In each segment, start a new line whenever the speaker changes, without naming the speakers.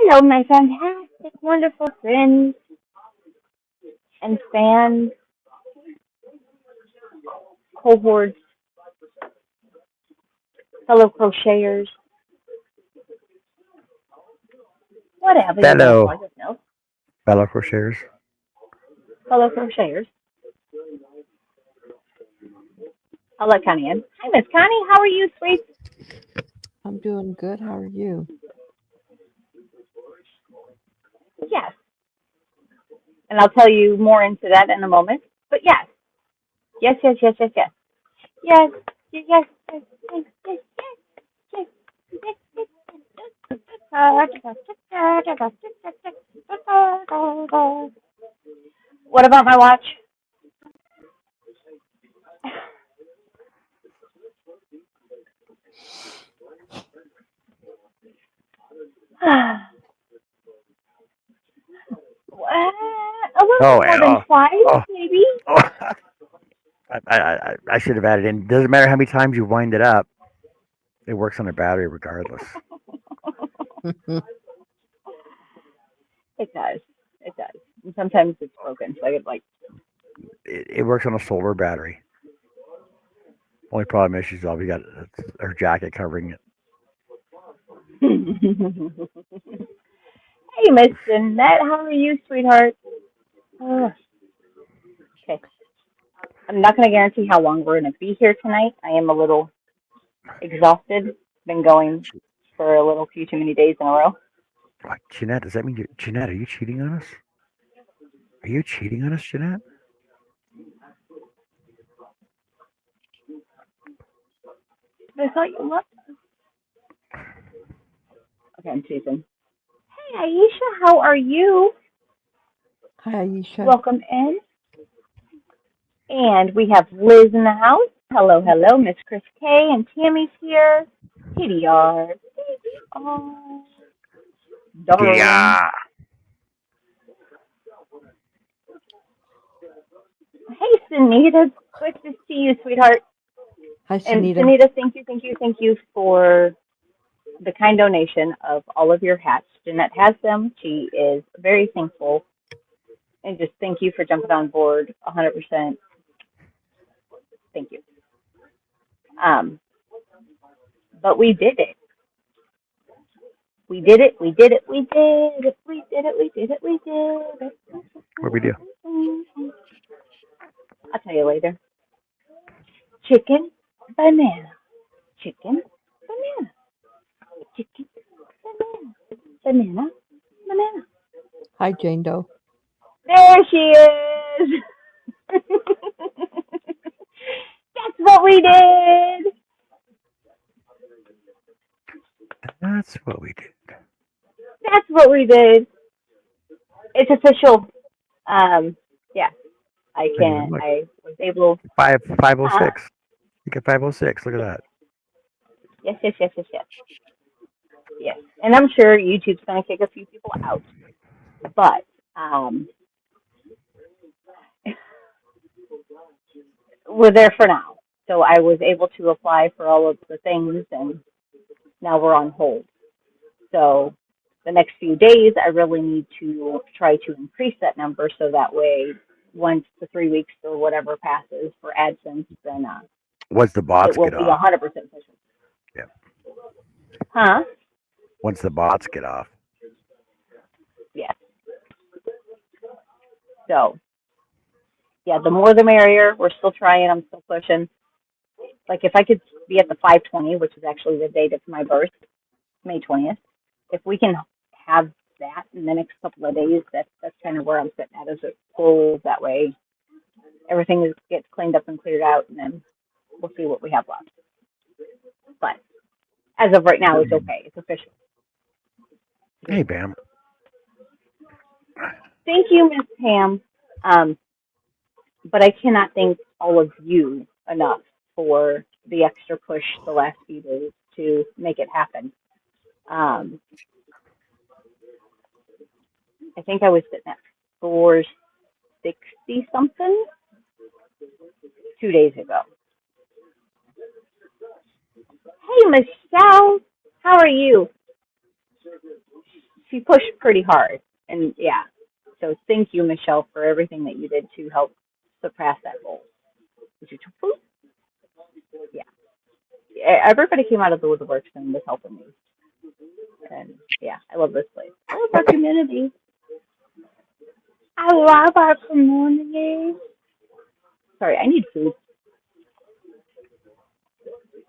Hello, my fantastic, wonderful friends and fans, cohorts, fellow crocheters, whatever you want to
Fellow
call yourself,
fellow crocheters.
fellow crocheters. I'll let Connie in. Hi, Miss Connie. How are you, sweet?
I'm doing good. How are you?
Yes. And I'll tell you more into that in a moment. But yes, yes, yes, yes, yes, yes. Yes, yes, yes, yes, yes, yes, yes, yes, yes, yes. What about my watch? A
Oh,
little more
and-
than
oh,
twice,
oh,
maybe.
oh. I should have added in. Doesn't matter how many times you wind it up. It works on a battery regardless.
It does. It does. And sometimes it's broken, so I get like.
It works on a solar battery. Only problem is she's all we got her jacket covering it.
Hey, Miss Jeanette, how are you, sweetheart? Oh, okay. I'm not going to guarantee how long we're going to be here tonight. I am a little exhausted. Been going for a little few too many days in a row.
What, Jeanette? Does that mean Jeanette? Are you cheating on us? Are you cheating on us, Jeanette?
But I thought you loved. Okay, I'm teasing. Hey, Aisha, how are you?
Hi, Aisha.
Welcome in. And we have Liz in the house. Hello, hello. Miss Chris K and Tammy's here. Kitty R. Oh, darling.
Yeah.
Hey, Sunita. Good to see you, sweetheart.
Hi,
And
Sunita.
Sunita, thank you for the kind donation of all of your hats. Jeanette has them. She is very thankful. And just thank you for jumping on board 100%. Thank you. Um, but we did it. We did it. We did it. We did it. We did it. We did it. We did it.
What we do?
I'll tell you later. Chicken, banana. Chicken, banana. Chicken, banana. Banana, banana.
Hi, Jane Doe.
There she is. That's what we did.
That's what we did.
That's what we did. It's official. Yeah, I
Hang on,
can.
look.
I was able.
Five oh
Huh?
six. You get 506. Look at that.
Yes, yes, yes, yes, yes, yes. And I'm sure YouTube's going to kick a few people out, but we're there for now. So I was able to apply for all of the things, and now we're on hold. So the next few days, I really need to try to increase that number so that way, once the 3 weeks or whatever passes for AdSense, then
Once the
it
bots
will
get
be
off.
100% official.
Yeah.
Huh?
Once the bots get off.
Yeah. So, yeah, the more the merrier. We're still trying. I'm still pushing. Like, if I could be at the 520, which is actually the date of my birth, May 20th, if we can have that in the next couple of days, that's kind of where I'm sitting at as a goal. That way, everything gets cleaned up and cleared out, and then we'll see what we have left. But as of right now, it's okay. It's official.
Hey, Bam.
Thank you, Miss Pam. Um, but I cannot thank all of you enough for the extra push the last few days to make it happen. Um, I think I was sitting at 460 something 2 days ago. Hey, Michelle, How are you? She pushed pretty hard. And yeah. So thank you, Michelle, for everything that you did to help surpass that goal. Did you Yeah. Everybody came out of the woodworks and was helping me. And yeah, I love this place. I love our community. I love our community. Sorry, I need food.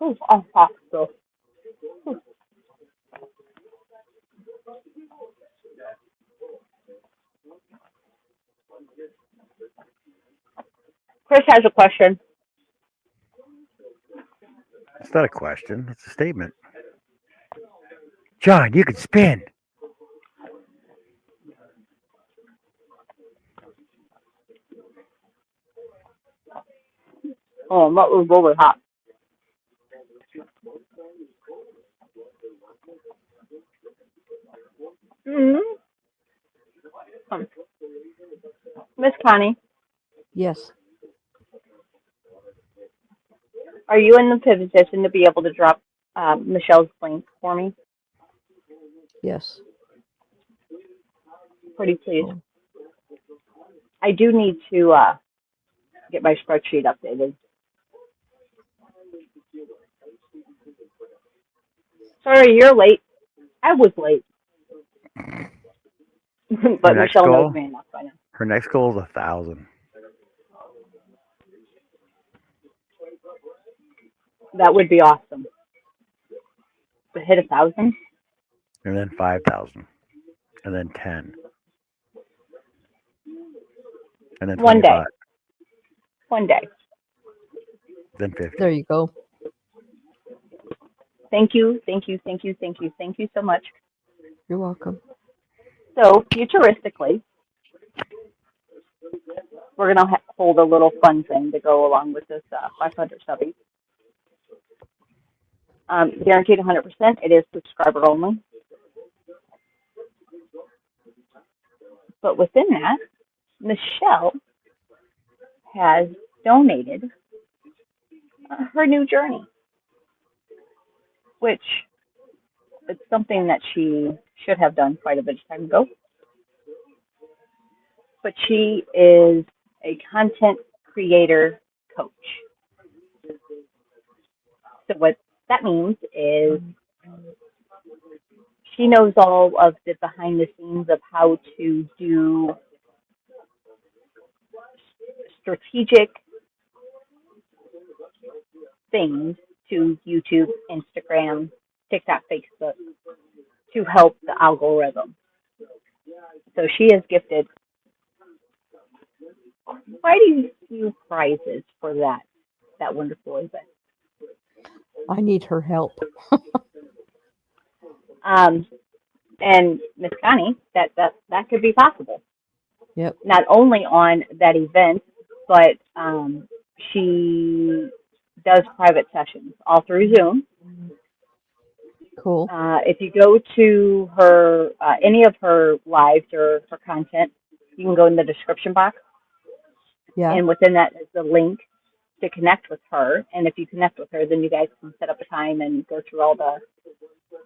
Oh, so. Chris has a question.
It's not a question. It's a statement. John, you can spin.
Oh, that was really hot. Mm-hmm. Miss Connie,
Yes.
are you in the position to be able to drop Michelle's link for me?
Yes.
Pretty please.
Oh,
I do need to get my spreadsheet updated. Sorry, you're late. I was late.
Her
But
next
Michelle knows
goal.
me enough by now.
Her next goal is 1,000,
That would be awesome. To hit 1,000?
and then 5,000, and then 10, and then
One day.
25,
One day.
then 50.
there you go.
Thank you, thank you, thank you, thank you, thank you so much.
You're welcome.
So, futuristically, we're going to hold a little fun thing to go along with this 500 subbies. Guaranteed 100%. It is subscriber only. But within that, Michelle has donated her new journey, which it's something that she should have done quite a bit of time ago. But she is a content creator coach. So what that means is she knows all of the behind the scenes of how to do strategic things to YouTube, Instagram, TikTok, Facebook to help the algorithm. So she is gifted quite a few prizes for that wonderful event.
I need her help.
And Miss Connie, that could be possible.
Yep.
Not only on that event, but she does private sessions all through Zoom.
Cool.
If you go to her any of her lives or her content, you can go in the description box,
Yeah.
and within that is the link to connect with her. And if you connect with her, then you guys can set up a time and go through all the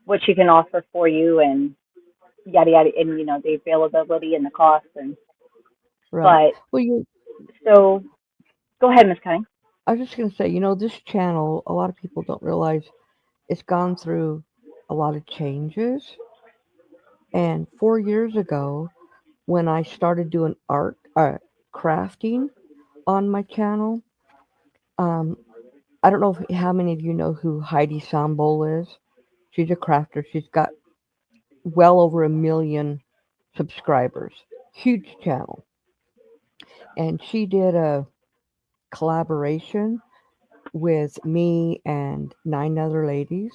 what she can offer for you and yada yada, and the availability and the cost and.
Right.
But
Well,
so go ahead, Miss Connie.
I was just going to say, this channel, a lot of people don't realize it's gone through a lot of changes. And 4 years ago, when I started doing art, crafting on my channel, I don't know how many of you know who Heidi Sambol is. She's a crafter. She's got well over 1 million subscribers. Huge channel. And she did a collaboration with me and 9 other ladies.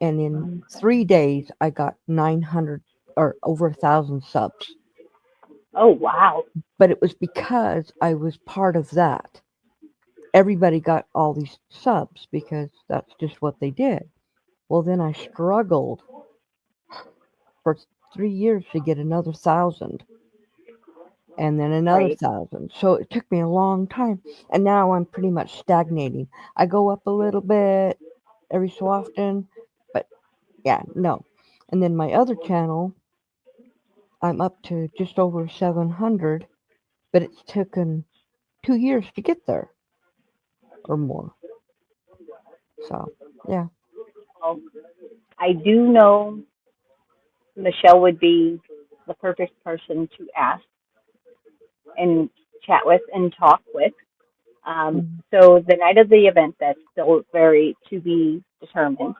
And in 3 days, I got 900 or over 1,000 subs.
Oh, wow.
But it was because I was part of that. Everybody got all these subs because that's just what they did. Well, then I struggled for 3 years to get another 1,000 and then another
Right.
1,000. So it took me a long time. And now I'm pretty much stagnating. I go up a little bit every so often, but Yeah, no. And then my other channel, I'm up to just over 700, but it's taken 2 years to get there or more. So, yeah.
Well, I do know Michelle would be the perfect person to ask and chat with and talk with.
Mhm.
So the night of the event, that's still very to be determined.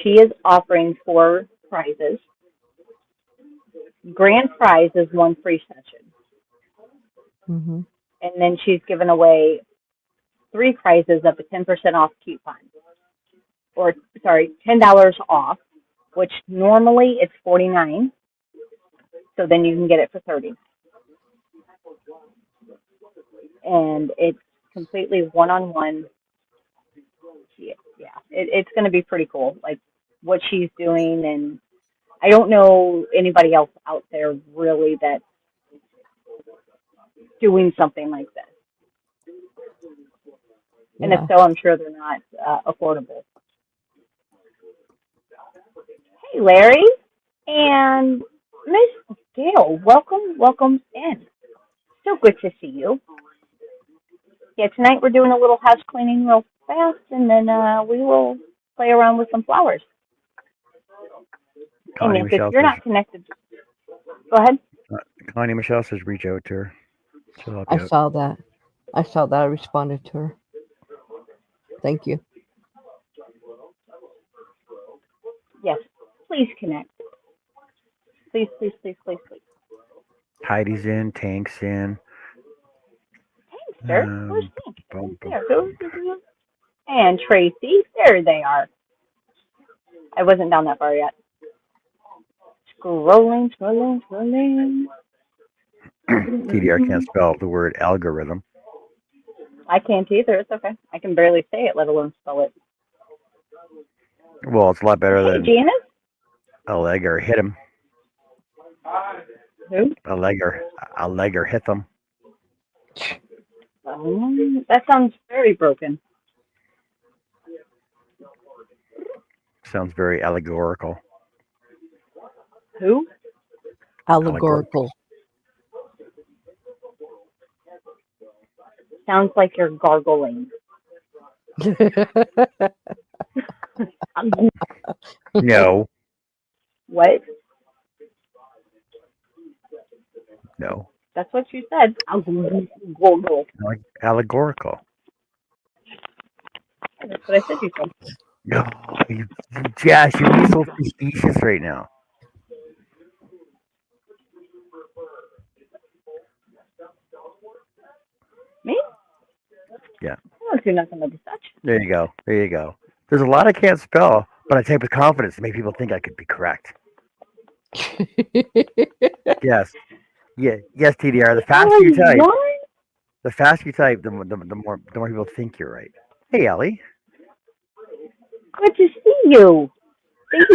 She is offering 4 prizes. Grand prize is 1 free session,
Mhm.
and then she's given away 3 prizes of a 10% off coupon, or sorry, $10 off, which normally it's 49. So then you can get it for 30, and it's completely one-on-one. Yeah, it's going to be pretty cool. Like what she's doing, and I don't know anybody else out there really that's doing something like this. And if
Yeah.
so, I'm sure they're not affordable. Hey, Larry and Miss Gail, welcome in. So good to see you. Yeah, tonight we're doing a little house cleaning real fast, and then we will play around with some flowers. Hey,
Connie
Nick, if
Michelle
you're
says,
not connected, go ahead.
Connie Michelle says, reach out to her. She'll help
I
you out.
saw that. I saw that. I responded to her. Thank you.
Yes, please connect. Please, please, please, please, please.
Heidi's in, Tank's in.
Thanks, sir. Where's Tank?
Bum,
Who's
bum,
there?
bum.
And Tracy, there they are. I wasn't down that far yet. Scrolling.
TDR can't spell the word algorithm.
I can't either. It's okay. I can barely say it, let alone spell it.
Well, it's a lot better
Hey,
than
Janice.
a leg or hit him.
Who?
A leg or hit them.
That sounds very broken.
Sounds very allegorical.
Who?
Allegorical.
Sounds like you're gargling.
No,
What?
no.
That's what you said. Gargle.
Like allegorical.
That's what I said you said.
No, Jess, you're being so suspicious right now.
Me?
Yeah,
I don't do nothing of the such.
there you go. There you go. There's a lot I can't spell, but I type with confidence to make people think I could be correct. Yes. Yeah, yes, TDR.
What?
The faster you type, the more people think you're right. Hey, Ellie.
Good to see you.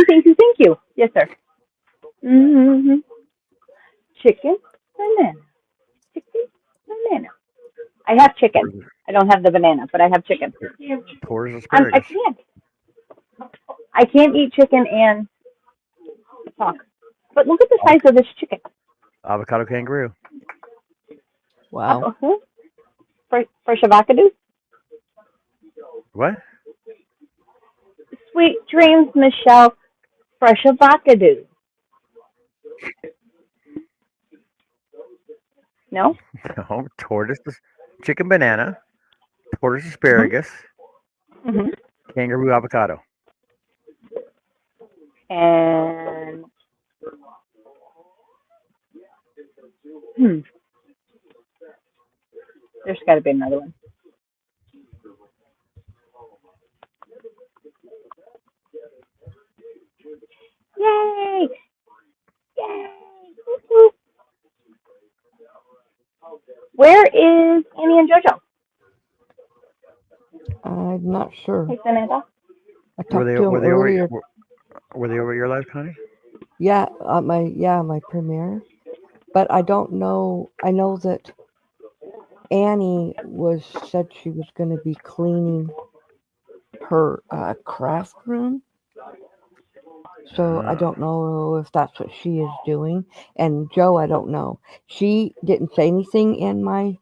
Thank you. Yes, sir. Mm-hmm. Chicken, banana. Chicken, banana. I have chicken. I don't have the banana, but I have chicken.
Pours
I
asparagus.
can't. I can't eat chicken and talk. But look at the size of this chicken.
Avocado kangaroo.
Wow.
Who? Fresh avocado?
What?
Sweet dreams, Michelle. Fresh avocado. No?
No, tortoise, chicken banana, tortoise
Mm-hmm.
asparagus,
Mm-hmm.
kangaroo avocado.
And there's got to be another one. Yay! Yay! Woo-hoo. Where is Annie and JoJo?
I'm not sure.
Hey, Samantha.
I
Were
talked
they
to him
were they over
earlier.
were they over at your live, Connie?
Yeah, my premiere. But I don't know. I know that Annie said she was going to be cleaning her craft room, So I don't know if that's what she is doing. And Joe, I don't know. She didn't say anything in my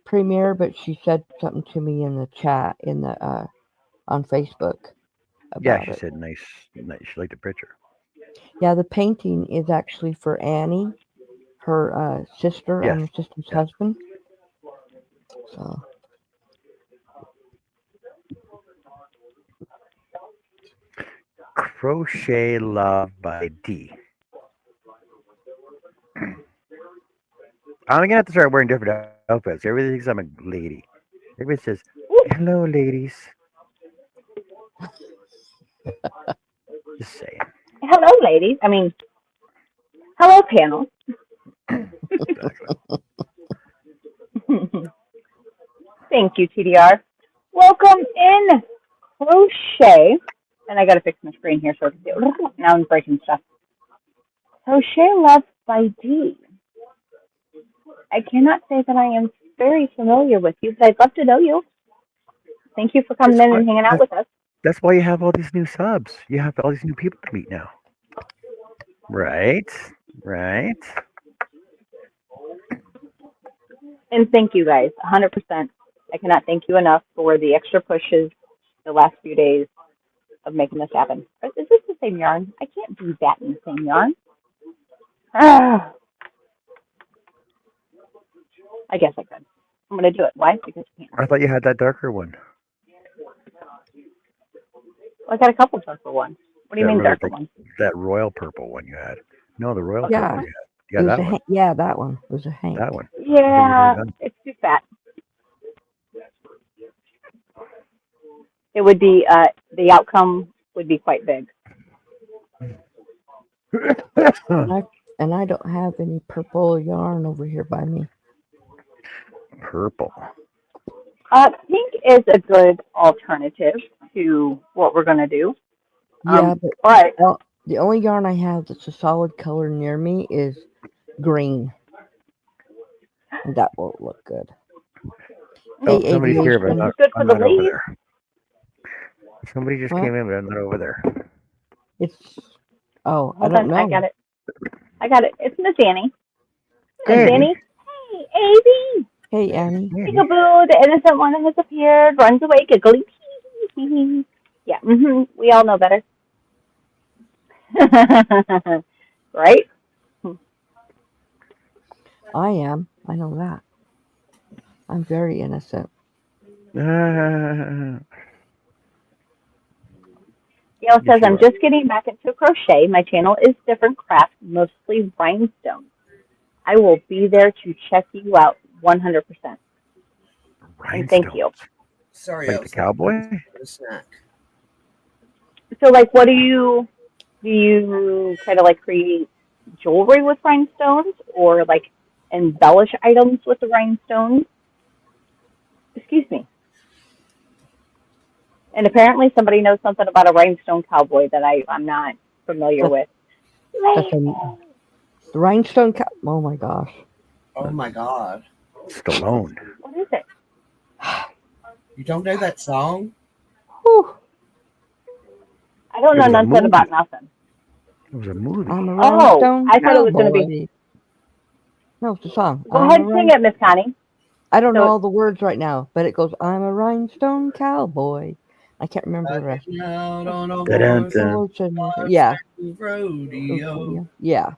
premiere, but she said something to me in the chat in the on Facebook
Yeah,
about
she
it.
said nice. She liked the picture.
Yeah, the painting is actually for Annie, her sister.
Yes.
I'm her sister's
Yeah.
husband. So
Crochet Love by D. I'm gonna have to start wearing different outfits. Everybody thinks I'm a lady. Everybody says, "Hello, ladies." Just saying.
Hello, ladies. I mean, hello, panel.
Exactly.
Thank you, TDR. Welcome in, Crochet. And I got to fix my screen here so now I'm breaking stuff. Crochet Love by D. I cannot say that I am very familiar with you, but I'd love to know you. Thank you for coming
That's
in
why.
and hanging out with us.
That's why you have all these new subs. You have all these new people to meet now. Right. Right.
And thank you guys, 100%. I cannot thank you enough for the extra pushes the last few days of making this happen. Is this the same yarn? I can't do that in the same yarn. Ah, I guess I could. I'm going to do it. Why? Because I can't.
I thought you had that darker one.
Well, I got a couple darker ones. What do you
That
mean
really
darker ones?
that royal purple one you had. No, the royal
Okay.
purple
yeah,
you had.
it
Yeah,
was
that one.
yeah, that one it was a Hank.
That one. I think you're
Yeah,
done.
it's too fat. It would be, the outcome would be quite big.
And I don't have any purple yarn over here by me.
Purple.
Pink is a good alternative to what we're going to do.
Yeah,
But
the only yarn I have that's a solid color near me is green. And that won't look good.
Oh,
Hey,
somebody's here, but
aviation.
it's good for
I'm
the
not over
ladies.
there. Somebody just
What?
came in, but I'm not over there.
It's I
Hold
don't
on, I
know.
got it. It's Miss Annie. Miss
Hey.
Annie. Hey, Avy.
Hey, Annie.
Hey.
Peekaboo, the innocent one has appeared, runs away, giggly. Yeah, we all know better. Right?
I am. I know that. I'm very innocent.
Gail
Yes,
says,
you
I'm
are.
just getting back into crochet. My channel is different craft, mostly rhinestones. I will be there to check you out 100%. And thank you.
Rhinestones.
Sorry, I
Like the
was looking
cowboy?
for a snack.
So, like, what do you kind of like create jewelry with rhinestones or like embellish items with the rhinestones? Excuse me. And apparently somebody knows something about a rhinestone cowboy that I'm not familiar with.
That's the rhinestone oh my gosh.
Oh my god.
Stallone.
What is it?
You don't know that song?
Whew.
I don't
It
know
was a
nothing
movie.
about nothing.
It was a movie.
I'm a
Oh,
rhinestone
I thought it was going to be.
cowboy. No, it's a song.
Go ahead and sing it, Miss Connie.
I don't know
So,
all the words right now, but it goes, I'm a rhinestone cowboy. I can't remember the rest.
Out on a
Dun-dun-dun.
Yeah.
rodeo.
Yeah.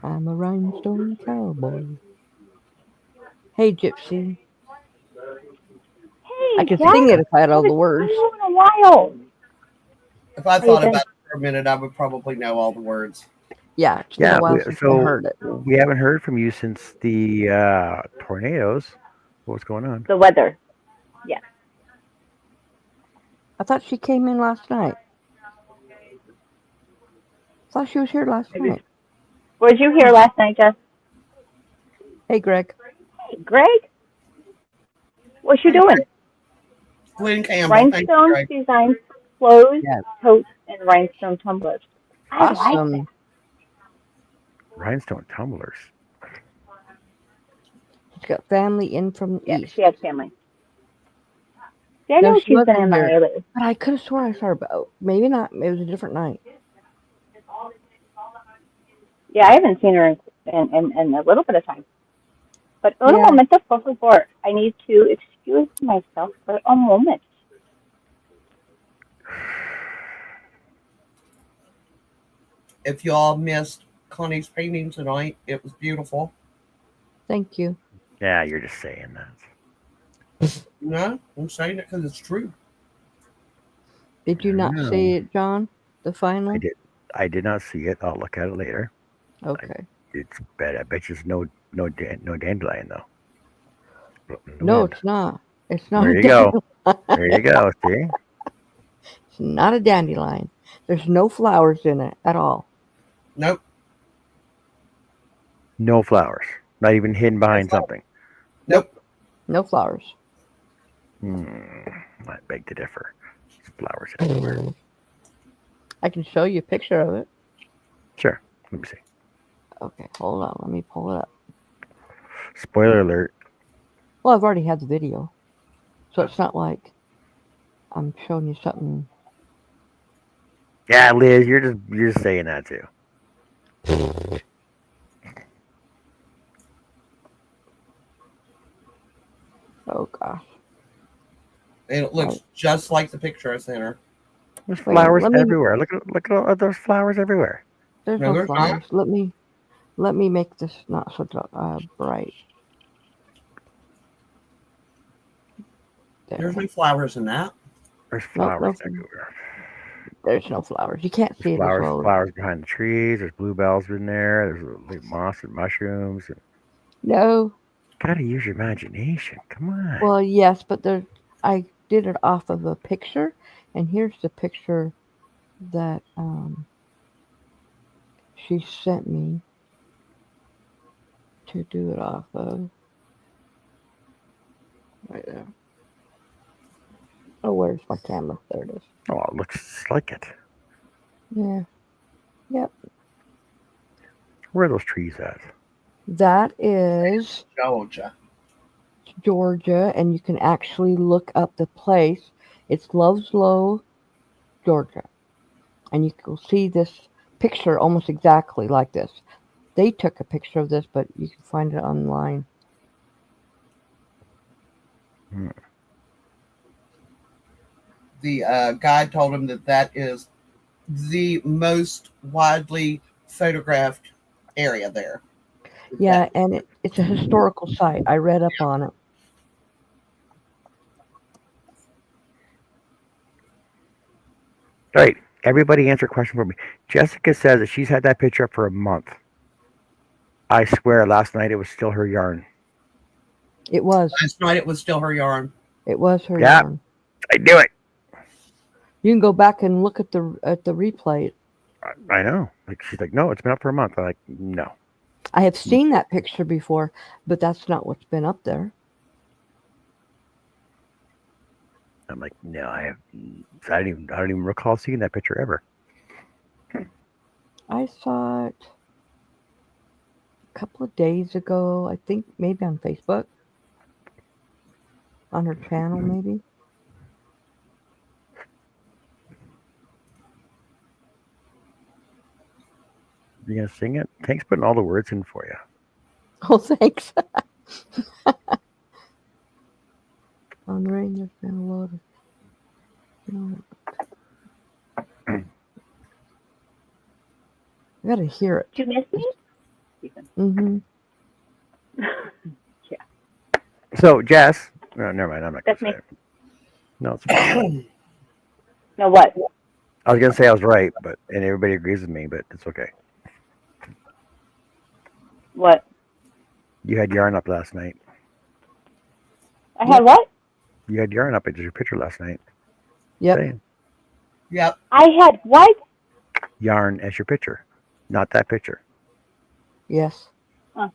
I'm a rhinestone cowboy. Hey, Gypsy. I
hey,
could
Jack,
sing it if I had all the
haven't
words.
seen you in a while.
If I
How you
thought
been?
about it for a minute, I would probably know all the words.
Yeah, it's been
Yeah,
a while since I heard it.
we haven't heard from you since the tornadoes. What's going on?
The weather. Yes.
I thought she came in last night. I thought she was here last night.
Were you here last night, Jess?
Hey, Greg.
Hey, Greg. What you doing?
Glenn Campbell. Thank you,
Rhinestone
Greg.
designs, clothes,
Yeah.
totes, and rhinestone tumblers. I like
Awesome.
that.
Rhinestone tumblers.
She's got family in from the
Yeah,
east.
she has family. See, I
No,
know
she
she's been
wasn't
in my
here.
area lately.
But I could have sworn I saw her, but maybe not. It was a different night.
Yeah, I haven't seen her in a little bit of time. But un
Yeah.
momento, por favor. I need to excuse myself for a moment.
If you all missed Connie's painting tonight, it was beautiful.
Thank you.
Yeah, you're just saying that.
No, I'm saying it because it's true.
Did you not
No.
see it, John? The final?
I did not see it. I'll look at it later.
Okay.
It's bad. I bet you it's no dandelion though.
No,
Lavender.
it's not. It's not
There
a
you go.
dandelion.
There you go. See?
It's not a dandelion. There's no flowers in it at all.
Nope.
No flowers. Not even hidden behind something.
Nope.
No flowers.
I beg to differ. There's flowers everywhere.
I can show you a picture of it.
Sure. Let me see.
Okay, hold on. Let me pull it up.
Spoiler alert.
Well, I've already had the video. So it's not like I'm showing you something.
Yeah, Liz, you're just saying that too.
Oh, gosh.
And it looks just like the picture I sent her.
There's
Wait,
flowers
let me-
everywhere. Look at all those flowers everywhere.
There's
No,
no
there's
flowers. Let me make this not so bright.
There's
There.
no flowers in that.
There's
Nope,
flowers
no.
everywhere.
There's no flowers. You can't see
There's
it as well.
flowers behind the trees. There's bluebells in there. There's like moss and mushrooms. And
No.
gotta use your imagination. Come on.
Well, yes, but I did it off of a picture, and here's the picture that she sent me to do it off of. Right there. Oh, where's my camera? There it is.
Oh, it looks like it.
Yeah. Yep.
Where are those trees at?
That is
Georgia.
Georgia, and you can actually look up the place. It's Love's Georgia. And you can see this picture almost exactly like this. They took a picture of this, but you can find it online.
The guide told him that is the most widely photographed area there.
Yeah, and it's a historical site. I read up on it.
All right, everybody answer a question for me. Jessica says that she's had that picture up for a month. I swear last night it was still her yarn.
It was.
Last night it was still her yarn.
It was her
Yeah.
yarn.
I knew it.
You can go back and look at the replay.
I know. Like she's like, no, it's been up for a month. I'm like, no.
I have seen that picture before, but that's not what's been up there.
I'm like, no, I don't even recall seeing that picture ever.
I saw it a couple of days ago. I think maybe on Facebook, on her channel, maybe.
You gonna sing it? Tank's putting all the words in for you.
Oh, thanks. On the rain, there's been a lot of. I gotta hear it.
Did you miss me?
Mm-hmm.
Yeah.
So, Jess, no, never mind. I'm not gonna
That's
say
me.
it. No, it's fine.
No, what?
I was gonna say I was right, and everybody agrees with me, but it's okay.
What?
You had yarn up last night.
I had what?
You had yarn up as your picture last night.
Yep.
Saying.
Yep.
I had what?
Yarn as your picture, not that picture.
Yes.
Huh.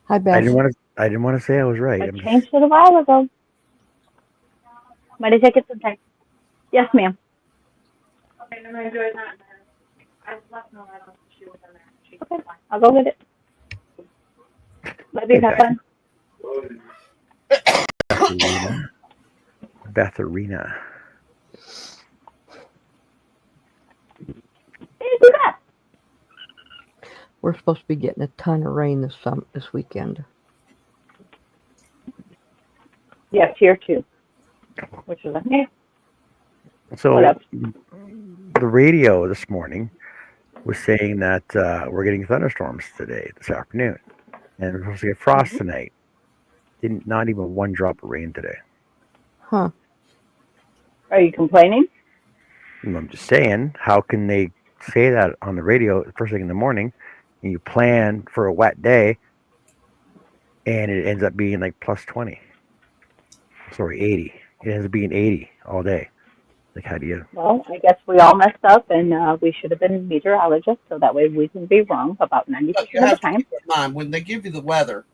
Hi, Beth.
I didn't want to say I was right.
I
I'm just,
changed it a while ago. Might have taken some time. Yes, ma'am.
Okay, I'm gonna do it now. I left no letter. She was in there. She
Okay, I'll go get it. Love you. Have fun.
Beth Arena.
do that.
We're supposed to be getting a ton of rain this weekend.
Yes, here too. Which is okay.
So
What else?
the radio this morning was saying that we're getting thunderstorms this afternoon, and we're supposed to get frost tonight. Not even one drop of rain today.
Huh.
Are you complaining?
I'm just saying, how can they say that on the radio first thing in the morning, and you plan for a wet day, and it ends up being like plus 20? Sorry, 80. It ends up being 80 all day. Like, how do you?
Well, I guess we all messed up, and we should have been meteorologists, so that way we can be wrong about 90%
But you
of the
have to
time.
keep in mind when they give you the weather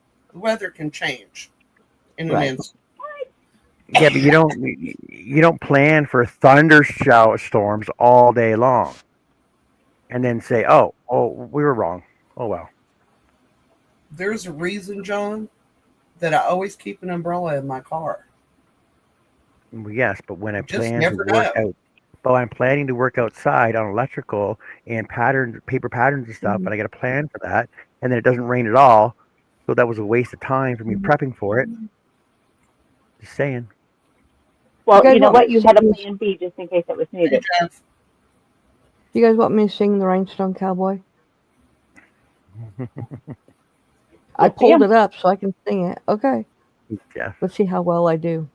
can change in an
Right.
instant.
Yeah, but you don't plan for thunderstorms all day long, and then say, oh, we were wrong. Oh well.
There's a reason, John, that I always keep an umbrella in my car.
Well, yes, but when I
Just
plan to
never
work
know.
out, but I'm planning to work outside on electrical and paper patterns and stuff, and I got a plan for that, and then it doesn't rain at all, so that was a waste of time for me prepping for it. Just saying.
Well,
guys
you know
want me
what?
to
You had a
sing
plan B just in case it was
Hey,
needed.
Jeff,
You guys want me to sing the Rhinestone Cowboy? I
Yes,
pulled
ma'am.
it up so I can sing it. Okay.
Jeff.
Let's see how well I do.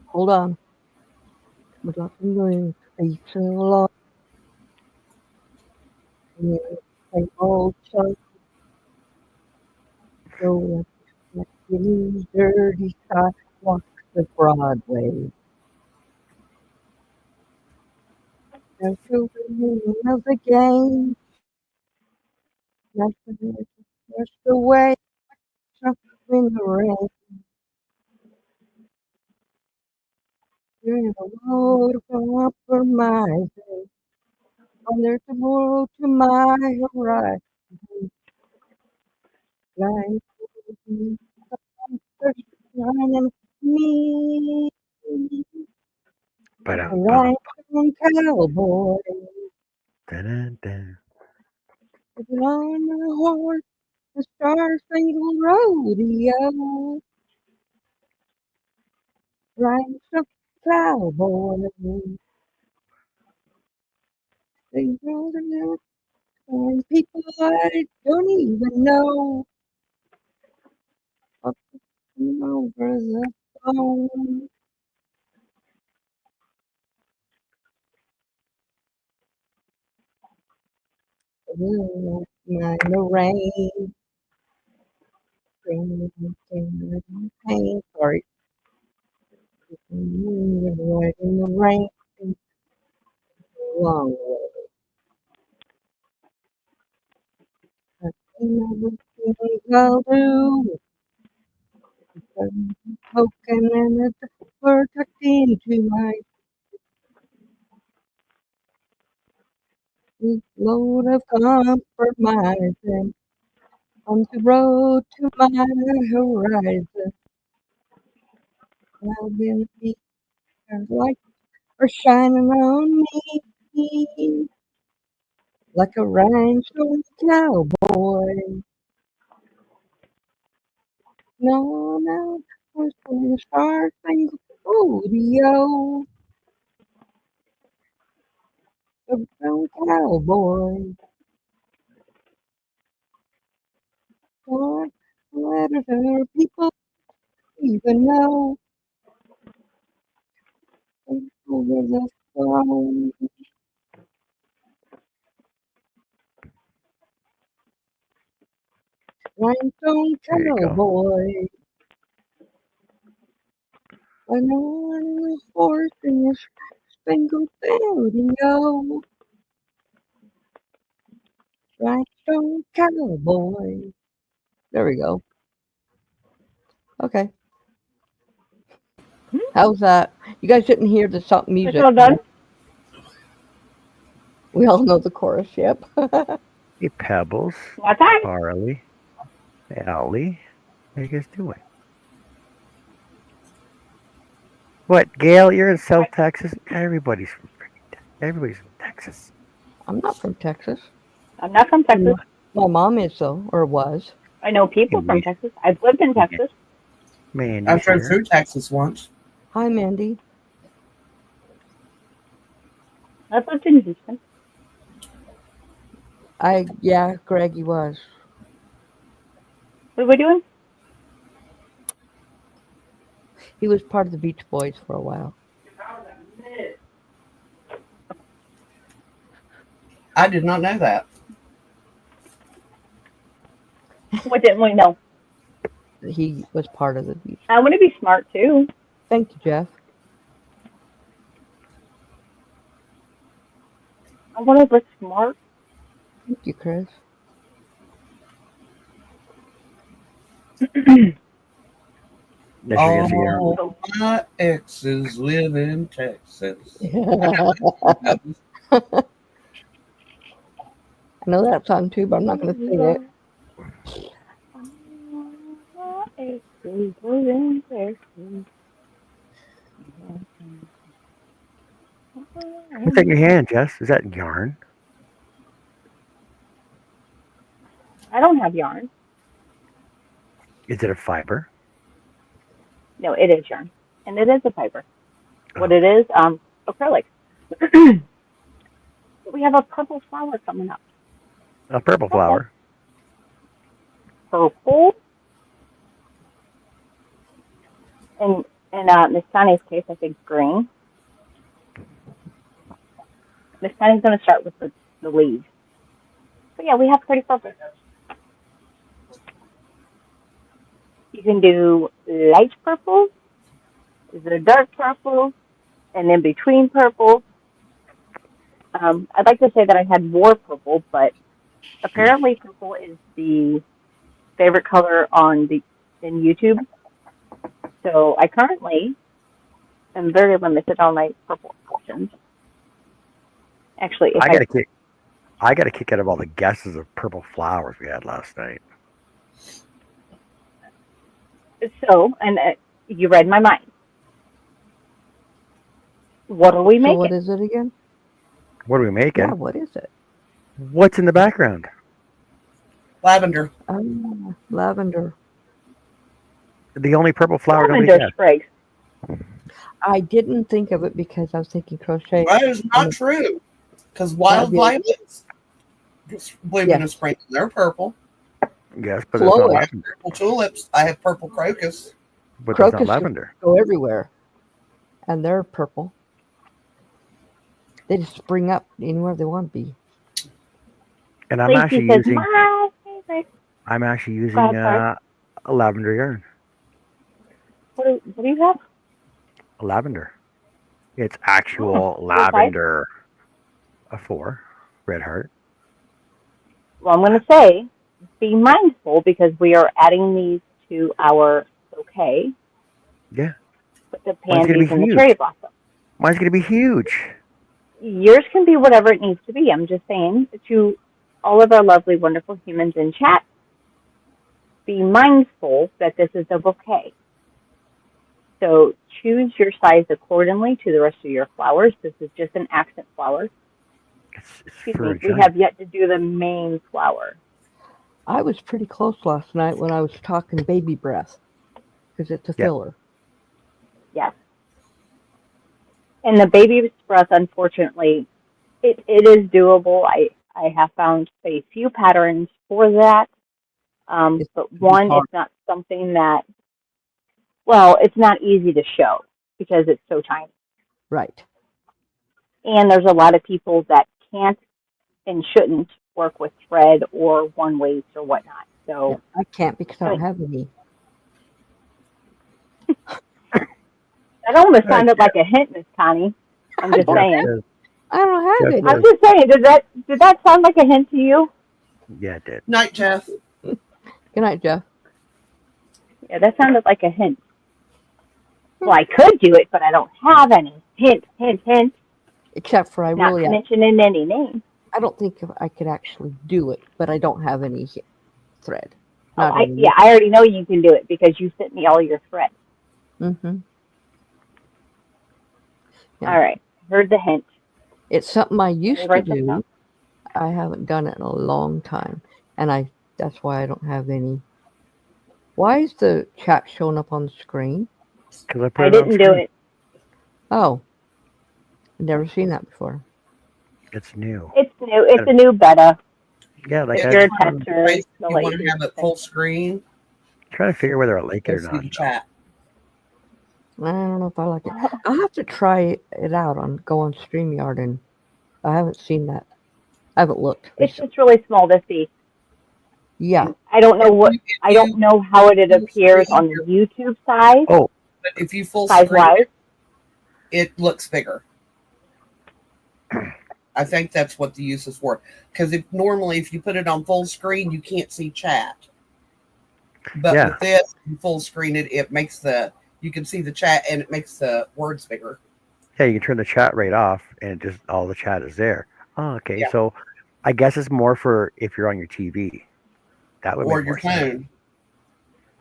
Hold on. We're not doing a so long. Same old song. So like these dirty sidewalks of Broadway. There's the winning of the game. That's the way. In the rain. You're in the road for compromising. On there's the road to my horizon. Life is shining me.
But
A rhinestone cowboy.
dun.
With on the horse, the star-spangled rodeo. Rhinestone cowboy. They rode around and people I don't even know. Up and over the phone. Ooh, mind the rain. Pain. Sorry. Right in the rain. Long way. I think everything I'll do. Poking and a door tucked into my load of compromising on the road to my horizon. I'll be the light are shining on me like a rhinestone cowboy. No, no, we're going to start singing rodeo. The brown cowboy. Lord, let other people even know over the phone. Rhinestone
There you go.
cowboy. When on the horse in the spangled rodeo. Rhinestone cowboy. There we go. Okay. How's that? You guys didn't hear the song
It's
music.
all done.
We all know the chorus, yep.
Hey, Pebbles,
What's that?
Harley, Allie, how you guys doing? What, Gail? You're in South Texas. Everybody's from Texas.
I'm not from Texas.
I'm not from
And
Texas.
my mom is, though, or was.
I know
Hey,
people from Texas. I've lived in Texas.
I've
Mandy's
drove
here.
through Texas once.
Hi, Mandy.
I've lived in Houston.
Yeah, Greg, he was.
What are we doing?
He was part of the Beach Boys for a while.
I did not know that.
What didn't we know?
He was part of the Beach.
I want to be smart too.
Thank you, Jeff.
I want to look smart.
Thank you, Chris.
That's your guess again.
All my exes live in Texas.
I know that song too, but I'm not going to sing it.
What's that in your hand, Jess? Is that yarn?
I don't have yarn.
Is it a fiber?
No, it is yarn, and it is a fiber. What it is, acrylic. We have a purple flower coming up.
A purple flower.
Purple. And in Miss Connie's case, I think green. Miss Connie's going to start with the leaves. But yeah, we have pretty purple. You can do light purple, the dark purple, and in between purple. I'd like to say that I had more purple, but apparently purple is the favorite color in YouTube. So I currently am very limited on my purple options. Actually, if
I got a kick out of all the guesses of purple flowers we had last night.
and you read my mind. What are we
So
making?
what is it again?
What are we making?
Yeah, what is it?
What's in the background?
Lavender.
Lavender.
The only purple flower nobody
Lavender
has.
sprigs.
I didn't think of it because I was thinking crochet.
That is not true. Because wild violets bloom in the spring. They're purple.
Yes, but it's not
Chloe.
lavender.
Purple tulips. I have purple crocus.
But it's
Crocus
not lavender.
go everywhere, and they're purple. They just spring up anywhere they want to be.
And I'm
Lacey
actually
says,
using
my favorite.
a lavender yarn.
What do you have?
A lavender. It's actual lavender. A 4. Red heart.
Well, I'm going to say, be mindful because we are adding these to our bouquet.
Yeah.
With the
Mine's gonna
pansies
be
and the
huge.
cherry blossom.
Mine's going to be huge.
Yours can be whatever it needs to be. I'm just saying to all of our lovely, wonderful humans in chat, be mindful that this is a bouquet. So choose your size accordingly to the rest of your flowers. This is just an accent flower. Excuse me. We have yet to do the main flower.
I was pretty close last night when I was talking baby breath because it's a filler.
Yes. And the baby's breath, unfortunately, it is doable. I have found a few patterns for that. But one, it's not something that, well, it's not easy to show because it's so tiny.
Right.
And there's a lot of people that can't and shouldn't work with thread or one weights or whatnot. So
I can't because I don't have any.
That almost sounded like a hint, Miss Connie. I'm just saying.
I don't have any.
I'm just saying. Did that sound like a hint to you?
Yeah, it did.
Night, Jeff.
Good night, Jeff.
Yeah, that sounded like a hint. Well, I could do it, but I don't have any. Hint, hint, hint.
Except for
Not mentioning any name.
I don't think if I could actually do it, but I don't have any thread.
Oh,
Not any.
yeah, I already know you can do it because you sent me all your threads.
Mm-hmm. Yeah.
All right, heard the hint.
It's something I
Let me
used to
write this down.
do. I haven't done it in a long time, and that's why I don't have any. Why is the chat showing up on the screen?
Because I put
I
it on
didn't do
screen.
it.
Oh, I've never seen that before.
It's new.
It's new. It's a new beta.
Yeah, like
If
I
you're a
just put it on-
tester,
If
they'll
you
let
want
you
to
do
have it
something.
full screen,
trying to figure whether I like it
go
or
see
not.
the chat.
I don't know if I like it. I'll have to try it out go on StreamYard, and I haven't seen that. I haven't looked
It's
recently.
just really small to see.
Yeah.
I don't know what.
If
I don't know how it
full
appears
screen
on the YouTube side,
Oh,
but if you full
size
screen
wise.
it looks bigger. I think that's what the use is for. Because if you put it on full screen, you can't see chat. But
Yeah.
with this, you full screen it makes you can see the chat and it makes the words bigger.
yeah, you can turn the chat right off, and just all the chat is there. Oh, okay.
Yeah.
So I guess it's more for if you're on your TV. That would
Or
make
your
more sense.
phone.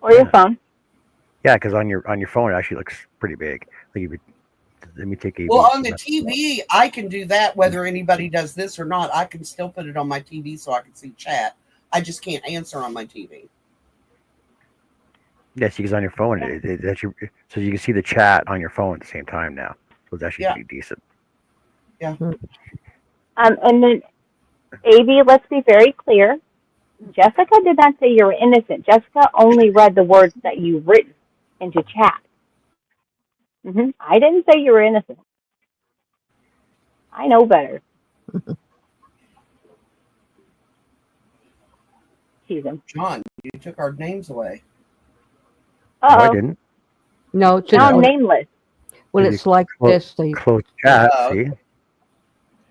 Or your
Yeah.
phone.
Yeah, because on your phone it actually looks pretty big. Like let me take a.
Well, on the TV, I can do that whether anybody does this or not. I can still put it on my TV so I can see chat. I just can't answer on my TV.
Yes, because on your phone, so you can see the chat on your phone at the same time now. So it's actually
Yeah.
pretty decent.
And then, Avi, let's be very clear. Jessica did not say you were innocent. Jessica only read the words that you've written into chat. I didn't say you were innocent. I know better. Tease him.
John, you took our names away.
No, I
Uh-oh.
didn't.
No, it's
Now
just
I'm nameless.
when
Did
it's like this, they
Close chat.
Oh,
See,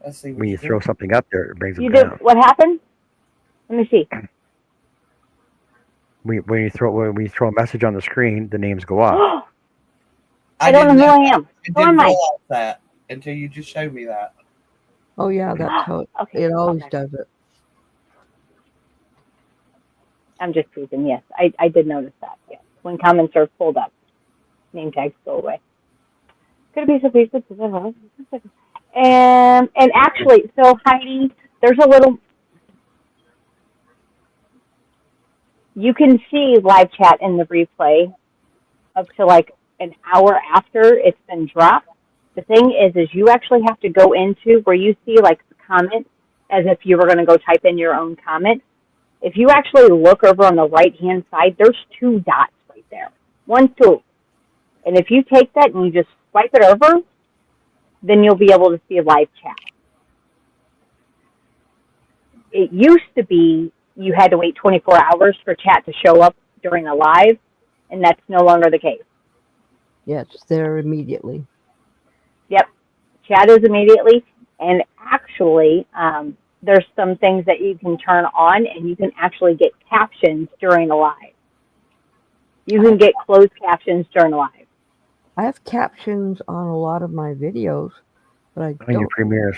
Let's see what
when you throw something up there, it brings them
You
down.
did. What happened? Let me see.
When you throw a message on the screen, the names go off.
I don't know
didn't
who I
that.
am.
I
Who am
didn't
I?
realize that until you just showed me that.
Oh yeah, that's how
Okay.
it always
Okay.
does it.
I'm just teasing. Yes, I did notice that. Yes, when comments are pulled up, name tags go away. Could it be so basic? And actually, so Heidi, there's a little. You can see live chat in the replay up to like an hour after it's been dropped. The thing is you actually have to go into where you see like the comment as if you were going to go type in your own comment. If you actually look over on the right-hand side, there's 2 dots right there. 1, 2. And if you take that and you just swipe it over, then you'll be able to see live chat. It used to be you had to wait 24 hours for chat to show up during a live, and that's no longer the case.
Yeah, it's there immediately.
Yep, chat is immediately, and actually, there's some things that you can turn on, and you can actually get captions during a live. You can get closed captions during a live.
I have captions on a lot of my videos, but I
On your
don't.
premieres.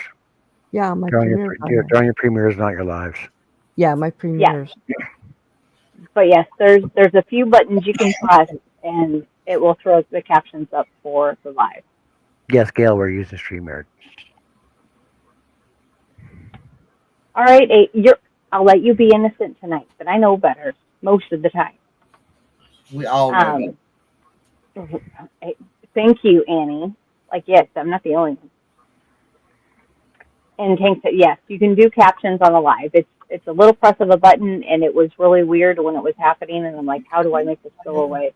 Yeah, my
They're on
premieres.
they're on your premieres, not your lives.
Yeah, my premieres.
But yes, there's a few buttons you can press, and it will throw the captions up for the live.
Yes, Gail, we're using StreamYard.
All right, I'll let you be innocent tonight, but I know better most of the time.
We all know that.
Thank you, Annie. Like, yes, I'm not the only one. And thanks. Yes, you can do captions on the live. It's a little press of a button, and it was really weird when it was happening. And I'm like, how do I make this go away?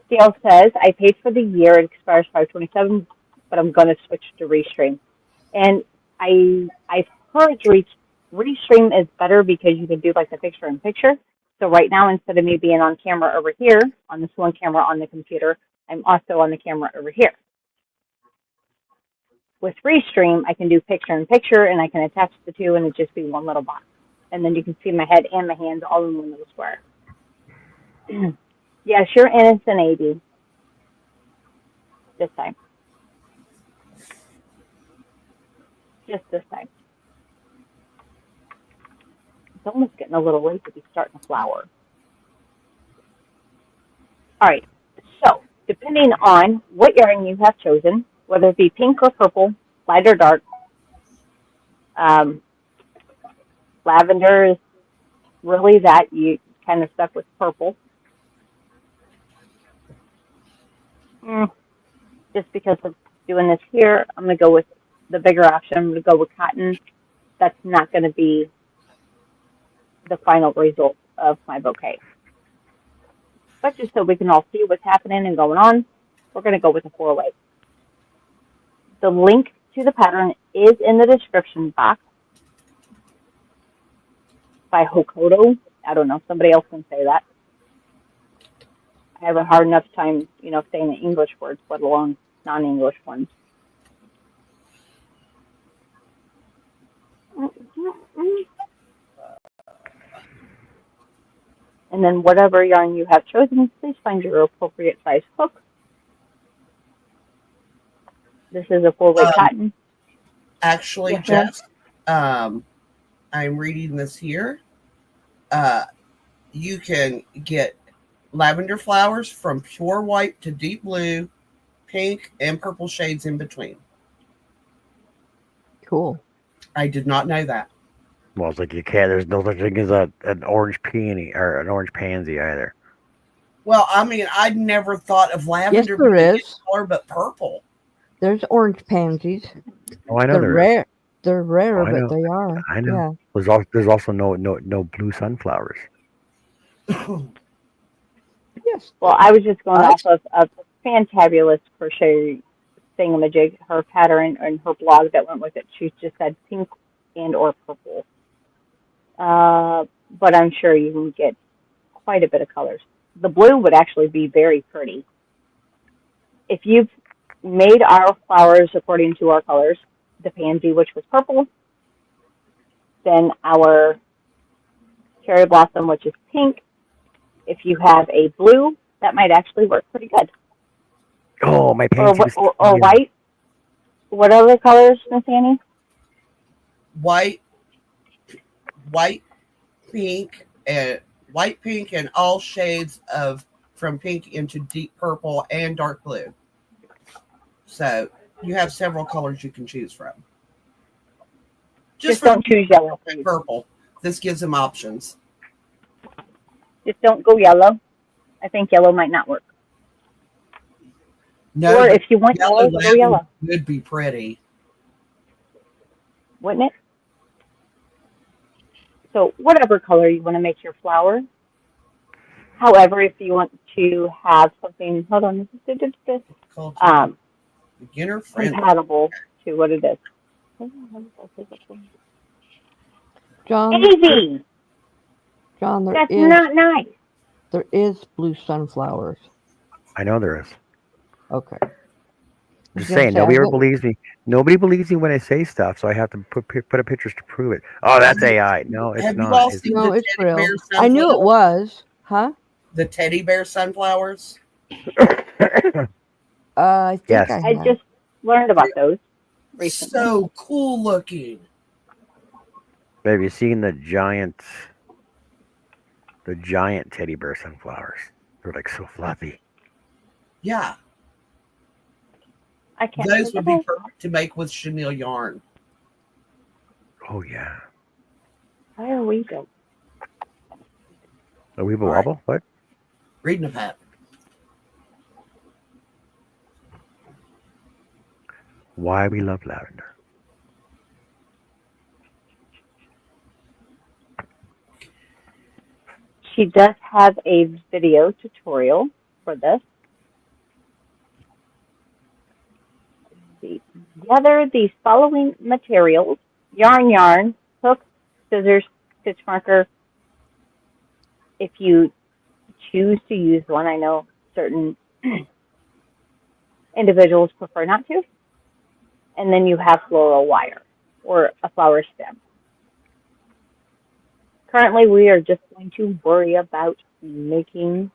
Gail says, I paid for the year. It expires 5/27, but I'm going to switch to Restream. And I've heard Restream is better because you can do like the picture-in-picture. So right now, instead of me being on camera over here, on this one camera on the computer, I'm also on the camera over here. With Restream, I can do picture-in-picture, and I can attach the two, and it just be one little box. And then you can see my head and my hands all in one little square. Yes, you're innocent, AD. This time. just this time. It's almost getting a little late to be starting a flower. All right, so depending on what yarn you have chosen, whether it be pink or purple, light or dark, um, lavender is really that you kind of stuck with purple. Just because of doing this here, I'm going to go with the bigger option. I'm going to go with cotton. That's not going to be the final result of my bouquet. But just so we can all see what's happening and going on, we're going to go with a 4-way. The link to the pattern is in the description box by Hookok. I don't know if somebody else can say that. I have a hard enough time, saying the English words, let alone non-English ones. And then whatever yarn you have chosen, please find your appropriate size hook. This is a 4-way cotton.
Actually,
Yes,
Jess, I'm reading this here. You can get lavender flowers from pure white to deep blue, pink, and purple shades in between.
Cool.
I did not know that.
Well, it's like you can't. There's no such thing as an orange peony or an orange pansy either.
Well, I mean, I'd never thought of lavender
there
being
is.
a color but purple.
There's orange pansies.
Oh, I know
They're
there is.
rare. They're rare,
Oh, I
but
know.
they are.
I know.
Yeah.
There's also no blue sunflowers.
Yes.
Well, I was just going off of a fantabulous crochet thingamajig, her pattern and her blog that went with it. She just said pink and or purple. But I'm sure you can get quite a bit of colors. The blue would actually be very pretty. If you've made our flowers according to our colors, the pansy, which was purple, then our cherry blossom, which is pink. If you have a blue, that might actually work pretty good.
Oh, my pansy
or white. What other colors, Miss Annie?
White, pink, and all shades of from pink into deep purple and dark blue. So you have several colors you can choose from.
Just don't choose yellow.
And purple. This gives them options.
Just don't go yellow. I think yellow might not work.
No,
or if you want yellow, go yellow.
Would be pretty.
Wouldn't it? So whatever color you want to make your flower. However, if you want to have something, hold on,
Beginner friendly.
compatible to what it is.
John,
Easy.
John,
That's not nice.
There is blue sunflowers.
I know there is.
Okay.
Just saying, nobody ever believes me. Nobody believes me when I say stuff, so I have to put up pictures to prove it. Oh, that's AI. No, it's not.
No, it's real. I knew it was. Huh?
The teddy bear sunflowers?
I think
yes.
I just learned about those recently.
So cool looking.
Have you seen the giant teddy bear sunflowers? They're like so fluffy.
Yeah.
I can't.
Those would be perfect to make with chenille yarn.
Oh yeah.
Why are we go?
A weeble wobble? What?
Reading a pattern.
Why we love lavender.
She does have a video tutorial for this. Gather these following materials: yarn, hook, scissors, stitch marker. If you choose to use one, I know certain individuals prefer not to. And then you have floral wire or a flower stem. Currently, we are just going to worry about making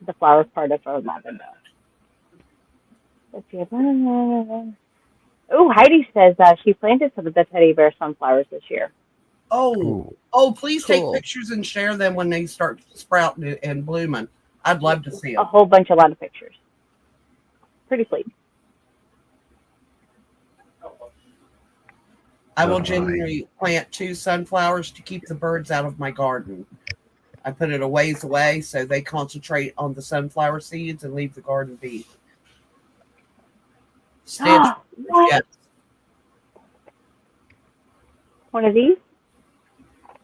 the flower part of our lavender. Let's see. Oh, Heidi says she planted some of the teddy bear sunflowers this year.
Oh, please take
Cool.
pictures and share them when they start sprouting and blooming. I'd love to see
A
them.
whole bunch, a lot of pictures. Pretty sweet.
I will generally plant 2 sunflowers to keep the birds out of my garden. I put it a ways away so they concentrate on the sunflower seeds and leave the garden be. Stitch,
What?
yes.
One of these?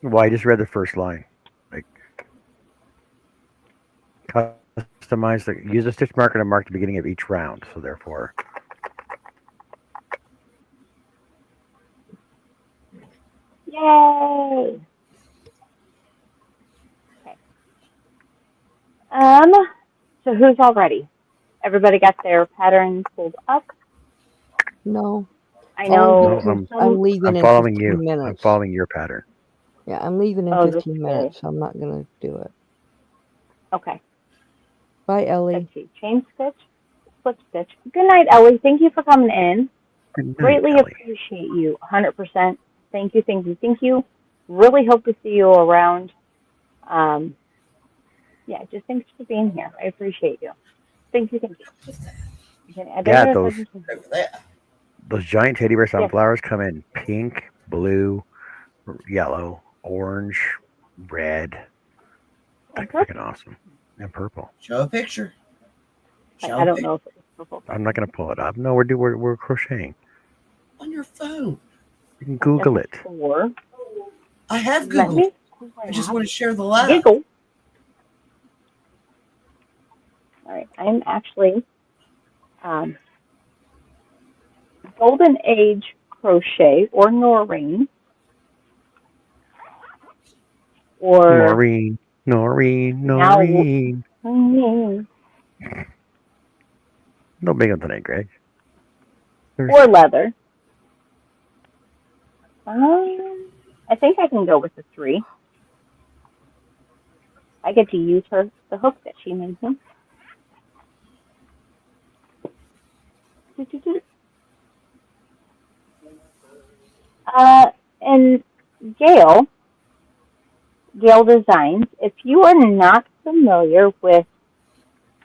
Well, I just read the first line. Like customize the use a stitch marker to mark the beginning of each round. So therefore,
Yay! Okay. So who's all ready? Everybody got their pattern pulled up?
No,
I
only
know.
because
some-
I'm leaving
I'm
in
following
15
you.
minutes.
I'm following your pattern.
Yeah, I'm leaving in
Oh, this
15
is
minutes, so I'm not going to do it.
Okay.
Bye, Ellie.
Let's see. Chain stitch, slip stitch. Good night, Ellie. Thank you for coming in.
Good night,
Greatly
Ellie.
appreciate you. 100%. Thank you, thank you, thank you. Really hope to see you around. Yeah, just thanks for being here. I appreciate you. Thank you, thank you. You can add
Yeah,
that
those
Over there.
those giant teddy bear
Yes.
sunflowers come in pink, blue, yellow, orange, red.
And
Freaking awesome. And purple.
Show a picture. Show
I
a
don't
picture
know if it was purple.
I'm not gonna pull it up. No, we're crocheting.
on your phone.
You can Google it.
Or
I have
let
Googled.
me
I just want to share the love.
giggle. All right, I'm actually Golden Age Crochet or Noreen or
Noreen.
now
No big on tonight, Greg.
or leather. I think I can go with the 3. I get to use the hook that she made me. And Gail Designs, if you are not familiar with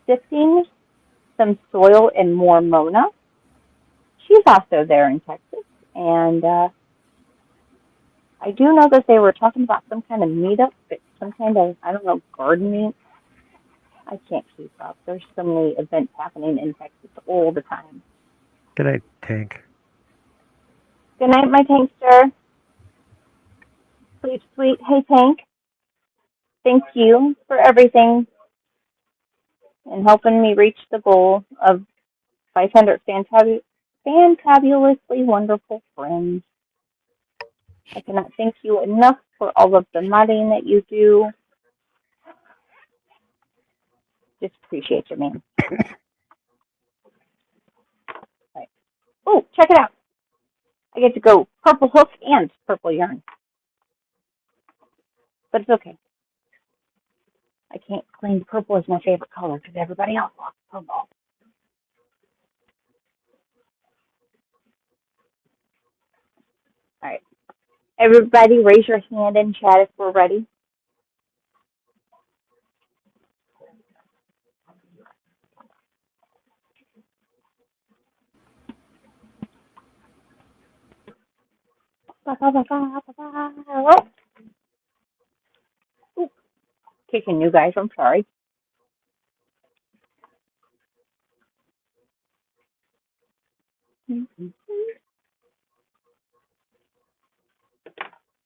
sifting some soil in Mormona, she's also there in Texas. And I do know that they were talking about some kind of meetup, some kind of, I don't know, garden meet. I can't keep up. There's so many events happening in Texas all the time.
Good night, Tank.
Good night, my tankster. Sleep sweet. Hey, Tank. Thank you for everything and helping me reach the goal of 500 fantabulously wonderful friends. I cannot thank you enough for all of the modding that you do. Just appreciate you, man. Right. Oh, check it out. I get to go purple hook and purple yarn. But it's okay. I can't claim purple as my favorite color because everybody else loves purple. All right. Everybody raise your hand in chat if we're ready. Oh, kicking you guys. I'm sorry.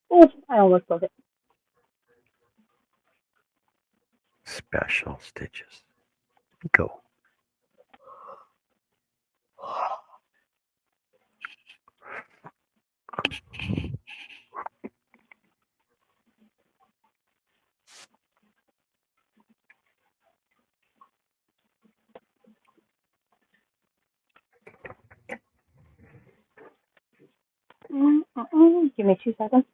Oh, I almost broke it.
Special stitches. Go.
Give me 2 seconds.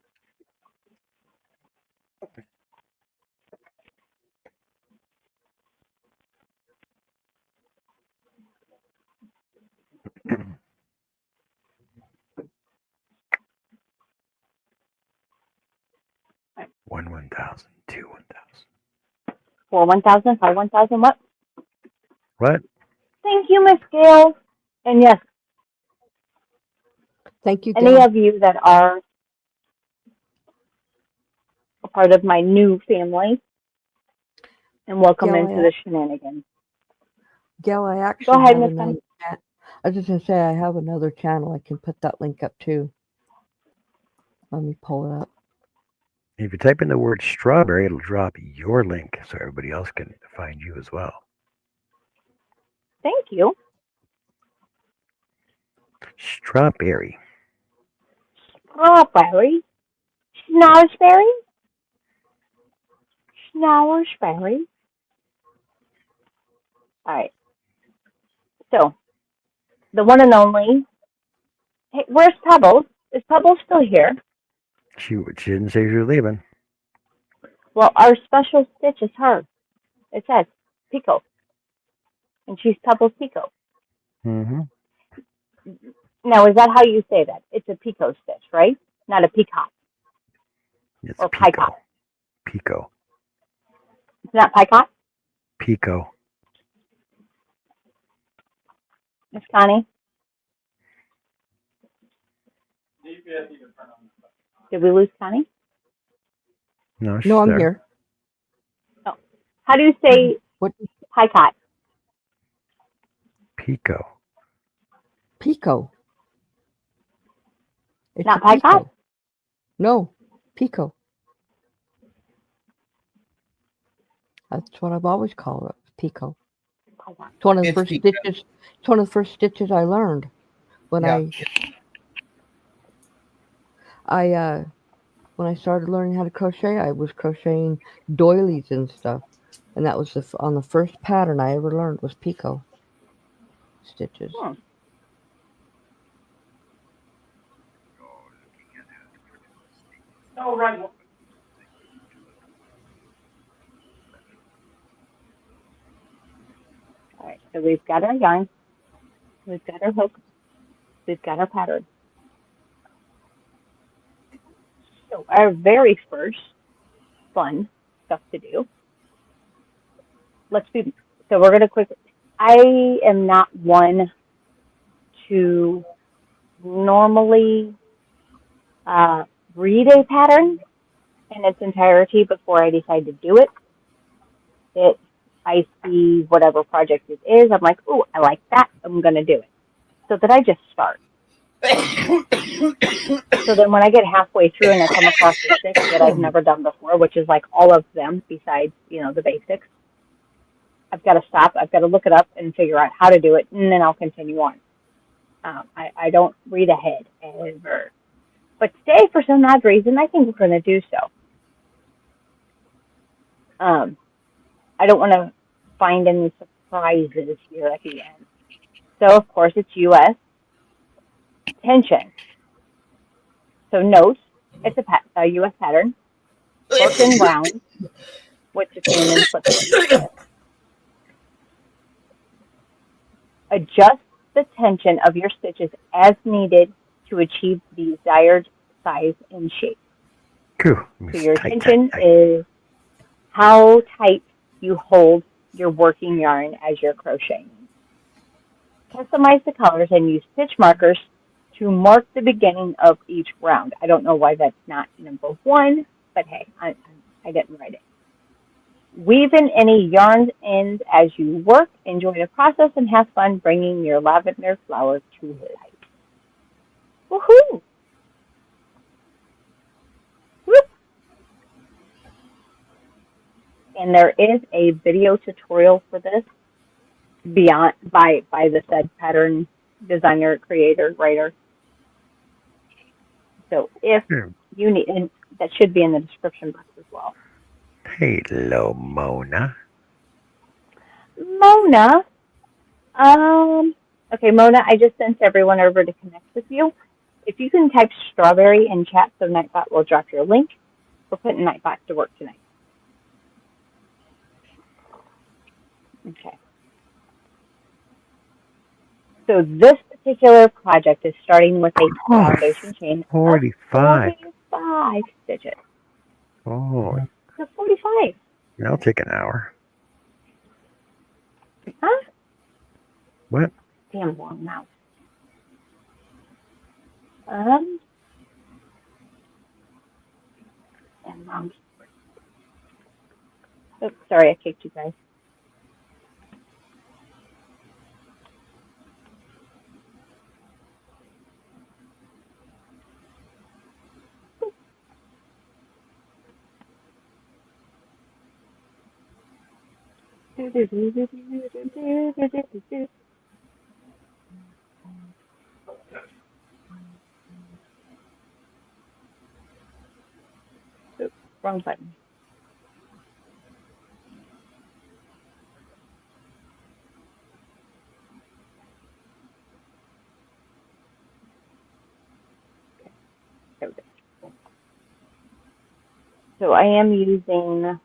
4 1,000, 5 1,000, what?
What?
Thank you, Miss Gail. And yes,
Thank you,
any
Gail.
of you that are a part of my new family, and welcome
Gail,
into the shenanigans.
Gail, I
Go
actually
ahead,
have
Miss
another
Connie.
chat. I was just going to say I have another channel. I can put that link up too. Let me pull it up.
If you type in the word strawberry, it'll drop your link so everybody else can find you as well.
Thank you.
Strawberry.
Strawberry. Snowsberry. Snowersberry. All right. So, the one and only. Hey, where's Pebbles? Is Pebbles still here?
She didn't say she was leaving.
Well, our special stitch is her. It says Pico. And she's Pebbles Pico.
Mm-hmm.
Now, is that how you say that? It's a Pico stitch, right? Not a peacock.
It's
Or
Pico.
Pycock.
Pico.
It's not Pycock?
Pico.
Miss Connie? Did we lose Connie?
No, she's
No, I'm
there.
here.
Oh. How do you say
What?
Pycock?
Pico.
Pico. It's
Not
a Pico.
Pycock?
No, Pico. That's what I've always called it, Pico. It's one of the
It's
first
Pico.
stitches. It's one of the first stitches I learned when
Yeah.
when I started learning how to crochet. I was crocheting doilies and stuff, and that was on the first pattern I ever learned was Pico stitches.
Hmm.
Oh, right.
All right, so we've got our yarn. We've got our hook. We've got our pattern. So our very first fun stuff to do. So we're going to quickly. I am not one to normally read a pattern in its entirety before I decide to do it. I see whatever project it is. I'm like, oh, I like that. I'm going to do it. So that I just start. So then when I get halfway through and I come across a stitch that I've never done before, which is like all of them besides, the basics, I've got to stop. I've got to look it up and figure out how to do it, and then I'll continue on. I don't read ahead ever. But today, for some odd reason, I think we're going to do so. I don't want to find any surprises here at the end. So, of course, it's U.S. tension. So note, it's a U.S. pattern, worked in round, with the chain and slip stitch. Adjust the tension of your stitches as needed to achieve the desired size and shape.
Cool.
So your tension is how tight you hold your working yarn as you're crocheting. Customize the colors and use stitch markers to mark the beginning of each round. I don't know why that's not number 1, but hey, I didn't write it. Weave in any yarn ends as you work. Enjoy the process and have fun bringing your lavender flower to life. Woohoo! Whoop. And there is a video tutorial for this beyond by the said pattern designer, creator, writer. So if you need, and that should be in the description box as well.
Hello, Mona.
Mona. Okay, Mona, I just sent everyone over to connect with you. If you can type strawberry in chat so Nightbot will drop your link, we're putting Nightbot to work tonight. Okay. So this particular project is starting with a foundation chain of 45 stitches.
Oh.
So 45.
That'll take an hour.
Huh?
What?
Damn long mouth. And mom's. Oops, sorry, I kicked you guys. Oops, wrong button. There we go. So I am using,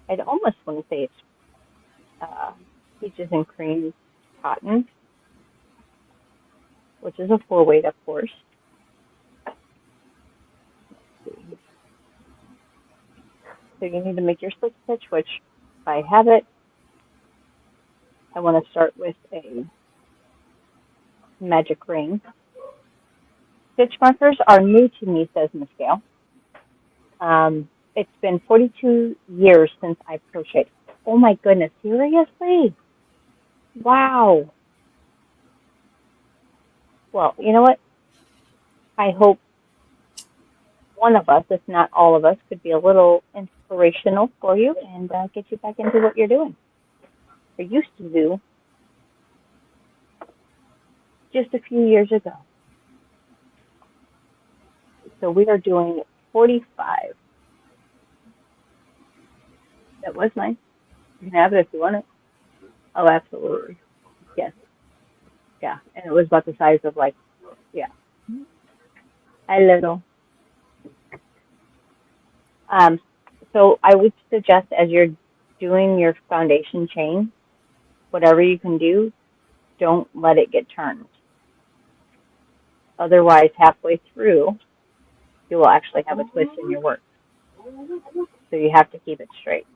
I'd almost want to say it's peaches and cream cotton, which is a 4-weight, of course. So you need to make your slip stitch, which if I have it, I want to start with a magic ring. Stitch markers are new to me, says Miss Gail. It's been 42 years since I've crocheted. Oh my goodness, seriously? Wow. Well, you know what? I hope one of us, if not all of us, could be a little inspirational for you and get you back into what you're doing or used to do just a few years ago. So we are doing 45. That was nice. You can have it if you want it. Oh, absolutely. Yes. Yeah. And it was about the size of like, yeah, a little. Um, so I would suggest as you're doing your foundation chain, whatever you can do, don't let it get turned. Otherwise, halfway through, you will actually have a twist in your work. So you have to keep it straight.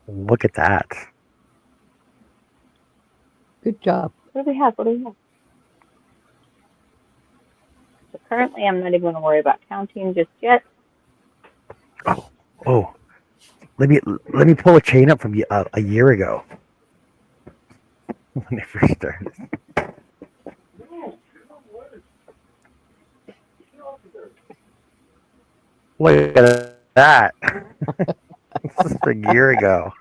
Look at that.
Good job.
What do we have? What do we have? So currently, I'm not even going to worry about counting just yet.
Oh, let me pull a chain up from a year ago when I first started. Look at that. This is a year ago.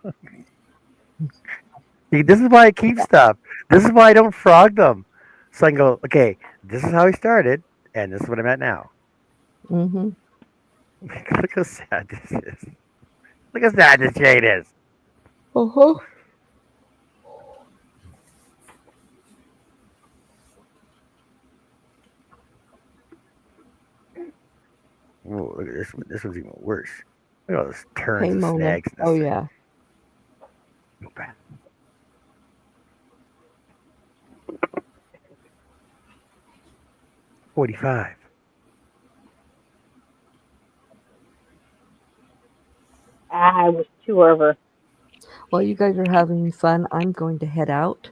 See, this is why I keep stuff. This is why I don't frog them. So I can go, okay, this is how I started, and this is what I'm at now.
Mm-hmm.
Look how sad this is. Look how sad this chain is.
Uh-huh.
Ooh, look at this one. This one's even worse. Look at all this turns
Hey,
and
Mona.
snags in this
Oh,
thing.
yeah.
Go back. 45.
I was 2 over.
Well, you guys are having fun. I'm going to head out.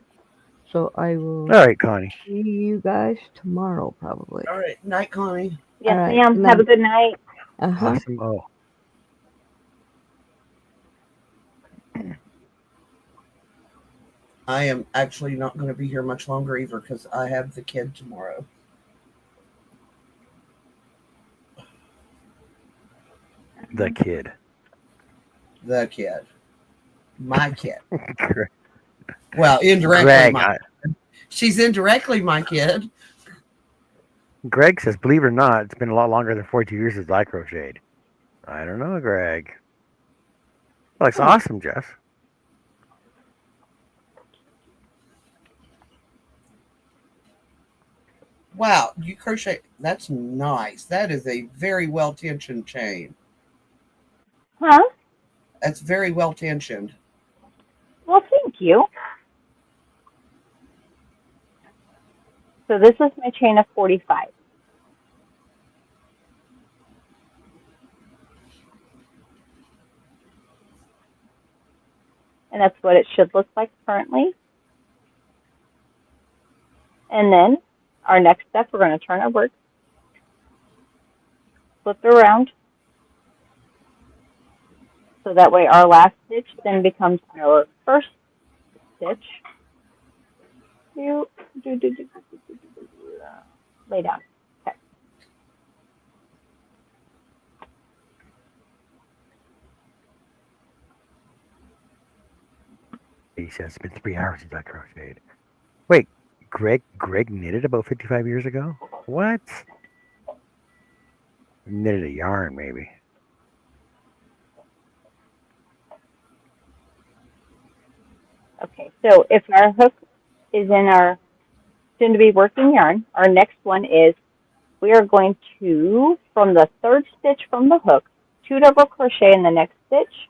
So I will
All right, Connie.
see you guys tomorrow, probably.
All right. Night, Connie.
Yes,
All right.
ma'am.
Good
Have a
night.
good night.
Uh-huh.
Awesome. Oh,
I am actually not going to be here much longer either because I have the kid tomorrow.
the kid.
The kid. My kid.
Greg,
Well, indirectly
I,
she's indirectly my kid.
Greg says, believe it or not, it's been a lot longer than 42 years since I crocheted. I don't know, Greg. Oh, it's awesome, Jess.
Wow, you crochet. That's nice. That is a very well tensioned chain.
Huh?
That's very well tensioned.
Well, thank you. So this is my chain of 45. And And that's what it should look like currently. And then our next step, we're going to turn our work, flip it around, so that way our last stitch then becomes our first stitch. Lay down. Okay.
He says it's been 3 hours since I crocheted. Wait, Greg knitted about 55 years ago? What? Knitted a yarn, maybe.
Okay, so if our hook is in our soon-to-be working yarn, our next one is we are going to, from the third stitch from the hook, 2 double crochet in the next stitch.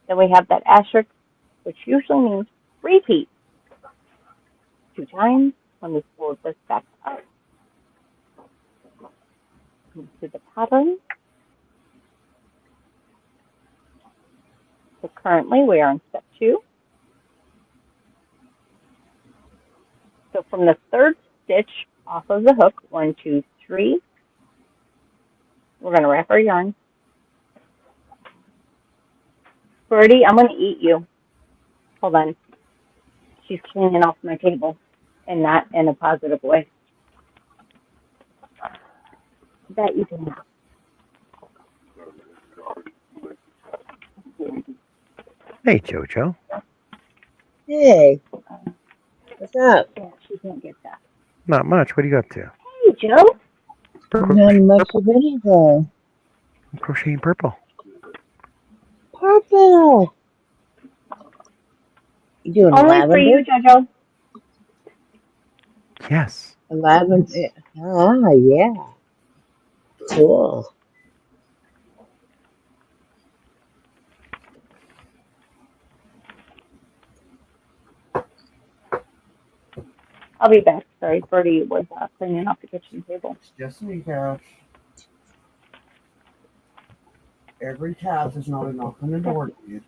Then we have that asterisk, which usually means repeat 2 times. Let me fold this back up into the pattern. So currently we are in step 2. So from the third stitch off of the hook, 1, 2, 3, we're going to wrap our yarn. Birdie, I'm going to eat you. Hold on. She's cleaning off my table, and not in a positive way. That you can have.
Hey, Jojo.
Hey, what's up?
Yeah, she can't get that.
Not much. What are you up to?
Hey, Joe.
Not much of anything.
I'm crocheting purple.
Purple. You doing
Only for you,
lavender?
Jojo.
Yes.
Lavender. Ah, yeah. Cool.
I'll be back. Sorry, Birdie was cleaning off the kitchen table.
It's just me, Cash. Every task is not a knock on the door, dude.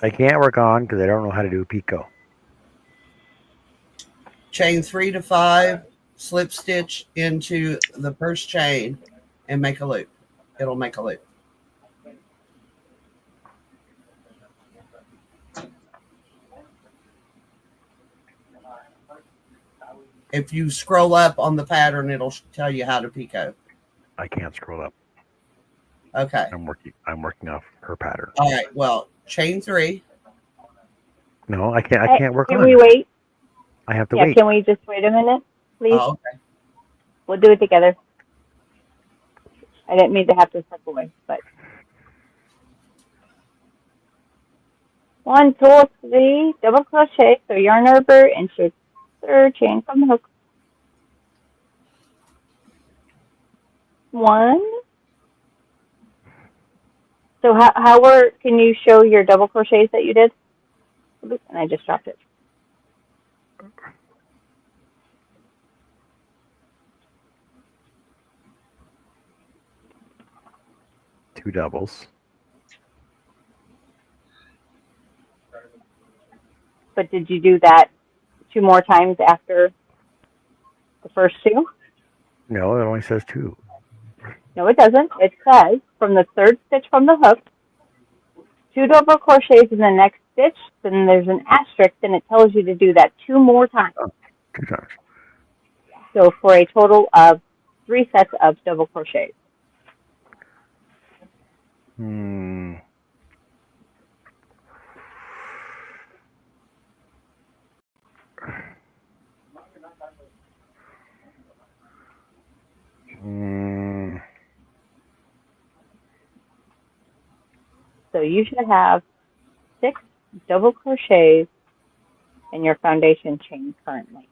I can't work on because I don't know how to do picot.
Chain 3 to 5, slip stitch into the first chain, and make a loop. It'll make a loop. If you scroll up on the pattern, it'll tell you how to picot.
I can't scroll up.
Okay.
I'm working off her pattern.
All right. Well, chain 3.
No, I can't work
Can
on
we
it.
wait?
I have to
Yeah,
wait.
can we just wait a minute, please?
Oh, okay.
We'll do it together. I didn't mean to have to step away, but 1, 2, 3, double crochet, so yarn over into third chain from the hook. 1. So can you show your double crochets that you did? Oops, and I just dropped it.
Two doubles.
But did you do that 2 more times after the first 2?
No, it only says 2.
No, it doesn't. It says from the third stitch from the hook, 2 double crochets in the next stitch, then there's an asterisk, and it tells you to do that 2 more times.
Oh, 2 times.
So for a total of 3 sets of double crochets.
Mm,
So you should have 6 double crochets in your foundation chain currently.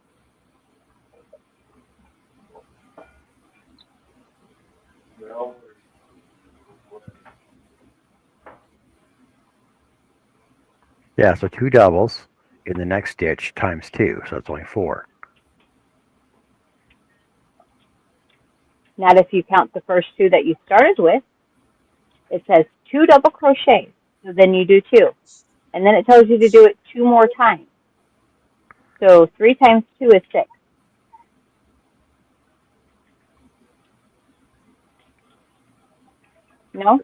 yeah, so 2 doubles in the next stitch times 2, so it's only 4.
Not if you count the first 2 that you started with. It says 2 double crochets, so then you do 2. And then it tells you to do it 2 more times. So 3 times 2 is 6. No?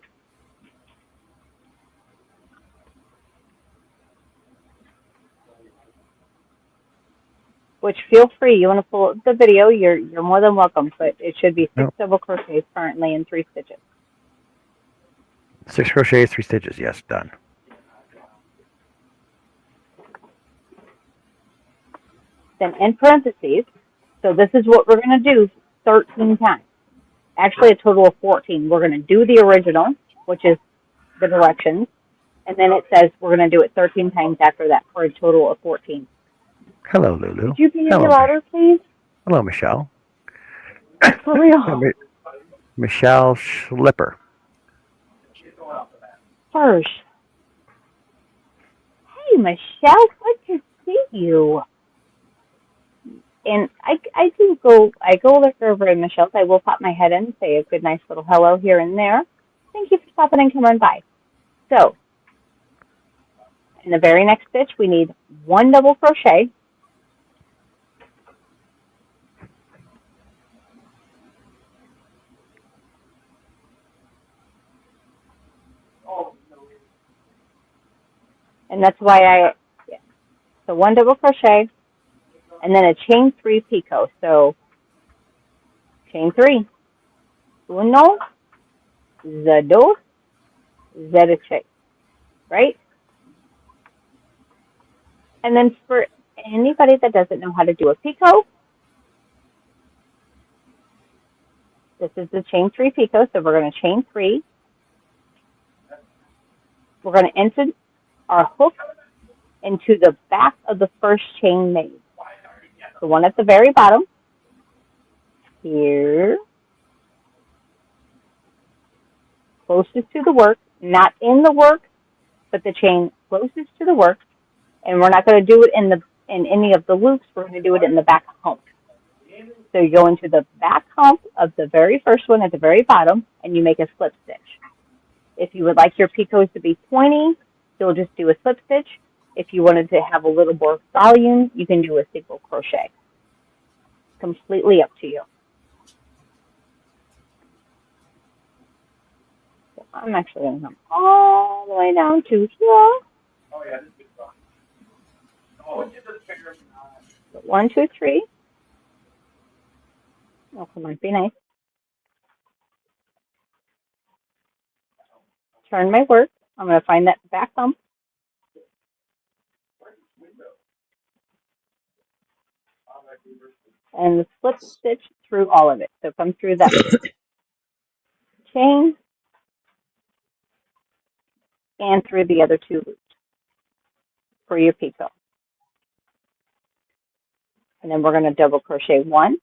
Which, feel free. You want to pull up the video, you're more than welcome. But it should be 6
Nope.
double crochets currently in 3 stitches.
6 crochets, 3 stitches. Yes, done.
Then in parentheses, so this is what we're going to do 13 times. Actually, a total of 14. We're going to do the original, which is the directions, and then it says we're going to do it 13 times after that for a total of 14.
Hello, Lulu.
Could you be any
Hello,
louder, please?
Hello, Michelle.
For real.
Michelle Schlipper.
First. Hey, Michelle, good to see you. And I go look over at Michelle's. I will pop my head in and say a good, nice little hello here and there. Thank you for stopping and coming by. So, in the very next stitch, we need 1 double crochet. And that's why so 1 double crochet, and then a chain 3 picot. So, chain 3. Uno, the dos, the right? And then for anybody that doesn't know how to do a picot, this is the chain 3 picot. So we're going to chain 3. We're going to enter our hook into the back of the first chain made. The one at the very bottom, here, closest to the work, not in the work, but the chain closest to the work. And we're not going to do it in any of the loops. We're going to do it in the back hump. So you go into the back hump of the very first one at the very bottom, and you make a slip stitch. If you would like your picots to be pointy, you'll just do a slip stitch. If you wanted to have a little more volume, you can do a single crochet. Completely up to you. So I'm actually going to come all the way down to here. 1, 2, 3. Oh, come on, be nice. Turn my work. I'm going to find that back hump. And slip stitch through all of it. So come through that chain and through the other 2 loops for your picot. And then we're going to double crochet 1,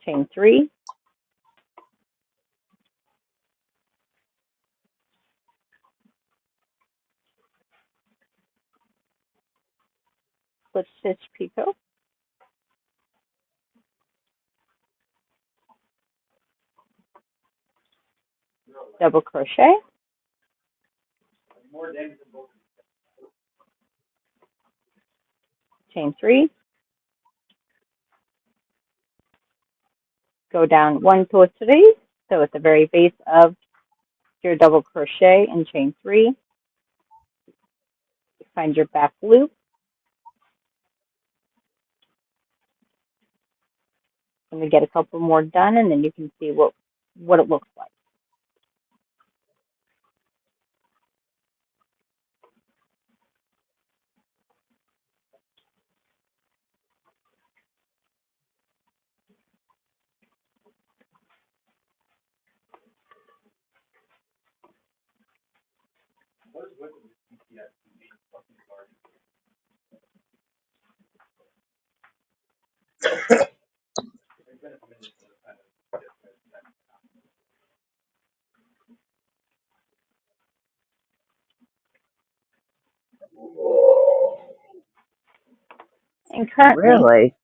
chain 3, slip stitch picot, double crochet, chain 3, go down 1, 2, 3. So at the very base of your double crochet and chain 3, find your back loop. And we get a couple more done, and then you can see what it looks like. And currently,
Really?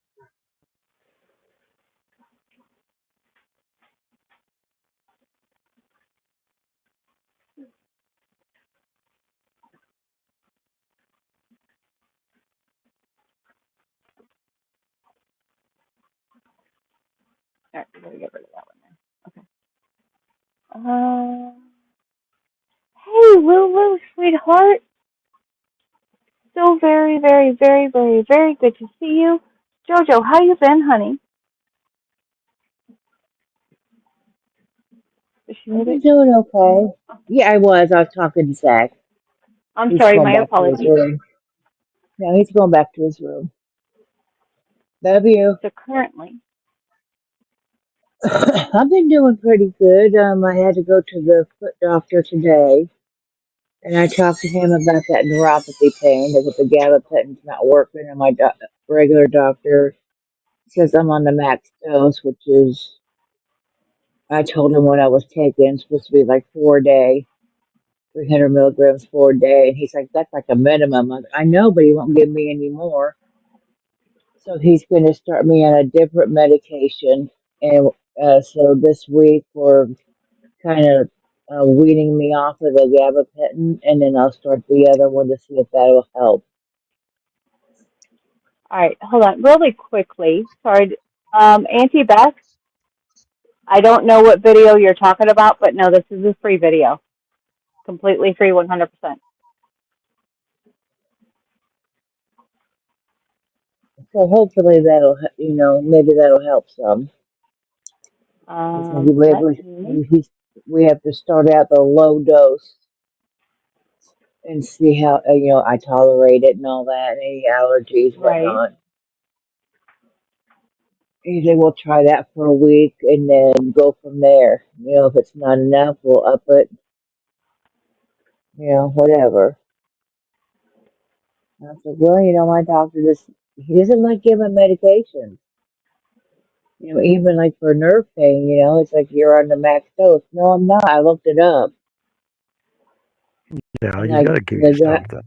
all right, we gotta get rid of that one there. Hey, Lulu, sweetheart. So very, very, very, very, very good to see you. Jojo, how you been, honey? Is she
I've been
muted?
doing okay. Yeah, I was. I was talking to Zach.
I'm
He's
sorry,
going
my
back to his
apologies.
room. No, he's going back to his room. Love you.
So currently,
I've been doing pretty good. I had to go to the foot doctor today, and I talked to him about that neuropathy pain that the gabapentin's not working, and my regular doctor says I'm on the max dose, which is, I told him what I was taking, it's supposed to be like 4 day, 300 milligrams 4 day, and he's like, that's like a minimum. I know, but he won't give me any more. So he's going to start me on a different medication, and so this week we're kind of weaning me off of the gabapentin, and then I'll start the other one to see if that'll help.
all right, hold on, really quickly. Sorry, Auntie Beth. I don't know what video you're talking about, but no, this is a free video, completely free, 100%.
So hopefully that'll, maybe that'll help some. Because
Let me.
we have to start out the low dose and see how, I tolerate it and all that, and any allergies,
Right.
whatnot. Usually we'll try that for a week and then go from there. If it's not enough, we'll up it, whatever. I said, well, my doctor he doesn't like giving medications. Even like for nerve pain, it's like you're on the max dose. No, I'm not. I looked it up.
Yeah,
And
he's
like
got to give you
the guy,
something.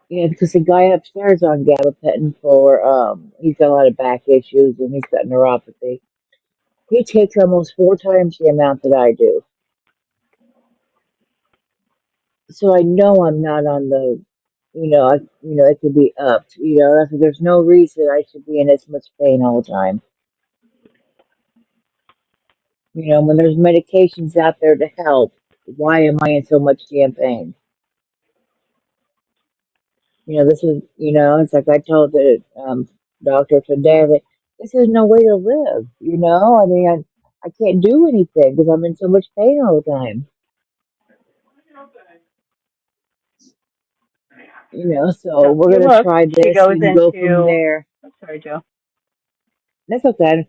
because the guy upstairs on gabapentin for, he's got a lot of back issues and he's got neuropathy. He takes almost 4 times the amount that I do. So I know I'm not on the, it could be upped. There's no reason I should be in as much pain all the time. When there's medications out there to help, why am I in so much damn pain? This is, it's like I told the doctor today that this is no way to live. I mean, I can't do anything because I'm in so much pain all the time. So
So if
we're
you
gonna
look,
try
she
this
goes
and go from
into.
there.
I'm sorry, Joe.
That's okay.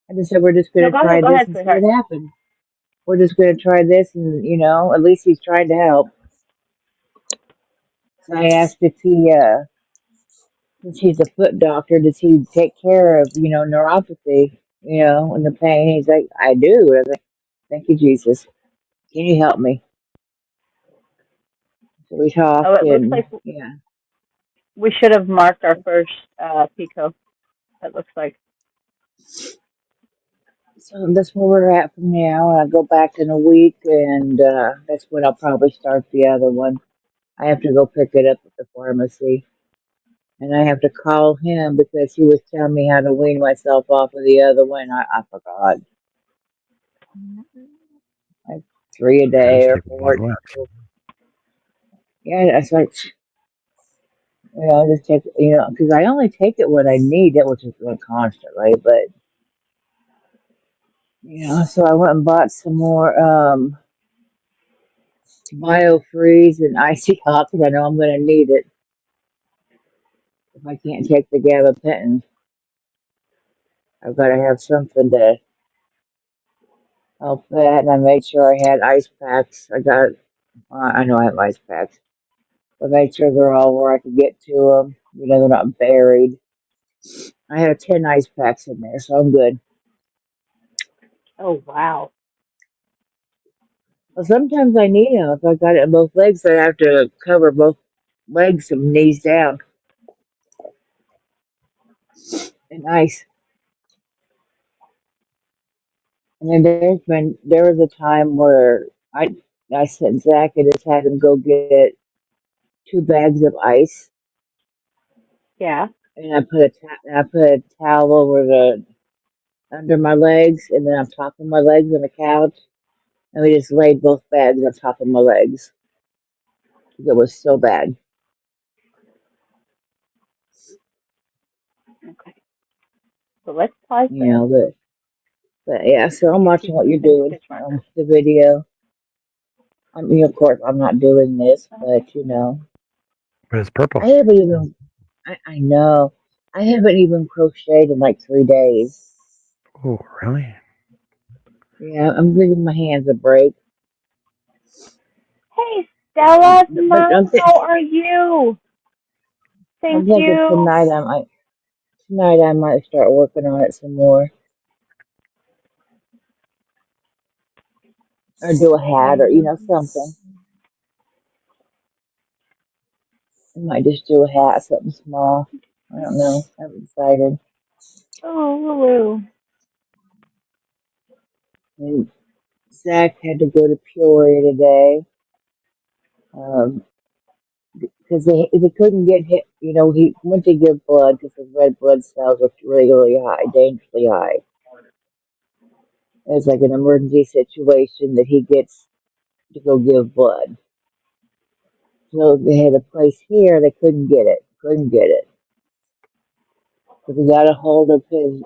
I just said we're just
No,
gonna try
go
this
ahead,
and see
sweetheart.
what happens. We're just gonna try this, and at least he's trying to help. So I asked if since he's a foot doctor, does he take care of, neuropathy, and the pain? He's like, I do. I was like, thank you, Jesus. Can you help me? So we
Oh,
talked,
it looks
and
like
yeah.
we should have marked our first Pico. It looks like.
So that's where we're at from now. And I go back in a week, and that's when I'll probably start the other one. I have to go pick it up at the pharmacy. And I have to call him because he was telling me how to wean myself off of the other one. I forgot. Like 3 a day
Yeah, just
or
take
four.
one less.
Yeah, it's like, just take, because I only take it when I need it, which is like constantly. But, so I went and bought some more BioFreeze and Icy Hot because I know I'm going to need it if I can't take the gabapentin. I've got to have something to help that. And I made sure I had ice packs. I know I have ice packs. I made sure they're all where I could get to them. They're not buried. I have 10 ice packs in there, so I'm good.
Oh wow.
Well, sometimes I need them. If I got it in both legs, I have to cover both legs and knees down in ice. And then there was a time where I sent Zach and just had him go get 2 bags of ice,
Yeah.
and I put a towel over the under my legs, and then on top of my legs on the couch, and we just laid both bags on top of my legs. It was so bad,
Okay. So let's pause
you
this.
know. But yeah, so I'm
You
watching
keep
what you're
moving
doing,
stitch markers.
the video. I mean, of course, I'm not doing this,
Okay.
but you know,
But it's purple.
I haven't even. I know. I haven't even crocheted in like 3 days.
Oh, really?
Yeah, I'm giving my hands a break.
Hey, Stella's
But
mom, how are you?
I'm
Thank
thinking
you.
tonight I might start working on it some more, or do a hat, or something. I might just do a hat, something small. I don't know. I haven't decided.
Oh, Lulu.
And Zach had to go to Peoria today because they couldn't get hit. You know, he went to give blood because his red blood cells were regularly high, dangerously high. It's like an emergency situation that he gets to go give blood. So they had a place here. They couldn't get it. Couldn't get it. So he got a hold of his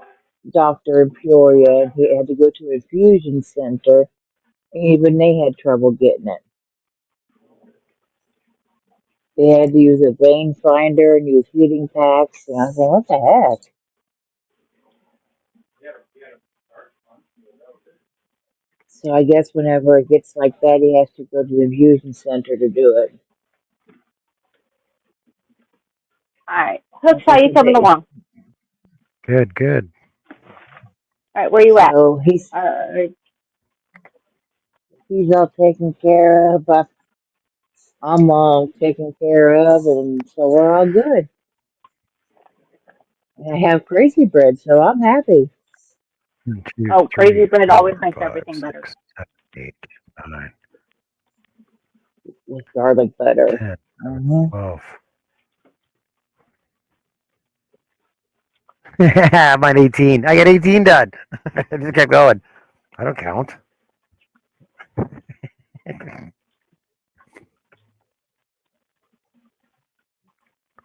doctor in Peoria, and he had to go to an infusion center. And even they had trouble getting it. They had to use a vein finder and use heating packs. And I was like, what the heck? So I guess whenever it gets like that, he has to go to the infusion center to do it.
All right. Hooks,
Of
how
course,
you coming along?
Good, good.
All right, where you at?
so
Uh,
he's all taken care of. I'm all taken care of, and so we're all good. And I have crazy bread, so I'm happy
1, 2,
oh, Crazy
3,
Bread always
4,
makes
5,
everything better.
6, 7, 8, 9,
with garlic butter.
10, 11,
Uh-huh.
12. I'm on 18. I got 18 done. I just kept going. I don't count.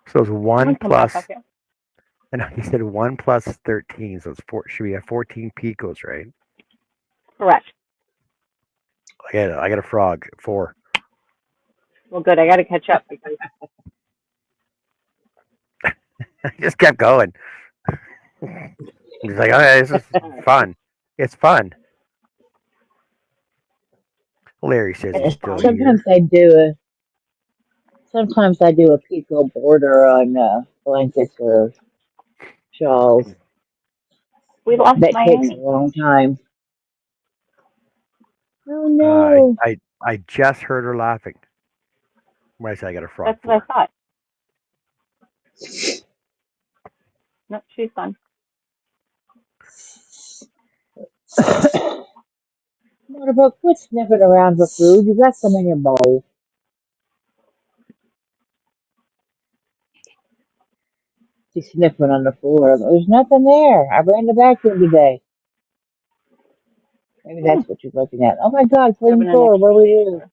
So it's
I'm
1
gonna come back up
plus,
here.
I know you said 1 plus 13. So it's 4. Should we have 14 picos, right?
Correct.
I got a frog. 4.
Well, good. I got to catch up because
I just kept going. He's like, okay, this is
all right,
fun. It's fun. Larry says
it's
he's still
fun.
Sometimes
here.
I do a pico border on blankets or shawls.
We lost
That takes a
Miami.
long time. Oh
Uh, I,
no!
I I just heard her laughing when I said I got a frog.
That's what I
4.
thought. No, she's fun.
What about quit sniffing around for food? You got some in your bowl. She's sniffing on the floor. There's nothing there. I ran the vacuum today. Maybe
Hmm.
that's what you're looking at. Oh my God, clean
Grabbing an
floor. What
extra
do we
big
do?
for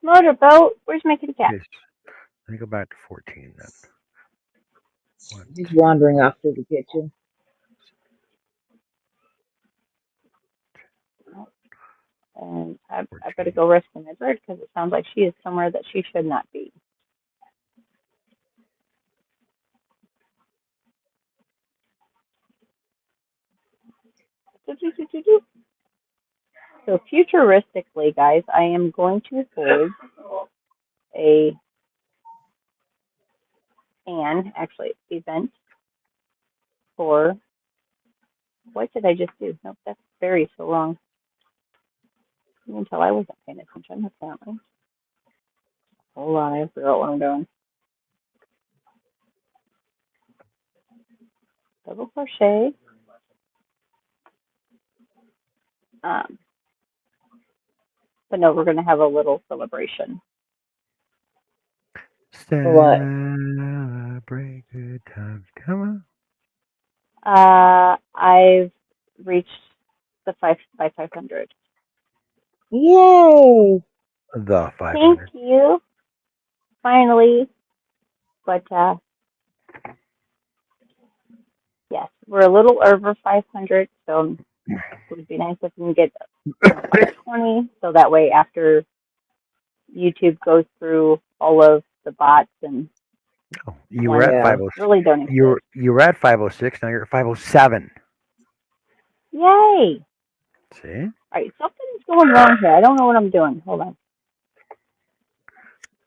motorboat. Where's my kitty cat?
Yes. Let me go back to 14 then. 1,
He's
2,
wandering off to the kitchen.
Oh, and I better
14.
go rescue my bird because it sounds like she is somewhere that she should not be. Do, do, do, do, do. So futuristically, guys, I am going to hold actually event for, what did I just do? Nope, that's very so wrong. You can tell I wasn't paying attention, apparently. Hold on, I forgot what I'm doing. Double crochet. But no, we're going to have a little celebration.
For what?
Celebrate good times. Come
I've reached the 500.
Yay!
on. The
Thank
500.
you. Finally. But yes, we're a little over 500, so it would be nice if we can get 520, so that way after YouTube goes through all of the bots and
Oh, you were
ones
at
Yeah.
that
506.
really don't exist.
You were at 506. Now you're at 507.
Yay!
See?
All right, something's going wrong here. I don't know what I'm doing. Hold on.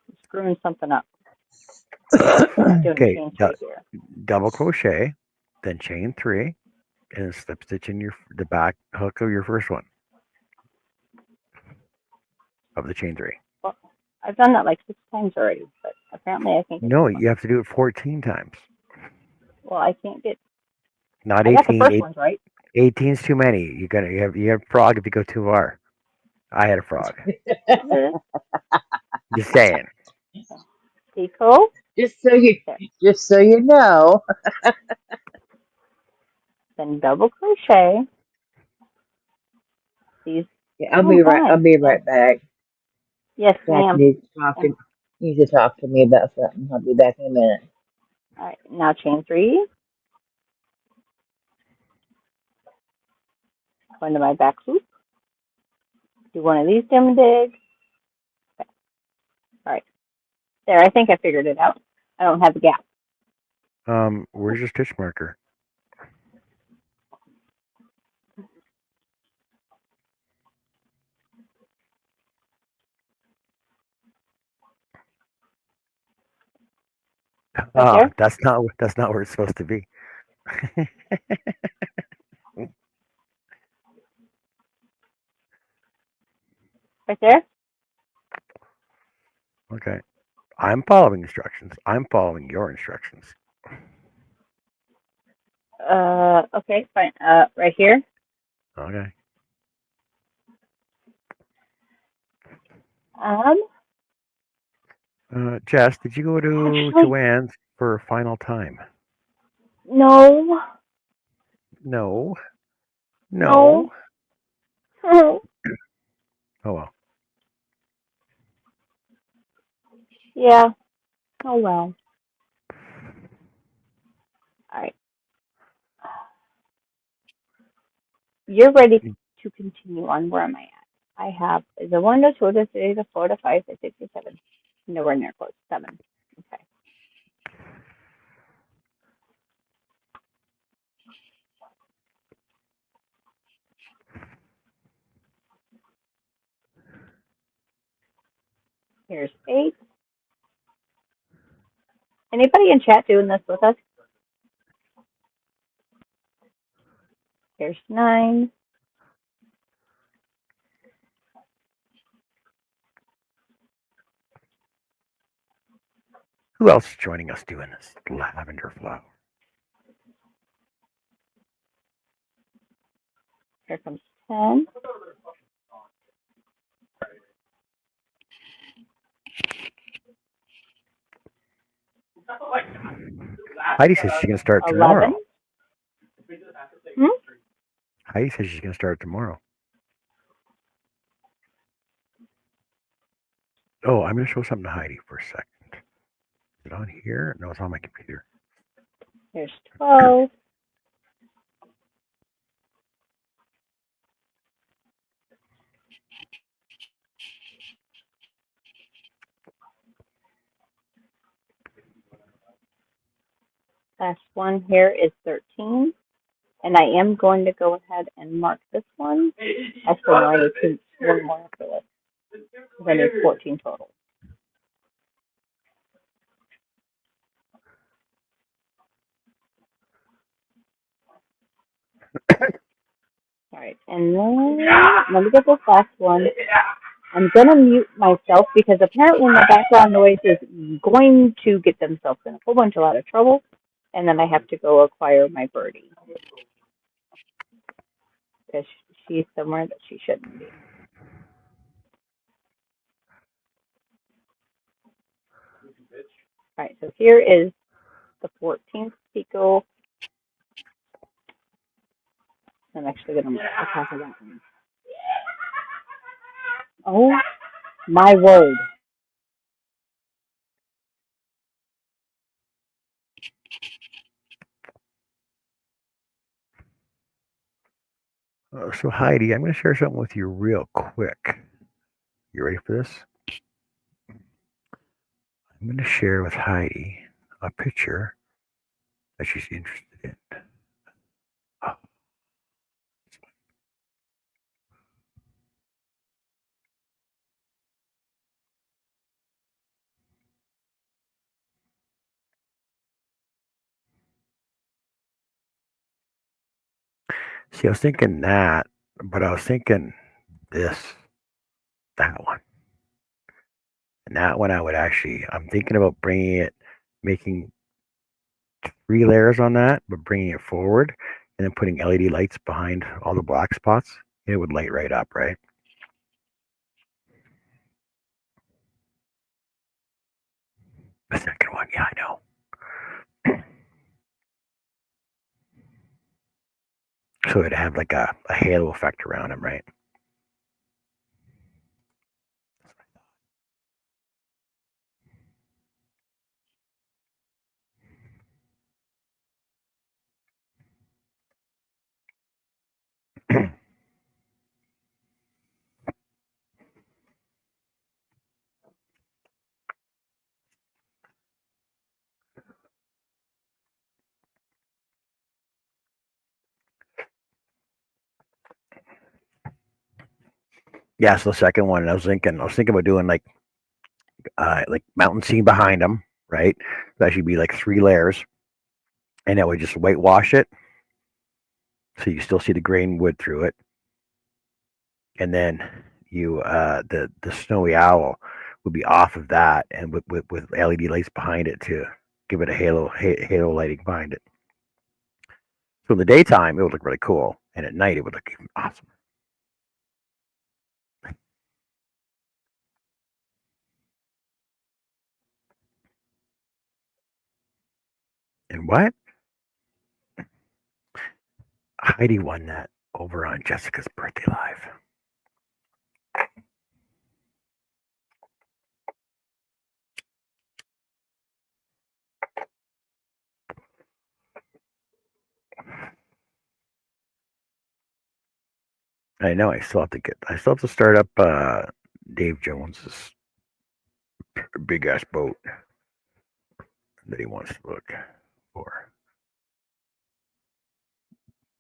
I'm screwing something up. I'm doing a
Okay.
chain three here.
Double crochet, then chain 3, and then slip stitch in the back hook of your first one of the chain 3.
Well, I've done that like 6 times already, but apparently I can't get
No,
this one.
you have to do it 14 times.
Well, I can't get.
Not
I got the
18.
first ones right.
18 is too many. You have frog if you go too far. I had a frog. Just saying.
Pico.
Just so you,
There.
just so you know.
Then double crochet. These.
Yeah,
Oh
I'll
my.
be right back.
Yes,
Jack
ma'am.
needs to talk to me about something. I'll be back in a minute.
All right. Now chain 3. Go into my back loop. Do one of these dim digs. Okay. All right. There. I think I figured it out. I don't have the gap.
Where's your stitch marker?
Right there.
That's not where it's supposed to be.
Right there.
Okay. I'm following instructions. I'm following your instructions.
Okay. Fine. Right here.
Okay. Jess, did you go to
Actually,
Joanne's for a final time?
no.
No.
No.
No. Oh well.
Yeah. Oh well. All right. You're ready to continue on. Where am I at? I have the 1 to 2 to 3 to 4 to 5 to 6 to 7. Nowhere near close. 7. Okay. Here's 8. Anybody in chat doing this with us? Here's 9.
Who else is joining us doing this? Lavender flower.
Here comes 10.
Heidi says she's gonna start
11.
tomorrow.
Hmm?
Heidi says she's gonna start tomorrow. Oh, I'm gonna show something to Heidi for a second. Is it on here? No, it's on my computer.
Here's 12. Last one here is 13. And I am going to go ahead and mark this one. Actually, no, I need one more after this. Because I need 14 total. All right, and then let me get this last one. I'm going to mute myself because apparently my background noise is going to get themselves in a whole bunch of lot of trouble. And then I have to go acquire my birdie. Because she's somewhere that she shouldn't be. All right, so here is the 14th Pico. I'm actually going to mark the top of that one. Oh, my word.
So Heidi, I'm going to share something with you real quick. You ready for this? I'm going to share with Heidi a picture that she's interested in. Oh. See, I was thinking that, but I was thinking that one. And that one I would actually, I'm thinking about bringing it, making 3 layers on that, but bringing it forward and then putting LED lights behind all the black spots. It would light right up, right? The second one, yeah, I know. So it'd have like a halo effect around him, right? Yeah, so the second one, I was thinking about doing like mountain scene behind him, right? That should be like 3 layers, and that would just whitewash it, so you still see the grain wood through it, and then you the snowy owl would be off of that, and with LED lights behind it to give it a halo lighting behind it. So in the daytime, it would look really cool, and at night, it would look awesome. And what? Heidi won that over on Jessica's birthday live. I know. I still have to start up Dave Jones's big ass boat that he wants to look for.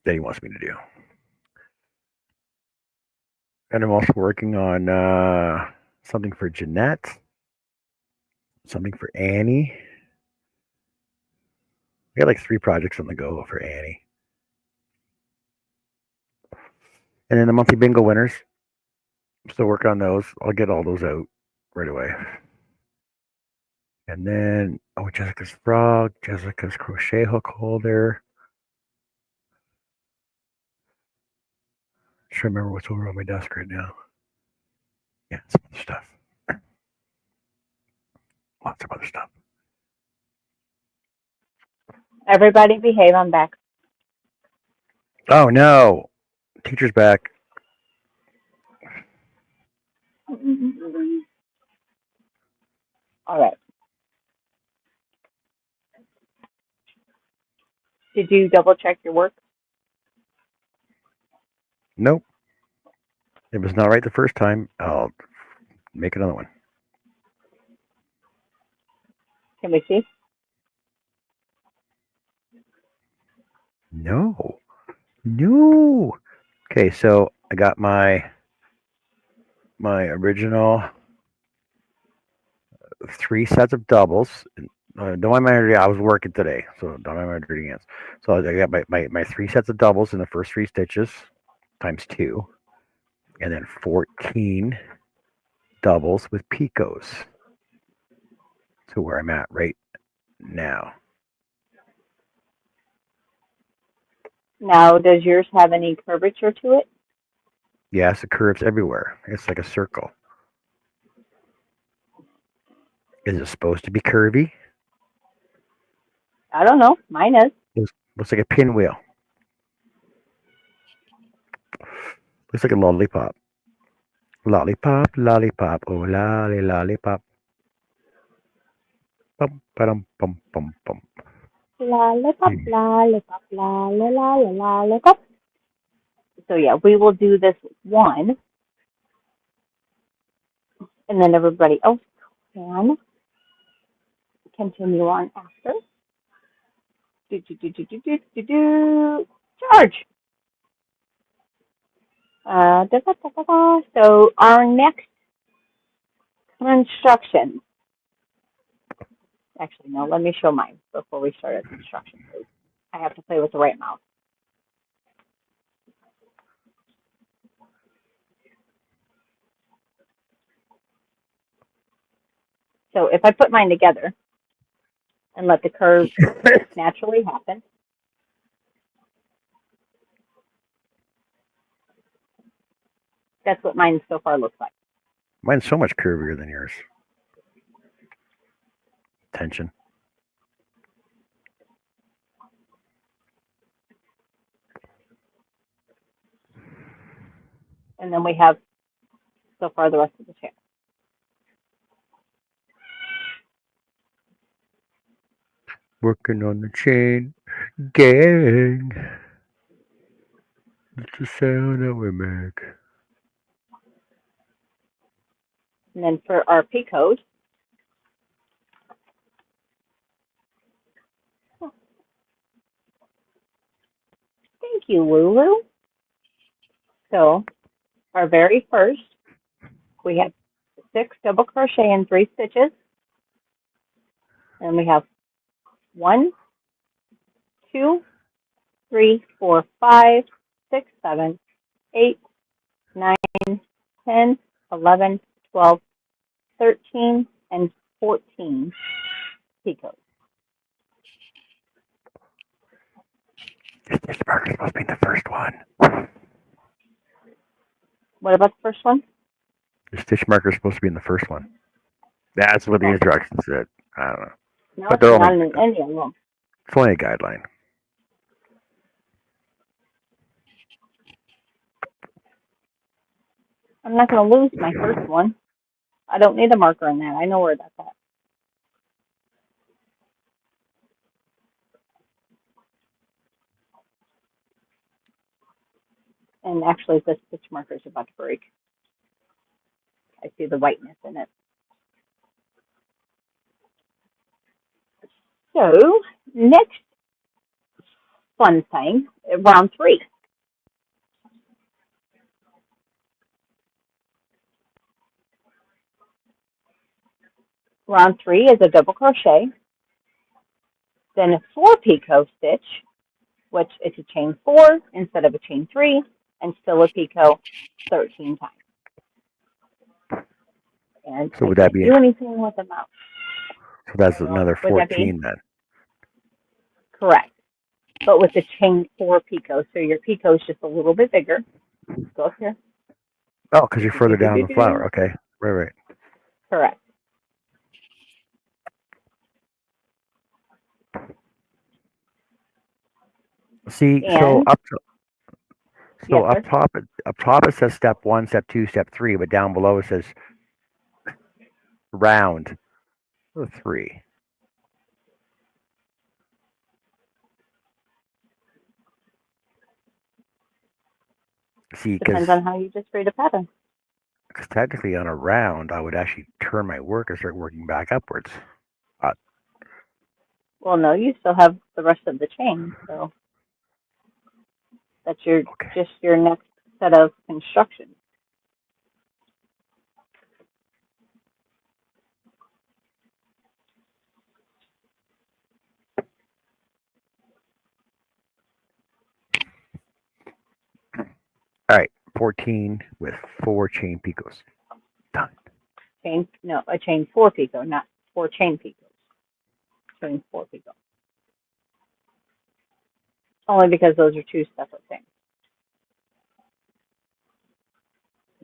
That he wants me to do. And I'm also working on something for Jeanette, something for Annie. I got like 3 projects on the go for Annie. And then the monthly bingo winners. I'm still working on those. I'll get all those out right away. And then, Jessica's frog, Jessica's crochet hook holder. Just remember what's over on my desk right now. Yeah, some other stuff. Lots of other stuff.
Everybody behave. I'm back.
Oh no, teacher's back.
All right. Did you double check your work?
Nope, it was not right the first time. I'll make another one.
Can we see?
No, No. Okay, so I got my original 3 sets of doubles. Don't mind I was working today, so don't mind my dirty hands. So I got my 3 sets of doubles in the first 3 stitches times 2, and then 14 doubles with picots to where I'm at right now.
Now, does yours have any curvature to it?
Yes, it curves everywhere. It's like a circle. Is it supposed to be curvy?
I don't know. Mine is.
Looks like a pinwheel. Looks like a lollipop. Lollipop, lollipop, oh lolly, lollipop. Bum, ba-dum, bum, bum, bum.
Lollipop, lollipop, lollipop. So yeah, we will do this one, and then everybody else can continue on after. Charge. So our next construction. Actually, no. Let me show mine before we start our construction, please. I have to play with the right mouse. So if I put mine together and let the curve naturally happen, that's what mine so far looks like.
Mine's so much curvier than yours. Tension.
And then we have so far the rest of the chair.
Working on the chain gang. It's the sound that we make.
And then for our P code, thank you, Lulu. So our very first, we have 6 double crochet in 3 stitches. And we have 1, 2, 3, 4, 5, 6, 7, 8, 9, 10, 11, 12, 13, and 14 P codes.
This burger's supposed to be the first one.
What about the first one?
The stitch marker is supposed to be in the first one. That's what the instructions said. I don't know.
No,
But
it's
they're
not
only,
in any of them.
it's only a guideline.
I'm not going to lose my first one. I don't need a marker in that. I know where that's at. And actually, the stitch marker is about to break. I see the whiteness in it. So, next fun thing, round 3. Round 3 is a double crochet, then a 4 picot stitch, which is a chain 4 instead of a chain 3, and still a picot 13 times. And
So
I
would that
can't
be?
do anything with the mouse.
So that's another
Would that be
14 then.
correct? But with the chain 4 picot, so your picot is just a little bit bigger. Go up here.
Oh, because you're further down the flower. Okay, right.
Correct.
See,
And
so
yes,
up
sir.
top it says step 1, step 2, step 3, but down below it says round 3. See,
Depends on how you just read a pattern.
because technically on a round, I would actually turn my work and start working back upwards.
Well, no, you still have the rest of the chain, so That's your
Okay.
just your next set of construction.
All right. 14 with 4 chain picots. Done.
I chain 4 picot, not 4 chain picots. Chain 4 picot. Only because those are two separate things.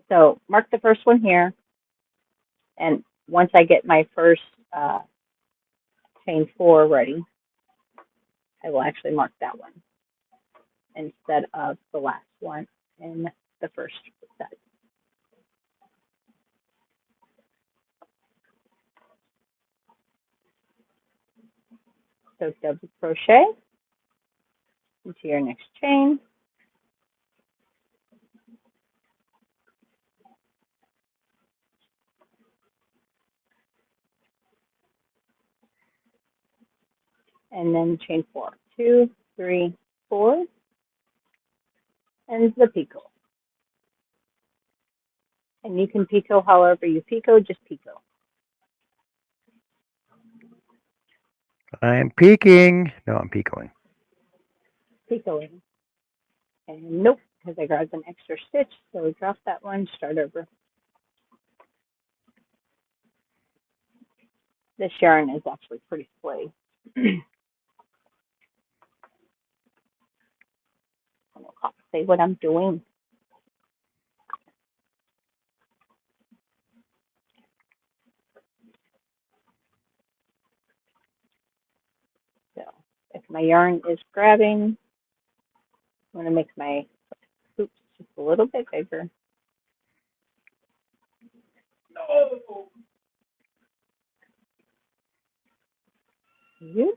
So mark the first one here, and once I get my first chain 4 ready, I will actually mark that one instead of the last one in the first set. So double crochet into your next chain, and then chain 4. 2, 3, 4, and the picot. And you can picot however you picot, just picot.
I'm peeking. No, I'm picoing.
Picoting. And nope, because I grabbed an extra stitch, so we drop that one, start over. This yarn is actually pretty splitty. I'll say what I'm doing. So if my yarn is grabbing, I'm going to make my hoops just a little bit bigger. Yep.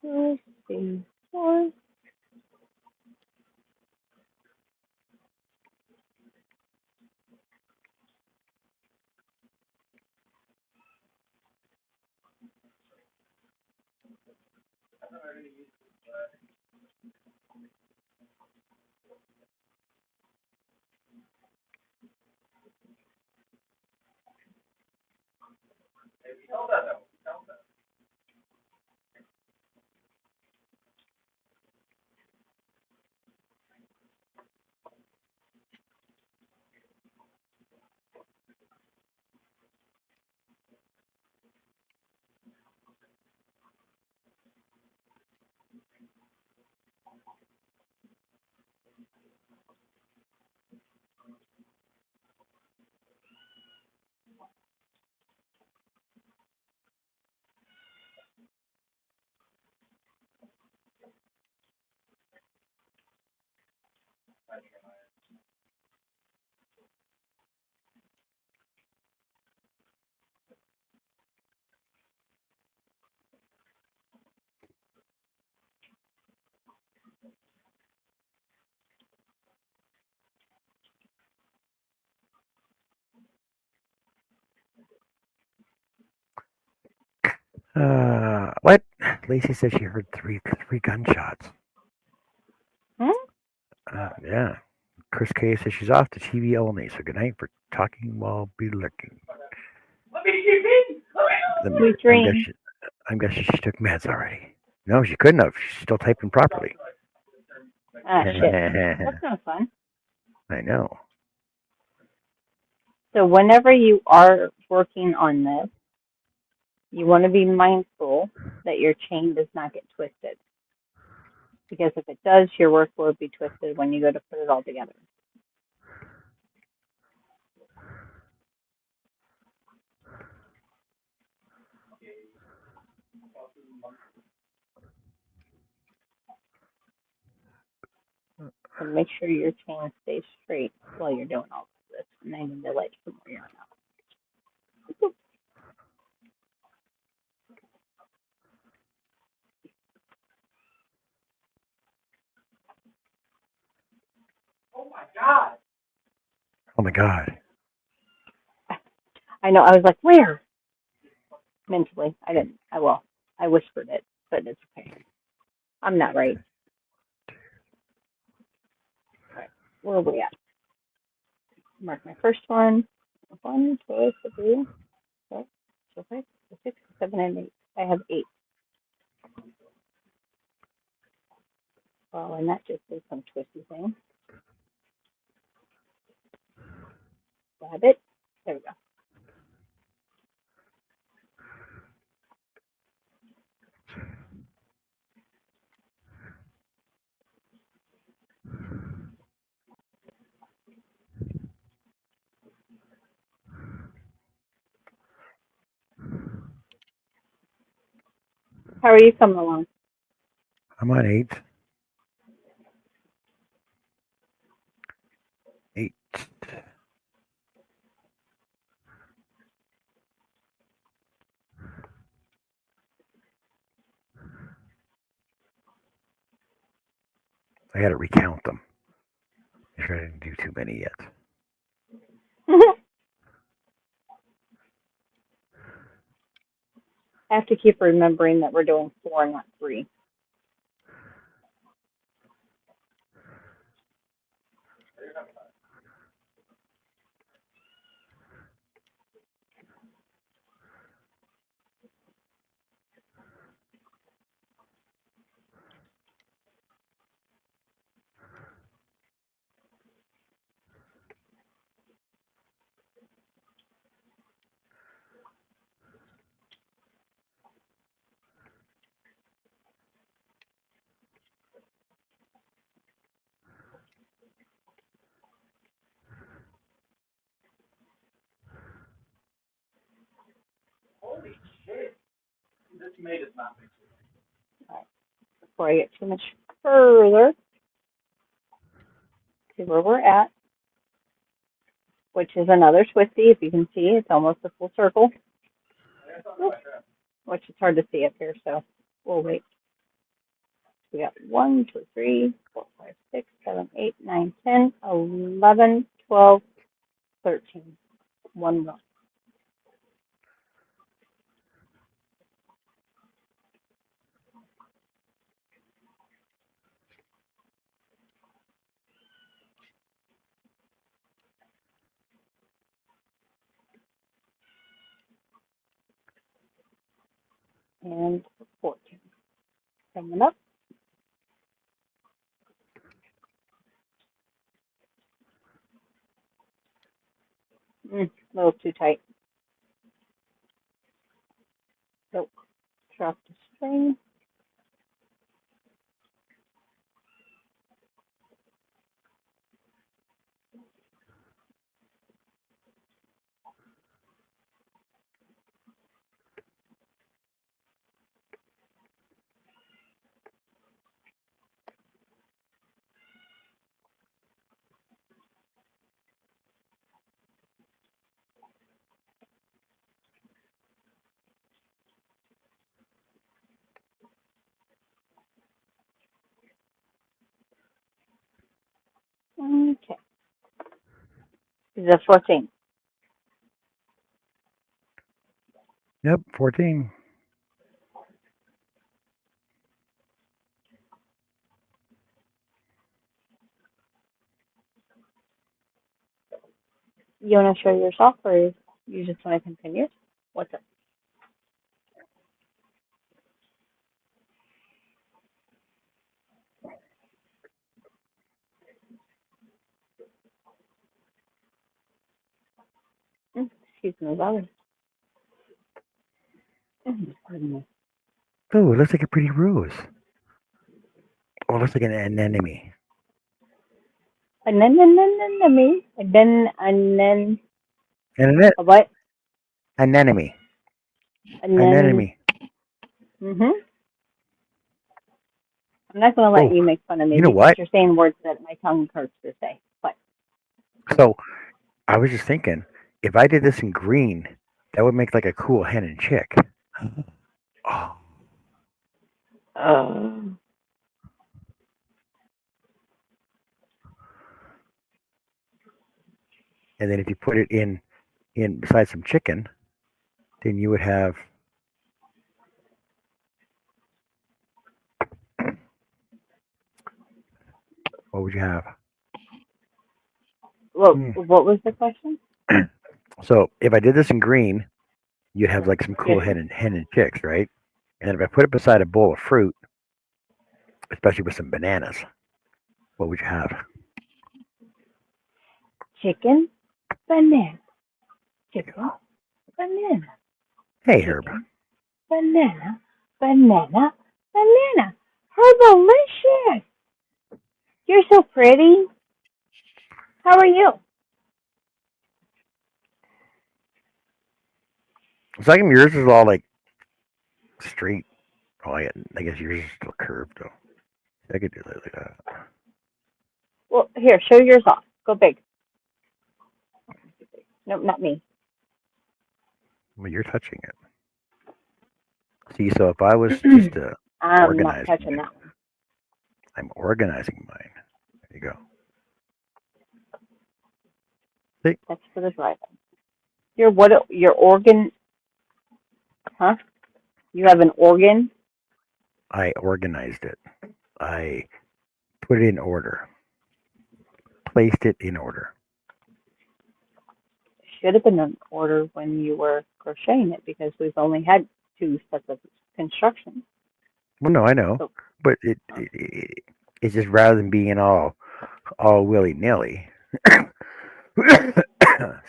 Two, three, four.
What? Lacey said she heard three gunshots.
Hmm?
Yeah. Chris K says she's off to TV only, so good night for talking while be lurking.
Sweet dreams.
I'm guessing she took meds already. No, she couldn't have. She's still typing properly.
Ah, shit. That's not fun.
I know.
So whenever you are working on this, you want to be mindful that your chain does not get twisted. Because if it does, your work will be twisted when you go to put it all together. So make sure your chain stays straight while you're doing all of this. And I need to let some more yarn out.
Oh my God.
I know. I was like, where? Mentally, I didn't. I whispered it, but it's okay. I'm not right. All right, where are we at? Mark my first one. 1, 2, 3, 4, 5, 6, 7, and 8. I have 8. Well, and that just is some twisty thing. Grab it. There we go. How are you coming along?
I'm on 8. 8. I got to recount them. Make sure I didn't do too many yet.
I have to keep remembering that we're doing 4, not 3. All right. Before I get too much further, see where we're at, which is another twisty. If you can see, it's almost a full circle, which is hard to see up here, so we'll wait. We got 1, 2, 3, 4, 5, 6, 7, 8, 9, 10, 11, 12, 13. 1 more. And 14. Coming up. A little too tight. So drop the string. Okay. This is a 14.
Yep, 14.
You want to show yourself or you just want to continue? What's up? Excuse me, Valerie. Pardon me.
Oh, it looks like a pretty rose. Oh, it looks like an anemone.
Anemone.
And
A what?
anemone.
Anemone.
Anemone.
Mhm. I'm not going to let
Oh,
you make fun of me
you know
because
what?
you're saying words that my tongue hurts to say. But
So I was just thinking, if I did this in green, that would make like a cool hen and chick. Oh,
uh,
and then if you put it in beside some chicken, then you would have what would you have?
Well,
Hmm.
what was the question?
So if I did this in green, you'd have like some cool
Yes.
hen and chicks, right? And if I put it beside a bowl of fruit, especially with some bananas, what would you have?
Chicken, banana, chicken, banana,
Hey, Herb.
chicken, banana, banana, banana. Herbalicious. You're so pretty. How are you?
It's like yours is all like straight. Oh, I guess yours is still curved though. I could do it like that.
Well, here, show yours off. Go big. Nope, not me.
Well, you're touching it. See, so if I was just
I'm not
organizing
touching
it,
that one.
I'm organizing mine. There you go. See?
That's for the dry one. Your organ, huh? You have an organ?
I organized it. I put it in order. Placed it in order.
Should have been in order when you were crocheting it because we've only had 2 sets of construction.
Well, no, I know,
So,
but it's just rather than being all willy nilly.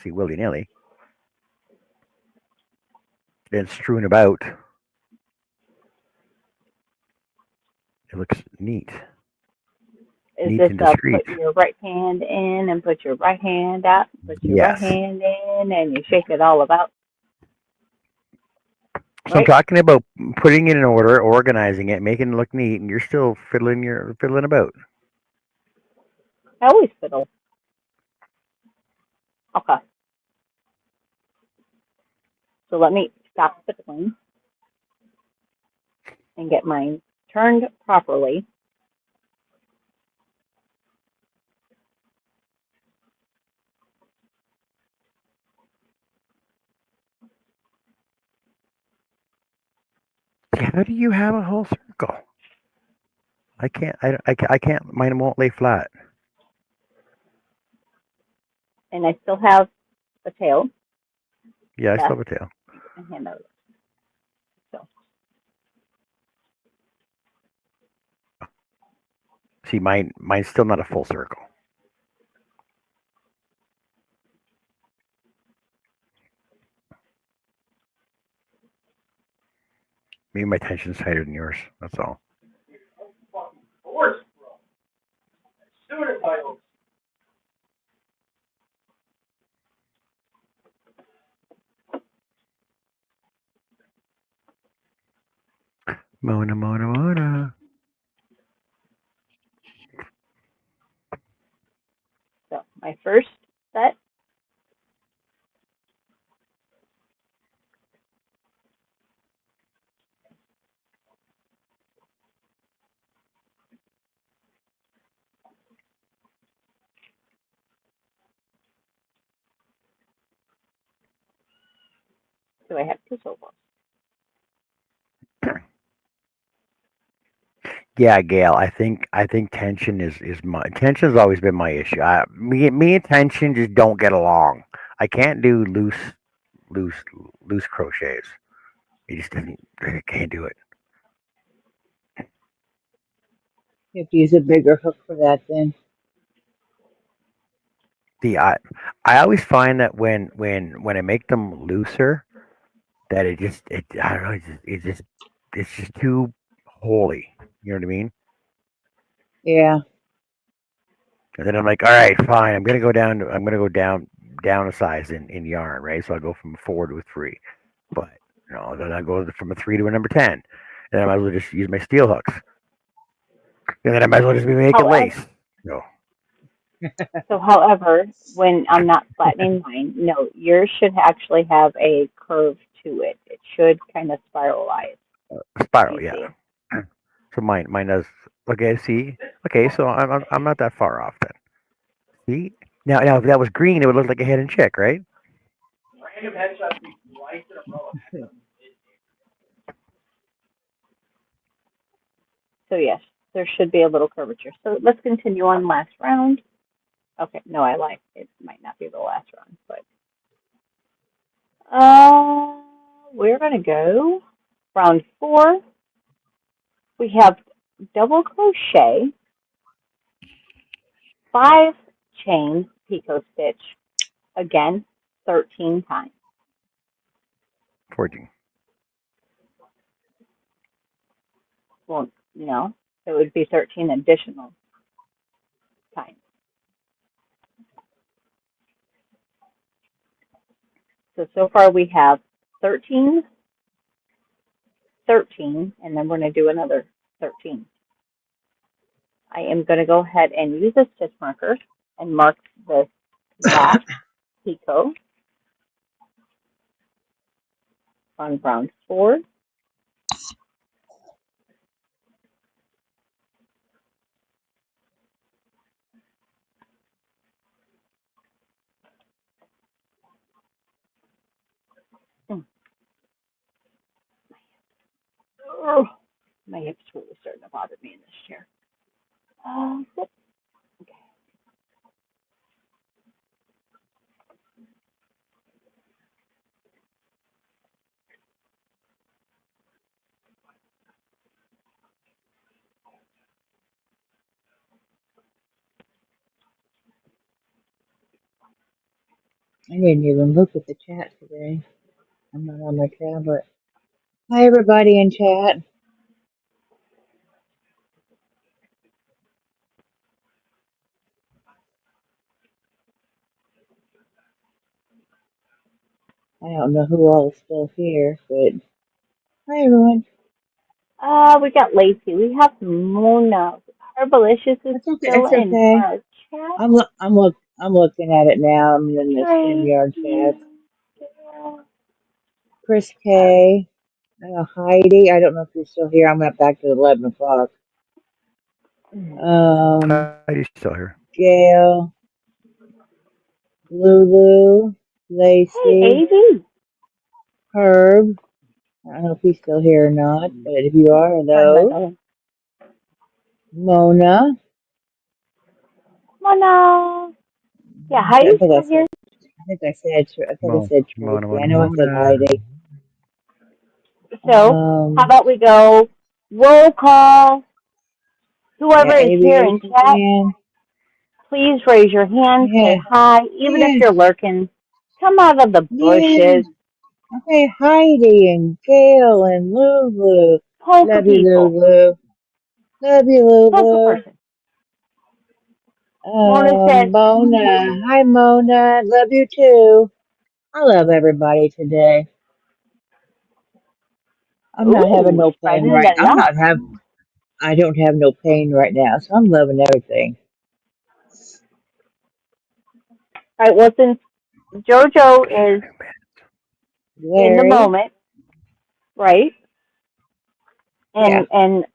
See, willy nilly, then strewn about. It looks neat,
is
neat
this
and discreet.
put your right hand in and put your right hand out, put your right
Yes.
hand in, and you shake it all about,
So I'm
right?
talking about putting it in order, organizing it, making it look neat, and you're still fiddling about.
I always fiddle. Okay, so let me stop fiddling and get mine turned properly.
How do you have a whole circle? I can't. I can't. Mine won't lay flat.
And I still have a tail
Yeah, I still
left
have a tail.
and hand over. So,
See, mine's still not a full circle. Maybe my tension's tighter than yours. That's all. Mona, Mona, Mona.
so my first set, so I have 2 circles.
Yeah, Gail. I think tension has always been my issue. Me and tension just don't get along. I can't do loose loose crochets. It just doesn't. I can't do it.
You have to use a bigger hook for that then.
See, I always find that when I make them looser, that I don't know. It's just too holy. You know what I mean?
Yeah.
And then I'm like, all right, fine. I'm gonna go down a size in yarn, right? So I go from a 4 to a 3, but then I go from a 3 to a number 10, and then I might as well just use my steel hooks, and then I might as well just be making
However,
lace. No,
however, when I'm not flattening mine, no, yours should actually have a curve to it. It should kind of spiralize.
spiral,
You
yeah.
see?
So mine does. Okay, see. Okay, so I'm not that far off then. See, Now, if that was green, it would look like a head and chick, right?
So yes, there should be a little curvature. So let's continue on last round. Okay, no, I lied. It might not be the last round, but we're gonna go round 4. We have double crochet, 5 chain picot stitch, again 13 times.
14.
Well, no, it would be 13 additional times. So far we have 13, 13, and then we're going to do another 13. I am going to go ahead and use a stitch marker and mark the last picot on round 4. Oh, my hips really starting to bother me in this chair. Okay.
I didn't even look at the chat today. I'm not on my tablet. Hi, everybody in chat. I don't know who all is still here, but hi, everyone.
We got Lacey. We have Mona. Herbalicious is
It's okay.
still
It's
in
okay.
our chat.
I'm looking at it now. I'm in the
Tracy.
StreamYard chat. Chris K. Heidi. I don't know if you're still here. I'm back to 11 o'clock.
Heidi's still here.
Gail. Lulu.
Hey,
Lacey.
AV.
Herb. I don't know if he's still here or not, but if you are,
Sorry, my
hello.
darling.
Mona.
Mona. Yeah,
I
Heidi's
think I
still here.
said. I think I said
Mona,
Tracy. I
Mona,
know I said
Mona.
Heidi.
So, how about we go roll call?
Yeah,
Whoever is here
aviation
in chat,
fan.
please raise your hand,
Yeah,
say hi, even if
yeah,
you're lurking. Come out of the
yeah.
bushes,
Okay, Heidi and Gail and Lulu.
poke a
Love you,
people,
Lulu. Love you,
poke a
Lulu.
person. Mona says,
Mona. Hi, Mona. Love you too. I love everybody today. I'm not having
ooh,
no pain
spreading
right.
the love.
I don't have no pain right now, so I'm loving everything.
All right, well, since JoJo is in the
Larry.
moment, right,
Yeah.
and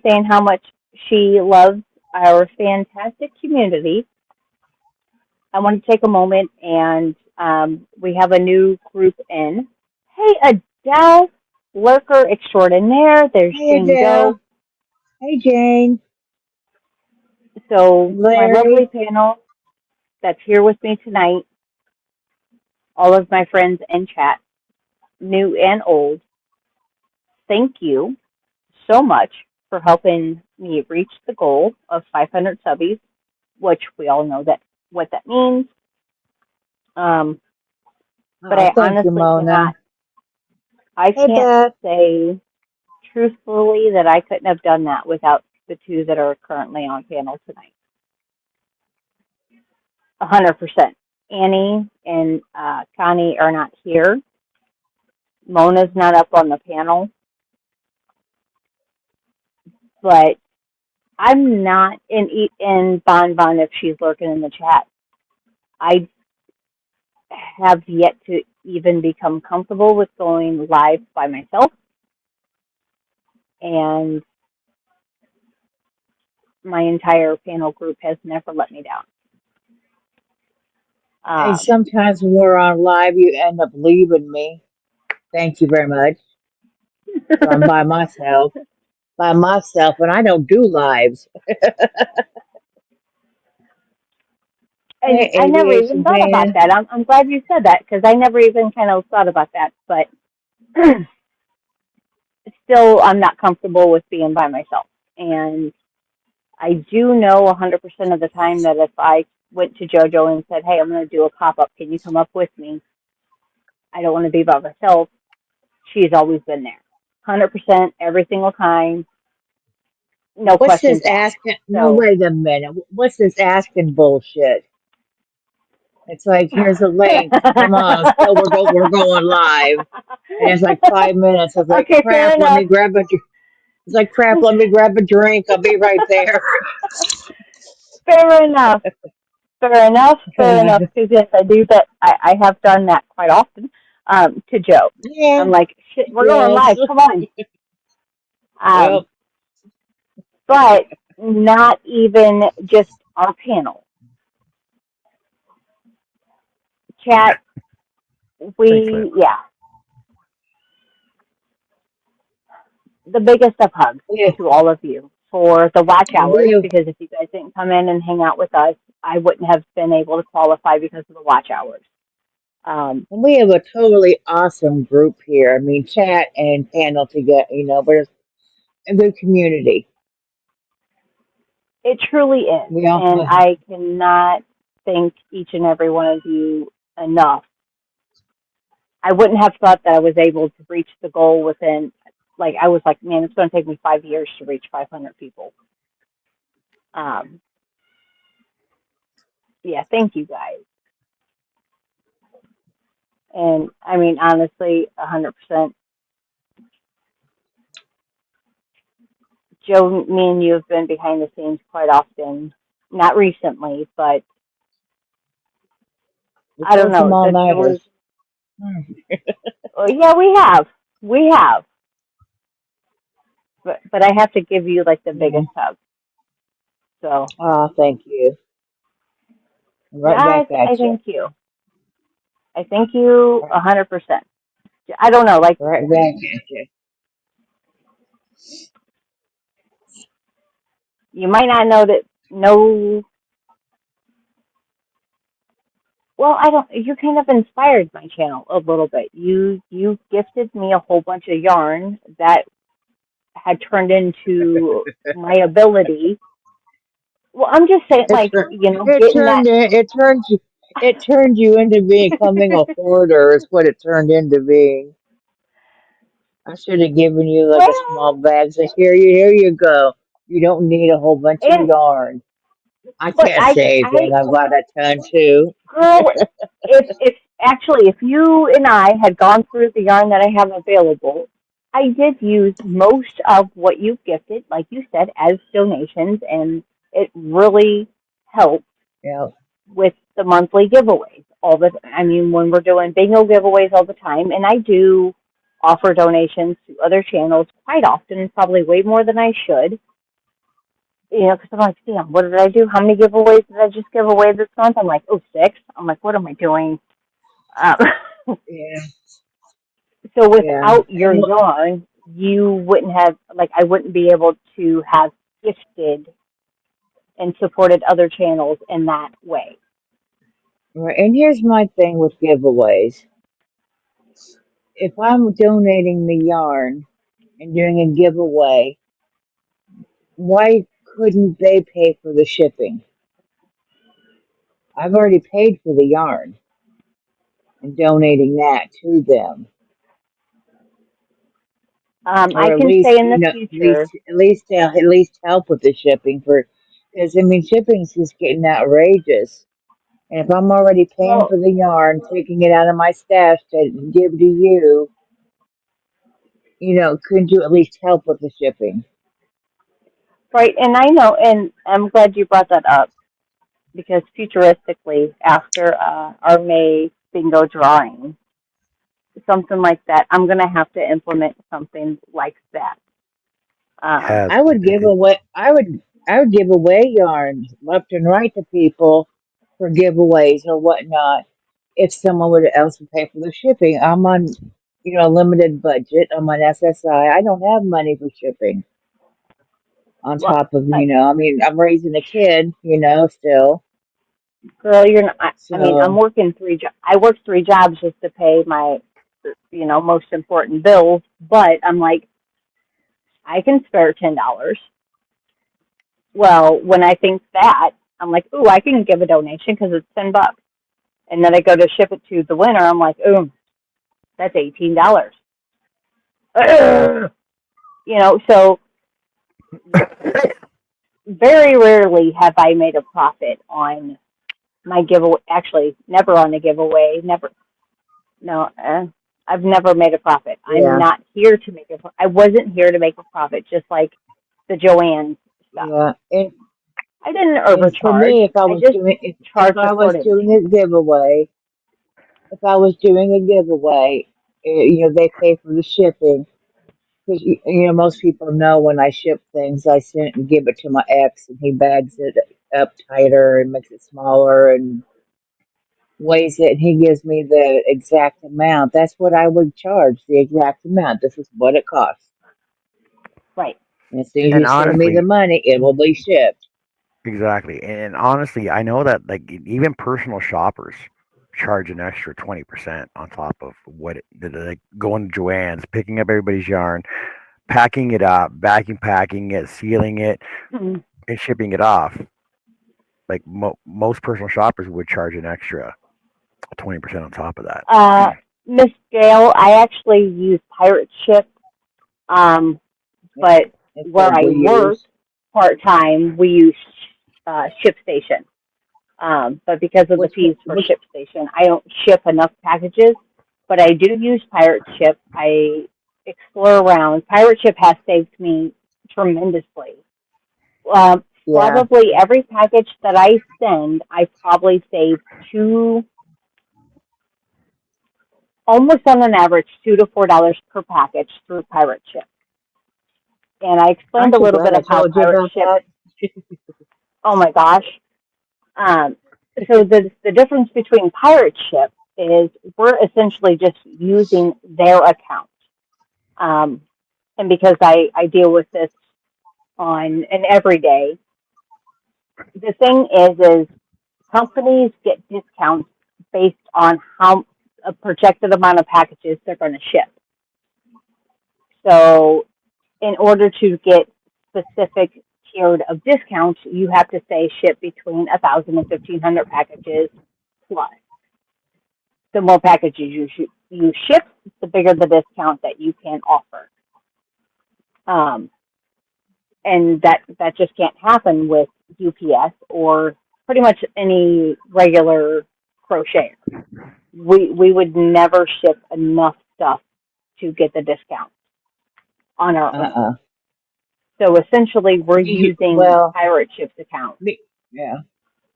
saying how much she loves our fantastic community, I want to take a moment and we have a new group in. Hey, Adele, lurker extraordinaire. There's
Hey,
Jane
Adele.
Doe.
Hey, Jane.
So
And
my lovely
Larry.
panel that's here with me tonight, all of my friends in chat, new and old, thank you so much for helping me reach the goal of 500 subbies, which we all know that what that means. But
Oh,
I
thank you,
honestly
Mona.
cannot. I
Hey,
can't
Beth.
say truthfully that I couldn't have done that without the two that are currently on panel tonight. 100%. Annie and Connie are not here. Mona's not up on the panel, but I'm not in Bon Bon if she's lurking in the chat. I have yet to even become comfortable with going live by myself, and my entire panel group has never let me down.
And
Um,
sometimes when we're on live, you end up leaving me. Thank you very much. So I'm by myself, and I don't do lives.
and
Hey,
I never even
aviation
thought about
fan.
that. I'm glad you said that because I never even kind of thought about that. But still, I'm not comfortable with being by myself. And I do know 100% of the time that if I went to JoJo and said, "Hey, I'm going to do a pop up. Can you come up with me? I don't want to be by myself." She's always been there, 100% every single time, no
What's
questions
this
asked.
asking? No,
So,
wait a minute. What's this asking bullshit? It's like here's a link. Come on, so we're going live, and it's like 5 minutes. It's like
okay, fair
crap. Let
enough.
me grab a. It's like crap. Let me grab a drink. I'll be right there.
Fair enough. Fair enough. Fair enough. Because yes, I do that. I have done that quite often to Joe.
Yeah.
I'm like, shit, we're going
Yes.
live. Come on.
Yep.
Um, but not even just our panel. Chat,
Thanks, Liv.
yeah, the biggest of hugs
Yeah.
to all of you for the watch hours
We have
because if you guys didn't come in and hang out with us, I wouldn't have been able to qualify because of the watch hours.
we have a totally awesome group here. I mean, chat and panel together. But it's a good community.
It truly is.
We all.
And I cannot thank each and every one of you enough. I wouldn't have thought that I was able to reach the goal within, like, I was like, man, it's going to take me 5 years to reach 500 people. Um, yeah, thank you guys. And I mean, honestly, 100%. Joe, me and you have been behind the scenes quite often. Not recently, but
We
I don't
pulled some
know.
all
There was,
nighters. Hmm.
oh, yeah, we have, but I have to give you like the
Yeah.
biggest hug. So
Oh, thank you.
yeah,
Right back
I
at you.
thank you. I thank you 100%. I don't know, like
Right back at you.
you might not know that. No, well, I don't. You kind of inspired my channel a little bit. You gifted me a whole bunch of yarn that had turned into my ability. Well, I'm just saying,
It
like,
turned. It
getting that.
turned in. It turned you. It turned you into becoming a hoarder. Is what it turned into being. I should have given you like a small
Well,
bag. Say, here you go. You don't need a whole bunch of
and
yarn. I
but
can't say anything. I've got a ton too.
girl, if actually if you and I had gone through the yarn that I have available, I did use most of what you gifted, like you said, as donations, and it really helped
Yeah.
with the monthly giveaways. I mean, when we're doing bingo giveaways all the time, and I do offer donations to other channels quite often, probably way more than I should. Because I'm like, damn, what did I do? How many giveaways did I just give away this month? I'm like, oh, 6. I'm like, what am I doing? Um,
Yeah.
so
Yeah.
without your yarn, you wouldn't have, like, I wouldn't be able to have gifted and supported other channels in that way.
Right. And here's my thing with giveaways. If I'm donating the yarn and doing a giveaway, why couldn't they pay for the shipping? I've already paid for the yarn and donating that to them, or
I
at
can
least
say in the future,
at least help with the shipping for, because I mean shipping's just getting outrageous. And if I'm already paying
well,
for the yarn, taking it out of my stash to give to you, couldn't you at least help with the shipping?
right, and I know, and I'm glad you brought that up because futuristically, after our May bingo drawing, something like that, I'm going to have to implement something like that. Um,
Yeah,
I would give away I would give away yarn left and right to people for giveaways or whatnot. If someone else would pay for the shipping, I'm on, a limited budget. I'm on SSI. I don't have money for shipping. On
Well,
top of, I'm raising a kid, still.
girl, you're not. I mean, I'm
So
working I work 3 jobs just to pay my, most important bills. But I'm like, I can spare $10. Well, when I think that, I'm like, ooh, I can give a donation because it's $10. And then I go to ship it to the winner. I'm like, ooh, that's $18. So very rarely have I made a profit on my giveaway. Actually, never on a giveaway. Never. No, I've never made a profit. I'm
yeah,
not here to make I wasn't here to make a profit, just like the Joanne stuff.
yeah.
I didn't
And for
overcharge.
me, if I
I
was
just
doing if
charged
I was
accordingly.
doing a giveaway, if I was doing a giveaway, they pay for the shipping. Because most people know when I ship things, I send and give it to my ex, and he bags it up tighter and makes it smaller and weighs it, and he gives me the exact amount. That's what I would charge, the exact amount. This is what it costs.
Right.
And as soon as
And
you send me the
honestly,
money, it will be shipped.
exactly. And honestly, I know that like even personal shoppers charge an extra 20% on top of like going to Joann's, picking up everybody's yarn, packing it up, vacuum packing it, sealing it,
Mhm.
and shipping it off. Like most personal shoppers would charge an extra 20% on top of that.
Uh, Miss Gail, I actually use Pirate Ship, um,
Yeah,
but
that's
where
what
I
we
work
use.
part time, we use ShipStation. But because of the fees for
Which
ShipStation, I don't ship enough packages. But I do use Pirate Ship. I explore around. Pirate Ship has saved me tremendously.
yeah.
Probably every package that I send, I probably save two, almost on an average, $2 to $4 per package through Pirate Ship. And I
Aren't
explained a
you
little
glad
bit
I
of how
told you
Pirate
about
Ship.
that?
Oh my gosh. Um, so the difference between Pirate Ship is we're essentially just using their account. Um, and because I deal with this on an everyday, the thing is companies get discounts based on how a projected amount of packages they're going to ship. So in order to get specific tiered of discounts, you have to say ship between 1,000 and 1,500 packages plus. The more packages you ship, the bigger the discount that you can offer. Um, and that just can't happen with UPS or pretty much any regular crocheter. We would never ship enough stuff to get the discount on our own.
Uh-uh.
So essentially, we're using
Well,
Pirate Ship's account.
me, yeah.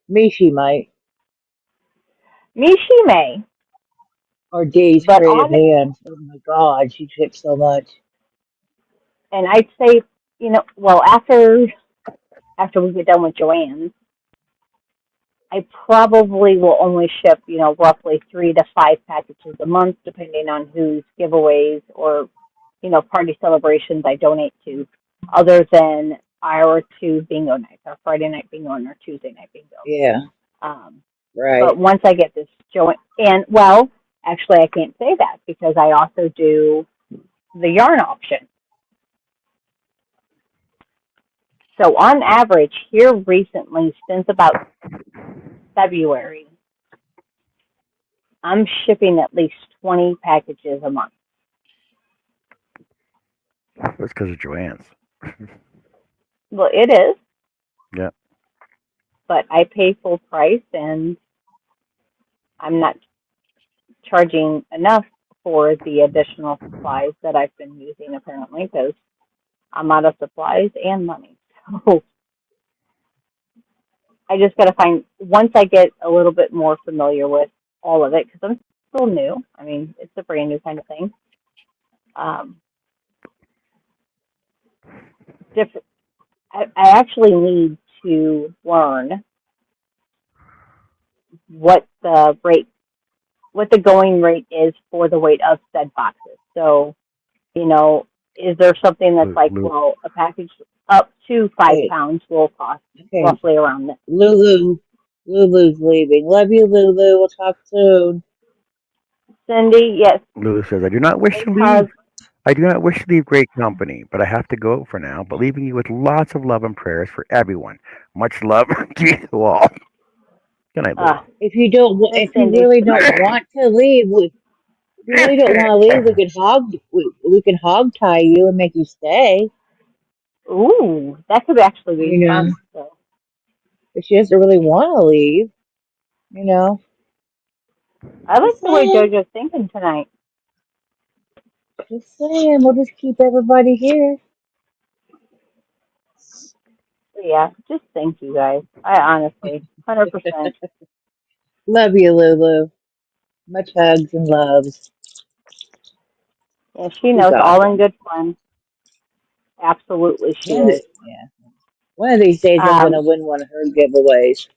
Me, she might.
She may,
Or Dee's
but
creative hands. Oh my God, she ships so much.
and I'd say, well, after we get done with Joanne's, I probably will only ship, roughly 3 to 5 packages a month, depending on whose giveaways or, party celebrations I donate to, other than our two bingo nights, our Friday night bingo and our Tuesday night bingo.
Yeah,
Um, but
right.
once I get this joint, and well, actually, I can't say that because I also do the yarn auction. So on average, here recently, since about February, I'm shipping at least 20 packages a month.
That's because of Joanne's.
Well, it is,
Yeah.
but I pay full price and I'm not charging enough for the additional supplies that I've been using apparently because I'm out of supplies and money. So I just got to find, once I get a little bit more familiar with all of it, because I'm still new. I mean, it's a brand new kind of thing. Um, I actually need to learn what the going rate is for the weight of said boxes. So, is there something that's like,
Lou,
well, a package up to 5 pounds will cost
Okay,
roughly around this?
Lulu's leaving. Love you, Lulu. We'll talk soon.
Cindy, yes,
Lou says, I do not wish to
because
leave. I do not wish to leave great company, but I have to go for now, but leaving you with lots of love and prayers for everyone. Much love to you all. Good night, Lou.
Miss
If you
Cindy,
really don't want to leave, if you really don't want to leave, we can hog tie you and make you stay.
ooh, that could actually be
You know,
fun. So,
if she doesn't really want to leave, you know.
I like
Just
the way
saying,
JoJo's thinking tonight.
just saying. We'll just keep everybody here.
So yeah, just thank you guys. I honestly, 100%.
Love you, Lulu. Much hugs and loves.
Yeah, she
She's
knows all in
awesome.
good fun. Absolutely, she is.
Yeah. One of these days, I'm gonna
Um,
win one of her giveaways.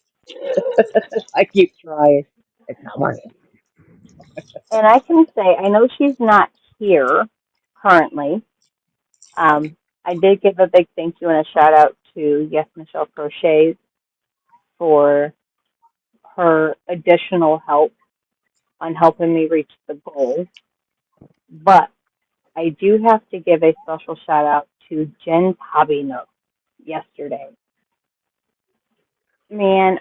I keep trying. It's not working.
and I can say, I know she's not here currently. I did give a big thank you and a shout out to Yes Michelle Crochets for her additional help on helping me reach the goal. But I do have to give a special shout out to Jen Tabino yesterday. Man,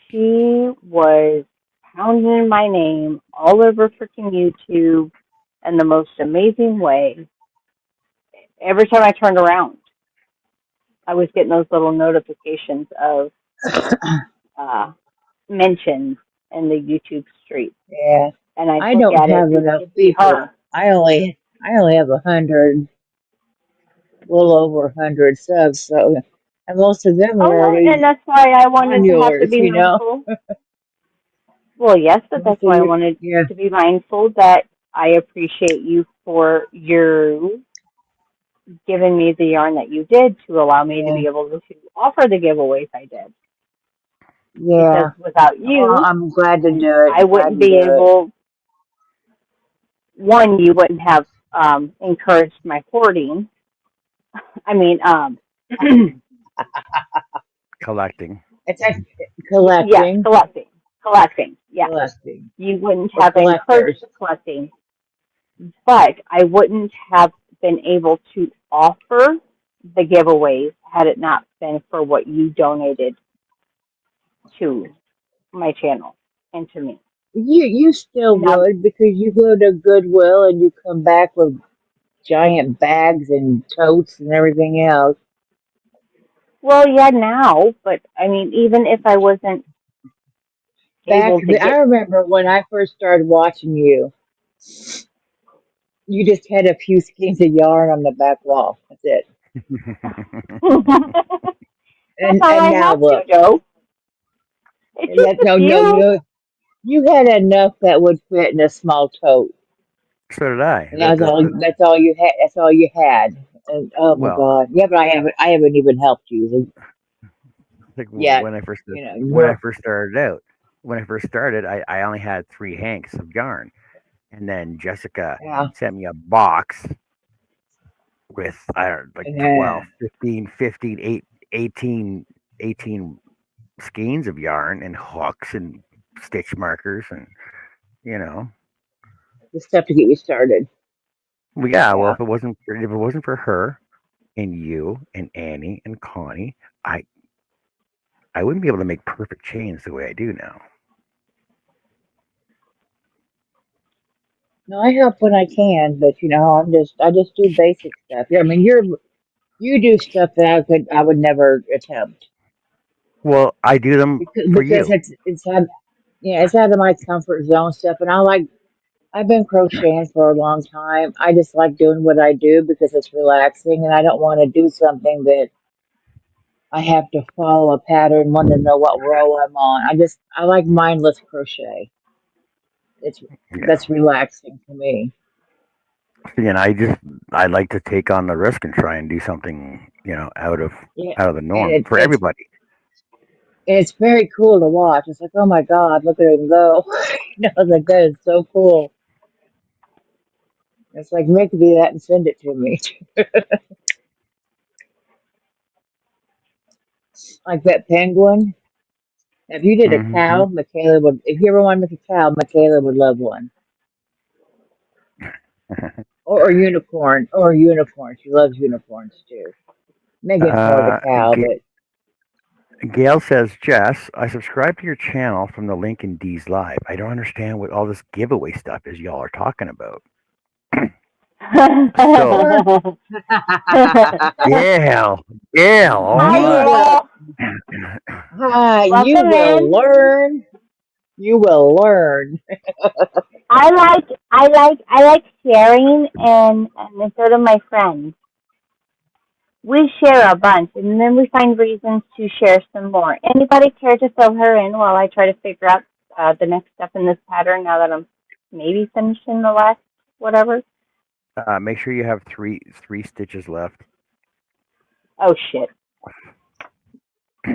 she was pounding my name all over freaking YouTube in the most amazing way. Every time I turned around, I was getting those little notifications of uh, mentions in the YouTube street,
Yeah.
and I'd
I
look
don't
at it
have
and
enough
it'd be
people.
her.
I only have 100, a little over 100 subs. So, and most of them are
Oh no, and
already
that's why I
on
wanted to have to
yours.
be mindful. Well, yes, but
Most
that's
of
why I
you,
wanted
yeah,
to be mindful that I appreciate you for your giving me the yarn that you did to allow me to
yeah,
be able to offer the giveaways I did. Because
yeah.
without
Well,
you,
I'm glad to
then
do it.
I
Glad
wouldn't
to
be
do it.
able. One, you wouldn't have encouraged my hoarding. I mean,
Collecting.
It's like
yes,
collecting,
collecting. Yes,
collecting
you wouldn't
for
have encouraged
collectors.
the collecting, but I wouldn't have been able to offer the giveaways had it not been for what you donated to my channel and to me.
You still
Now,
would because you go to Goodwill and you come back with giant bags and totes and everything else.
well, yeah, now, but I mean, even if I wasn't able to
I
get,
remember when I first started watching you, you just had a few skeins of yarn on the back wall. That's it.
that's
And
all I
now
have,
look,
JoJo. It's
and
just
that
a
no,
few.
you had enough that would fit in a small tote,
So did I.
and that's all you had. That's all you had. And oh my
Well,
God, yeah, but I haven't even helped you
like
yet.
when I first
You know,
when I
you're
first started out, when I first started, I only had 3 hanks of yarn, and then Jessica
yeah,
sent me a box with I don't know, like
yeah.
12, 15, 15, 8, 18, 18 skeins of yarn and hooks and stitch markers and you know.
The stuff to get you started.
Well, yeah, well
Yeah.
if it wasn't for her and you and Annie and Connie, I I wouldn't be able to make perfect chains the way I do now.
No, I help when I can, but I just do basic stuff. Yeah, I mean, you do stuff that I would never attempt
Well, I do them for
because
you.
it's out of my comfort zone stuff, and I've been crocheting for a long time. I just like doing what I do because it's relaxing, and I don't want to do something that I have to follow a pattern, want to know what row I'm on. I like mindless crochet. It's
Yeah.
That's relaxing to me.
And I like to take on the risk and try and do something,
Yeah,
out of the
and
norm for everybody.
it's very cool to watch. It's like, oh my God, look at him go. I was like, that is so cool. It's like, make me that and send it to me. Like that penguin. If you did a
Mm-hmm.
cow, Michaela would. If you ever want to make a cow, Michaela would love one. Or a unicorn. Or a unicorn. She loves unicorns too. Megan's more of a
uh,
cow, but
Gail says, Jess, I subscribe to your channel from the link in D's live. I don't understand what all this giveaway stuff is y'all are talking about. So,
what?
Gail, Gail, all
Hi,
You
right.
will.
Gail.
Hi, you
Welcome
will
in.
learn. You will learn.
I like sharing, and so do my friends. We share a bunch, and then we find reasons to share some more. Anybody care to fill her in while I try to figure out the next step in this pattern? Now that I'm maybe finishing the last whatever.
Make sure you have three stitches left.
Oh shit!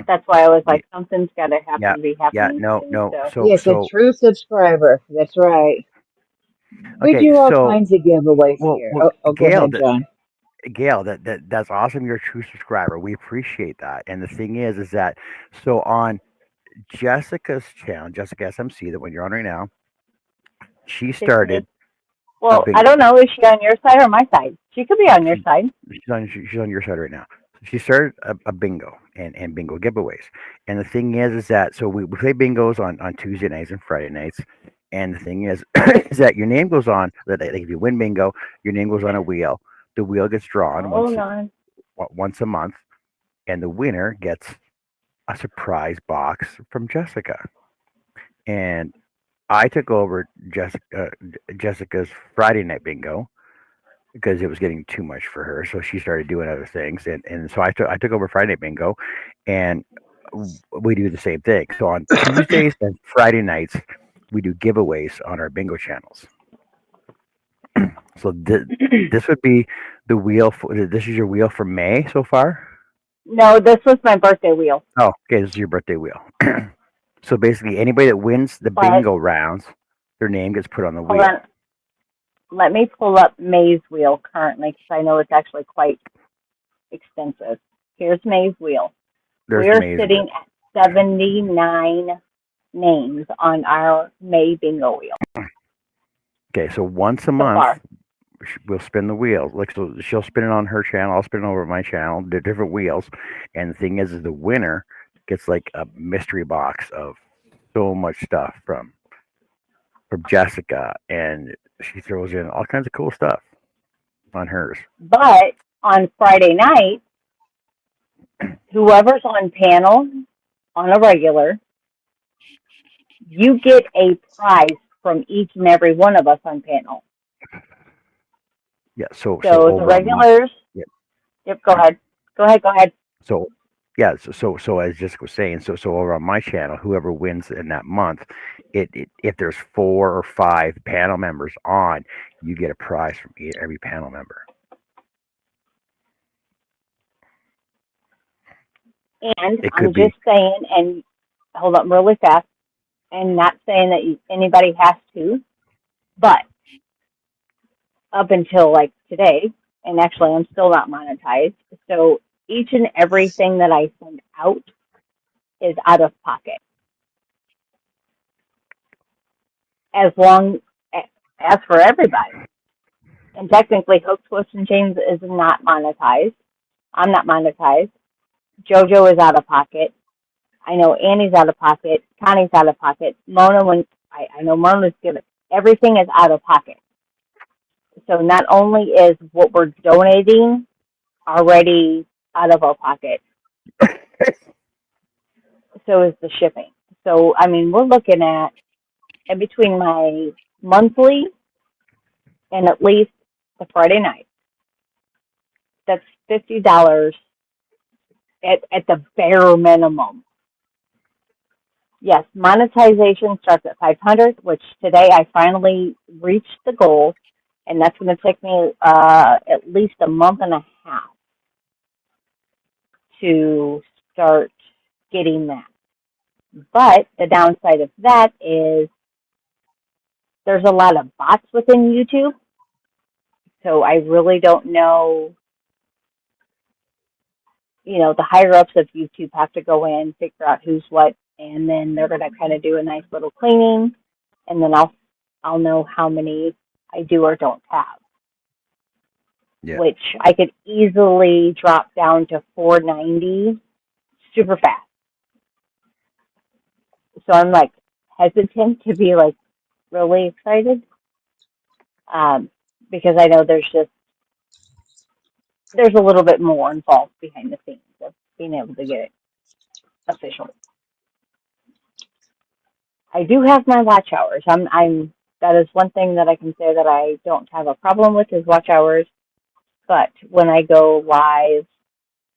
That's why I was
Yeah,
like, something's got to
yeah,
happen be
yeah.
happening
No,
soon.
no.
So
Yes, a
So
true subscriber. That's right. We
okay.
do all
So,
kinds of giveaways
well,
here.
well,
Oh, go
Gail,
ahead, John.
that's awesome. You're a true subscriber. We appreciate that. And the thing is that so on Jessica's channel, Jessica SMC, the one you're on right now, she
Tiffany.
started a
Well, I
bingo.
don't know. Is she on your side or my side? She could be on your
She,
side.
she's on your side right now. She started a bingo and bingo giveaways. And the thing is that so we play bingos on Tuesday nights and Friday nights. And the thing is, is that your name goes on. Like if you win bingo, your name goes on a wheel. The wheel gets drawn
Oh no.
once a month, and the winner gets a surprise box from Jessica. And I took over Jessica's Friday night bingo because it was getting too much for her. So she started doing other things, and so I took over Friday night bingo, and we do the same thing. So on Tuesdays and Friday nights, we do giveaways on our bingo channels. So this would be the wheel. This is your wheel for May so far.
No, this was my birthday wheel.
Oh, okay. This is your birthday wheel. So basically, anybody that wins the
But
bingo rounds, their name gets put on the
hold on,
wheel.
let me pull up May's wheel currently because I know it's actually quite extensive. Here's May's wheel.
There's
We're
May's wheel.
sitting at 79 names on our May bingo wheel
Okay, so once a
so
month,
far.
we'll spin the wheel. Like so, she'll spin it on her channel. I'll spin it over my channel. They're different wheels, and the thing is the winner gets like a mystery box of so much stuff from Jessica, and she throws in all kinds of cool stuff on hers.
But on Friday night, whoever's on panel on a regular, you get a prize from each and every one of us on panel.
Yeah. So
So the
over on my
regulars,
yeah.
yep, go ahead. Go ahead, go ahead.
So yeah. So as Jessica was saying, so over on my channel, whoever wins in that month, it if there's 4 or 5 panel members on, you get a prize from every panel member.
And
It
I'm
could be
just saying, and hold up really fast, and not saying that anybody has to, but up until like today, and actually I'm still not monetized. So each and everything that I send out is out of pocket. As long as for everybody. And technically, Hook, Twist, and Chains is not monetized. I'm not monetized. JoJo is out of pocket. I know Annie's out of pocket. Connie's out of pocket. Mona, when I know Mona's given, everything is out of pocket. So not only is what we're donating already out of our pocket, so is the shipping. So I mean, we're looking at in between my monthly and at least the Friday night. That's $50 at the bare minimum. Yes, monetization starts at 500, which today I finally reached the goal, and that's going to take me at least a month and a half to start getting that. But the downside of that is there's a lot of bots within YouTube. So I really don't know, the higher ups of YouTube have to go in, figure out who's what, and then they're going to kind of do a nice little cleaning, and then I'll know how many I do or don't have, which I could easily drop down to 490 super fast. So I'm like hesitant to be like really excited, because I know there's a little bit more involved behind the scenes of being able to get it official. I do have my watch hours. That is one thing that I can say that I don't have a problem with is watch hours. But when I go live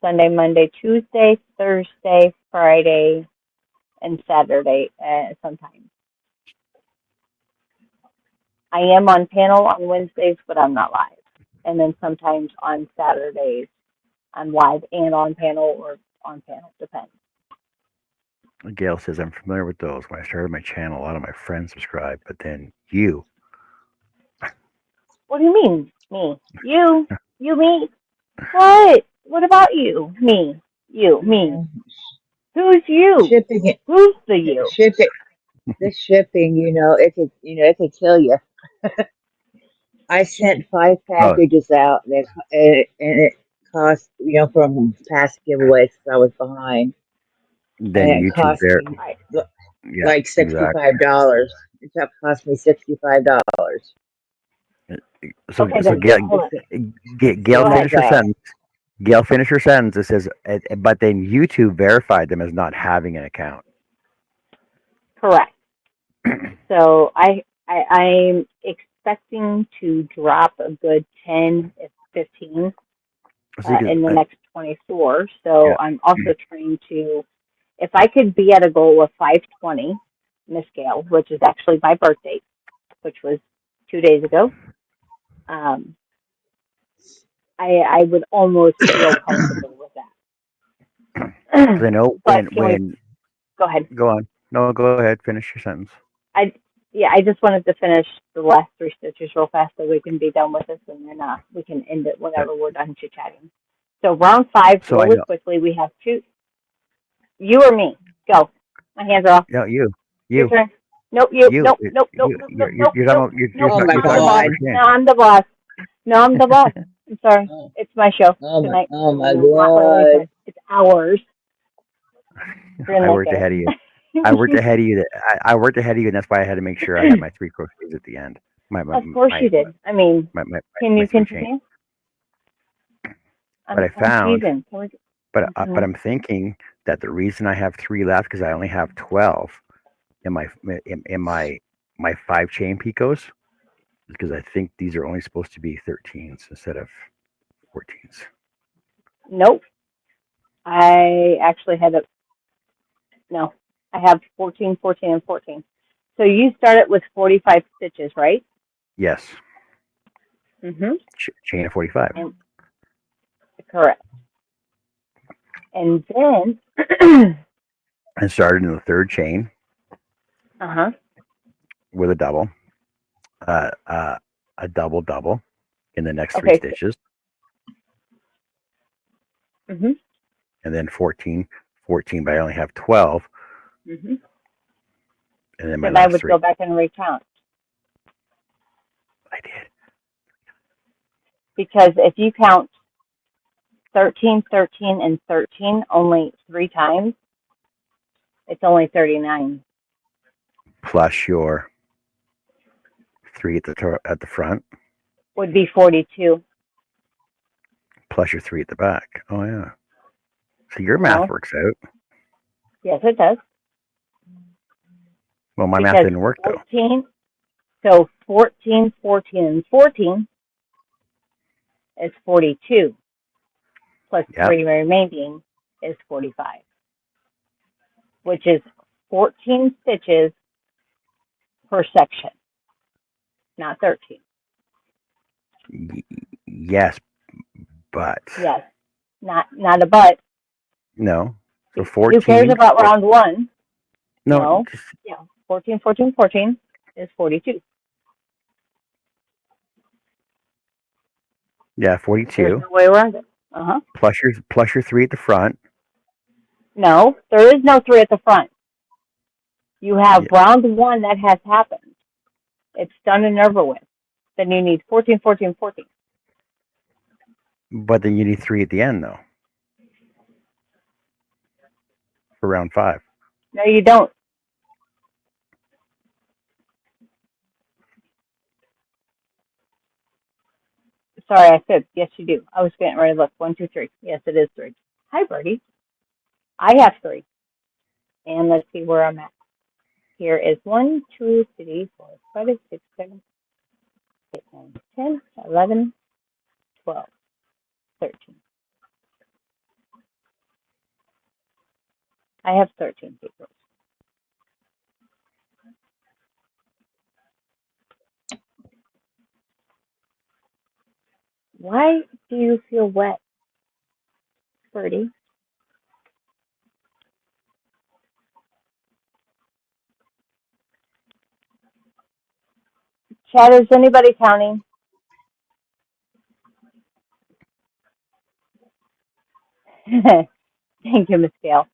Sunday, Monday, Tuesday, Thursday, Friday, and Saturday, sometimes I am on panel on Wednesdays, but I'm not live. And then sometimes on Saturdays, I'm live and on panel or on panel, depends.
Gail says, I'm familiar with those. When I started my channel, a lot of my friends subscribed, but then you.
What do you mean, me? You, me? What? What about you? Me, you, me. Who's you?
Shipping it,
Who's the you?
shipping, the shipping, it could kill you. I sent 5 packages out, and it cost, from past giveaways 'cause I was behind,
Then
and it
YouTube
cost
there.
me
Yeah,
like
exactly.
$65. It cost me $65.
So,
Okay,
so
then
Gail,
hold on.
Gail
Go ahead.
finish her sentence. Gail finish her sentence. It says, but then YouTube verified them as not having an account.
Correct. So I'm expecting to drop a good 10, if 15, in the next 24. So
Yeah.
I'm also trying to, if I could be at a goal of 520, Miss Gail, which is actually my birthday, which was 2 days ago, I would almost feel comfortable with that.
Because I know
But
when
go ahead?
go on. No, go ahead. Finish your sentence.
I just wanted to finish the last 3 stitches real fast so we can be done with this, and then we can end it whenever we're done chit chatting. So round 5,
So
really quickly, we have 2. You or me? Go. My hands are off.
No, you.
Your turn. Nope. You.
You.
Nope. Nope. Nope. Nope. Nope. Nope.
You're
Nope.
talking about,
Nope.
Oh my
I'm the boss.
God.
No, I'm the boss. No, I'm the boss. I'm sorry. It's my show tonight.
Oh my
Not really
God.
fun. It's ours.
I worked ahead of you. I worked ahead of you. I worked ahead of you, and that's why I had to make sure I had my 3 crochets at the end.
Of course you did. I mean, can you
3
continue?
But I found,
I'm
but I'm thinking that the reason I have 3 left because I only have 12 in my 5 chain picots because I think these are only supposed to be 13s instead of 14s.
Nope. I actually had no. I have 14, 14, and 14. So you started with 45 stitches, right?
Yes.
Mm-hmm.
Chain of 45.
Correct. And then
And started in the 3rd chain with a double, a double in the next 3 stitches.
Mm-hmm.
And then 14, but I only have 12.
Mm-hmm.
And then my
then
last
I would
3.
go back and recount.
I did.
Because if you count 13, 13, and 13 only 3 times, it's only 39.
Plus your 3 at the front.
Would be 42.
Plus your 3 at the back. Oh yeah. So your math works out.
Yes, it does.
Well, my math didn't work
14, though. So 14, 14, and 14 is 42. Plus 3 remaining is 45. Which is 14 stitches per section. Not 13.
Yes, but.
Yes. Not a but.
No. So 14.
Who cares about round 1? No.
just,
Yeah. 14, 14, 14 is 42.
yeah,
There's
42
no way around it. Uh-huh.
plus your 3 at the front.
No, there is no 3 at the front. You have
Yeah,
round 1 that has happened. It's done and over with. Then you need 14, 14, 14.
but then you need 3 at the end though for round 5.
No, you don't. Sorry, I said, yes, you do. I was getting ready to look. 1, 2, 3. Yes, it is 3. Hi, Birdie. I have 3. And let's see where I'm at. Here is 1, 2, 3, 4, 5, 6, 7, 8, 9, 10, 11, 12, 13. I have 13 papers. Why do you feel wet, Birdie? Chad, is anybody counting? Thank you, Miss Gail.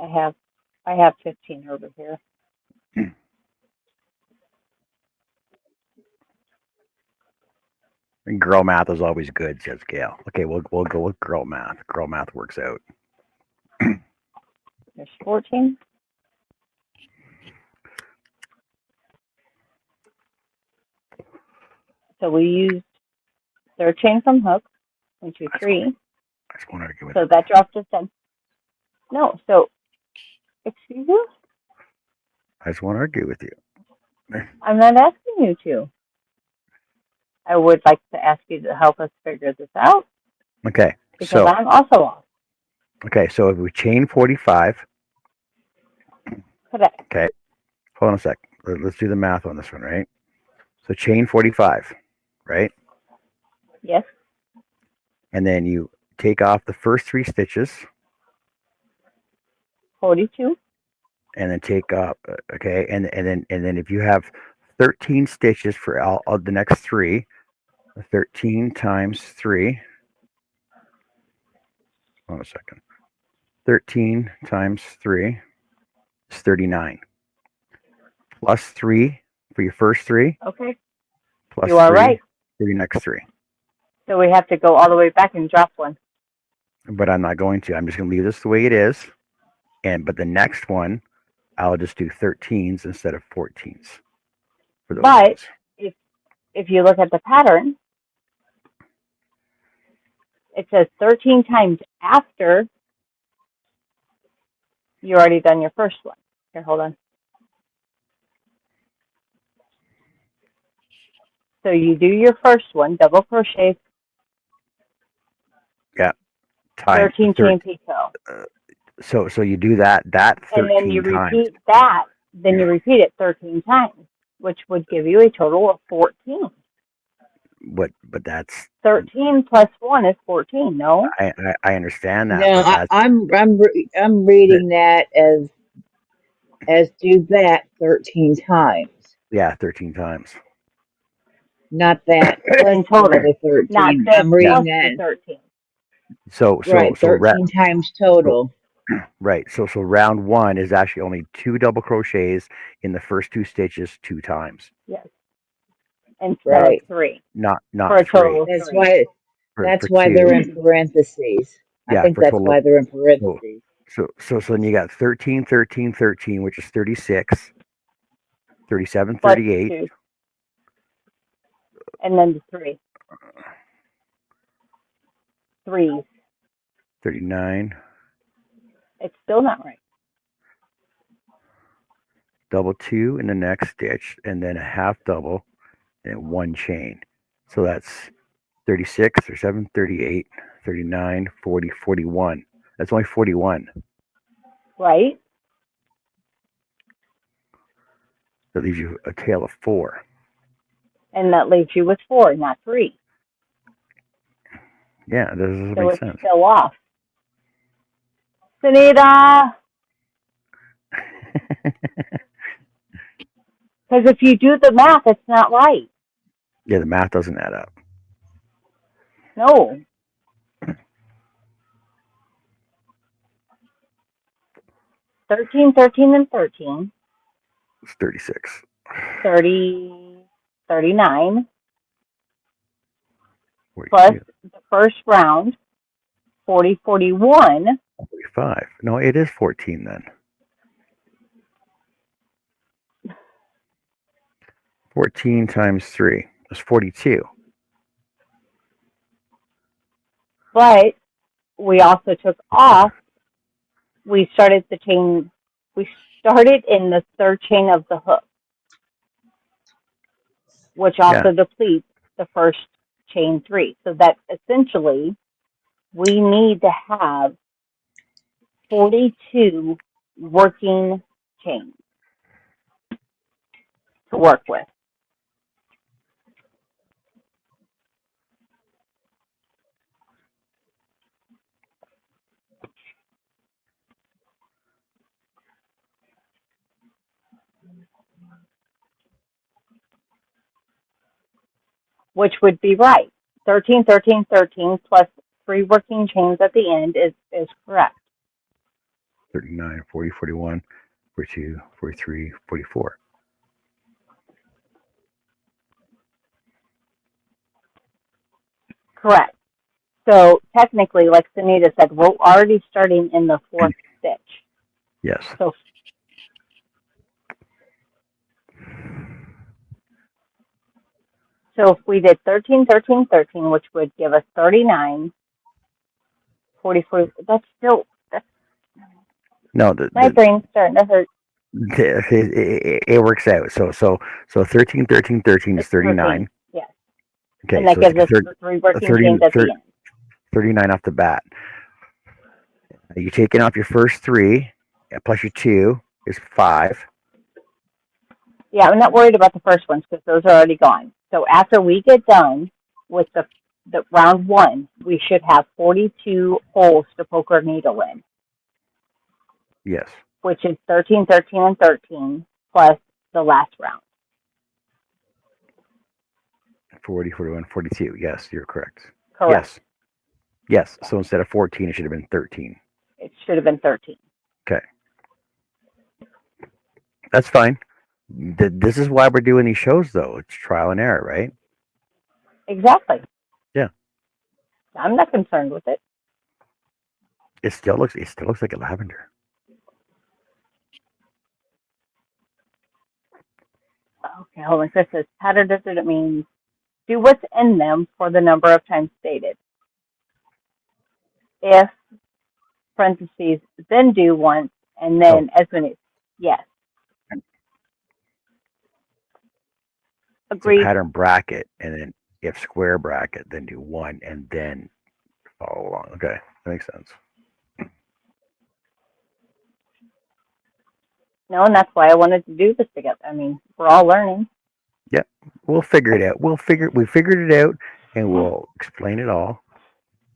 I have I have 15 over here.
And girl math is always good, says Gail. Okay, we'll go with girl math. Girl math works out.
There's 14. So we used 13 from Hook. 1, 2,
I just want
3.
I just want to argue with
So
her.
that drops us down. No, so excuse you?
I just want to argue with you.
I'm not asking you to. I would like to ask you to help us figure this out
Okay,
because
so
I'm also off.
if we chain 45,
Correct.
okay, hold on a sec. Let's do the math on this one, right? So chain 45, right?
Yes.
And then you take off the first 3 stitches
42.
and then take up, okay, and then if you have 13 stitches for all of the next 3, 13 times 3, hold on a second, 13 times 3 is 39, plus 3 for your first 3,
Okay.
plus
You are
3
right.
for your next 3.
So we have to go all the way back and drop one.
But I'm not going to. I'm just going to leave this the way it is. But the next one, I'll just do 13s instead of 14s for those
But
ones.
if you look at the pattern, it says 13 times after you already done your first one. Here, hold on. So you do your first one, double crochet,
Yeah, time
13 chain picot.
so you do that
And then you
13 times.
repeat that. Then you repeat it 13 times, which would give you a total of 14.
But that's
13 plus 1 is 14, no?
I understand that,
No,
but that's
I'm
that,
reading that as do that 13 times,
yeah, 13 times.
not that plus
In
the
total.
other
Not
13.
this
I'm
Yeah.
reading
plus the
that
13.
right, 13 times
so
total.
right. So round 1 is actually only 2 double crochets in the first 2 stitches 2 times.
Yes. Instead of
Right.
3.
Not
For a
3.
total of
That's
3.
why
For
that's why
2.
they're in parentheses. I
Yeah,
think
for a
that's
total of
why they're in
so
parentheses.
so then you got 13, 13, 13, which is 36, 37,
Plus
38,
2. And then the 3. 3s.
39.
It's still not right.
double 2 in the next stitch, and then a half double, and 1 chain. So that's 36 or 7, 38, 39, 40, 41. That's only 41.
Right?
That leaves you a tail of 4.
And that leaves you with 4, not 3.
Yeah, this doesn't
So
make
it's
sense.
still off. Sunita, because if you do the math, it's not right.
Yeah, the math doesn't add up.
No. Thirteen, 13, and 13.
It's 36.
30, 39,
42,
plus the first round, 40, 41.
45. No, it is 14 then. 14 times 3 is 42.
But we also took off, we started the chain, we started in the third chain of the hook, which also depletes the first chain 3. So that essentially we need to have 42 working chains to work with. Which would be right. 13, 13, 13 plus 3 working chains at the end is correct.
39, 40, 41, 42, 43, 44.
Correct. So technically, like Sunita said, we're already starting in the 4th stitch.
Yes.
So if we did 13, 13, 13, which would give us 39, 40, 40, that's still,
No,
my brain's starting to hurt.
it works out. So 13, 13, 13 is 39.
13, yes.
Okay,
And that
so
gives us
it's
the 3 working chains at the end.
39 off the bat. You're taking off your first 3, plus your 2 is 5.
Yeah, I'm not worried about the first ones because those are already gone. So after we get done with the round 1, we should have 42 holes to poke our needle in.
Yes.
Which is 13, 13, and 13 plus the last round.
40, 41, 42. Yes, you're correct.
Correct.
Yes. So instead of 14, it should have been 13.
It should have been 13.
Okay. That's fine. This is why we're doing these shows, though. It's trial and error, right?
Exactly.
Yeah.
I'm not concerned with it.
It still looks like a lavender.
Okay, hold on. Chris says, pattern desert means do what's in them for the number of times stated. If, parentheses, then do once, and then as many. Yes. Agreed.
So pattern bracket, and then if square bracket, then do 1, and then follow along. Okay, that makes sense.
No, and that's why I wanted to do this together. I mean, we're all learning.
Yeah, we'll figure it out. We figured it out, and we'll explain it all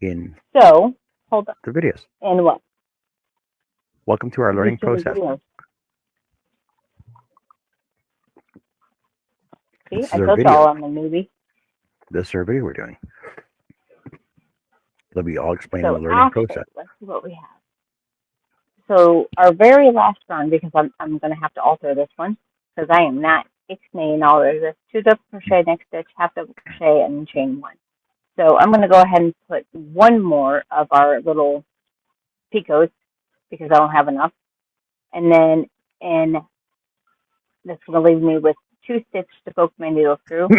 in
So, hold on.
the videos.
And what?
Welcome to our learning process.
See, I told y'all I'm a newbie.
This is our video we're doing. It'll be all explained
So
in the learning
actually,
process.
let's see what we have. So our very last round, because I'm going to have to alter this one, because I am not explaining all of this. 2 double crochet, next stitch, half double crochet, and chain 1. So I'm going to go ahead and put one more of our little picots, because I don't have enough. And then that's going to leave me with 2 stitches to poke my needle through.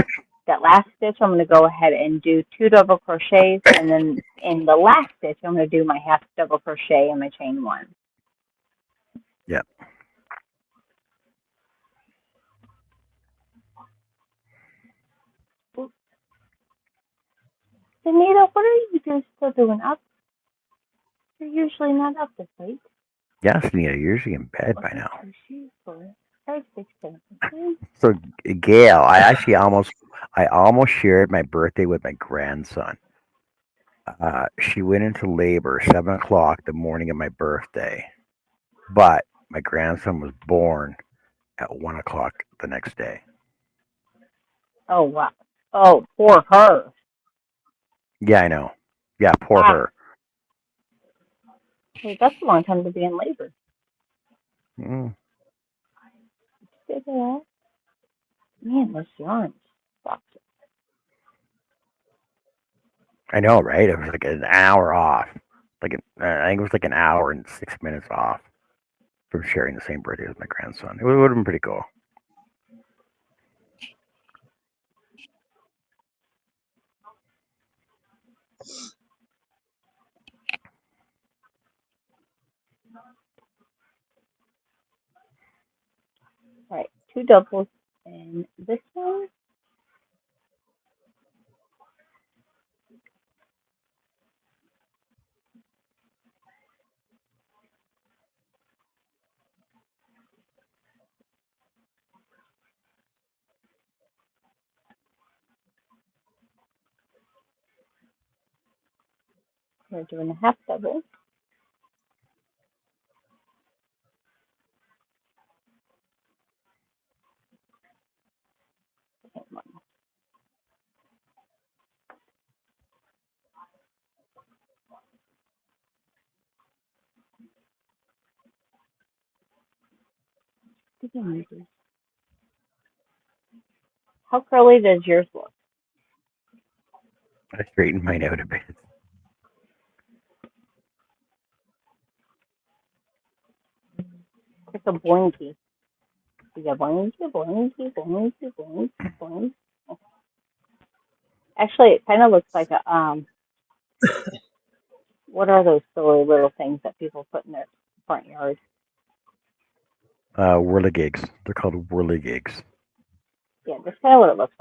That last stitch, I'm going to go ahead and do 2 double crochets, and then in the last stitch, I'm going to do my half double crochet and my chain 1.
Yeah.
Danita, what are you still doing up? You're usually not up this late.
Yes, Nita, you're usually in bed by
Okay,
now.
so she's for 5, 6, 7, okay.
So, Gail, I almost shared my birthday with my grandson. She went into labor 7 o'clock the morning of my birthday, but my grandson was born at 1 o'clock the next day.
Oh wow. Oh, poor her.
Yeah, I know. Yeah, poor
Ah,
her.
wait, that's a long time to be in labor.
Mm,
Did that? Man, this yarn sucks.
I know, right? It was like an hour off. I think it was like an hour and 6 minutes off from sharing the same birthday with my grandson. It would have been pretty cool.
All right, 2 doubles and this one. We're doing a half double. And one. How curly does yours look?
I straightened mine out a bit.
It's a blinky. Yeah, blinky, blinky, blinky, blinky, blinky. Actually, it kind of looks like a what are those silly little things that people put in their front yard?
Whirligigs. They're called whirligigs.
Yeah, that's kind of what it looks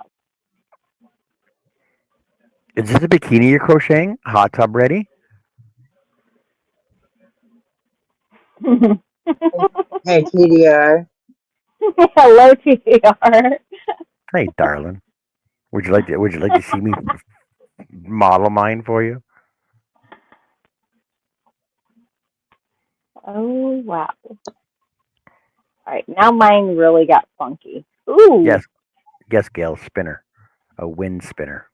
Is this a bikini you're crocheting? Hot tub ready?
like.
Hey, TDR.
Hello, TCR.
Hey, darling. Would you like to see me model mine for you?
Oh wow! All right, now mine really got funky. Ooh,
Yes, yes, Gail. Spinner. A wind spinner.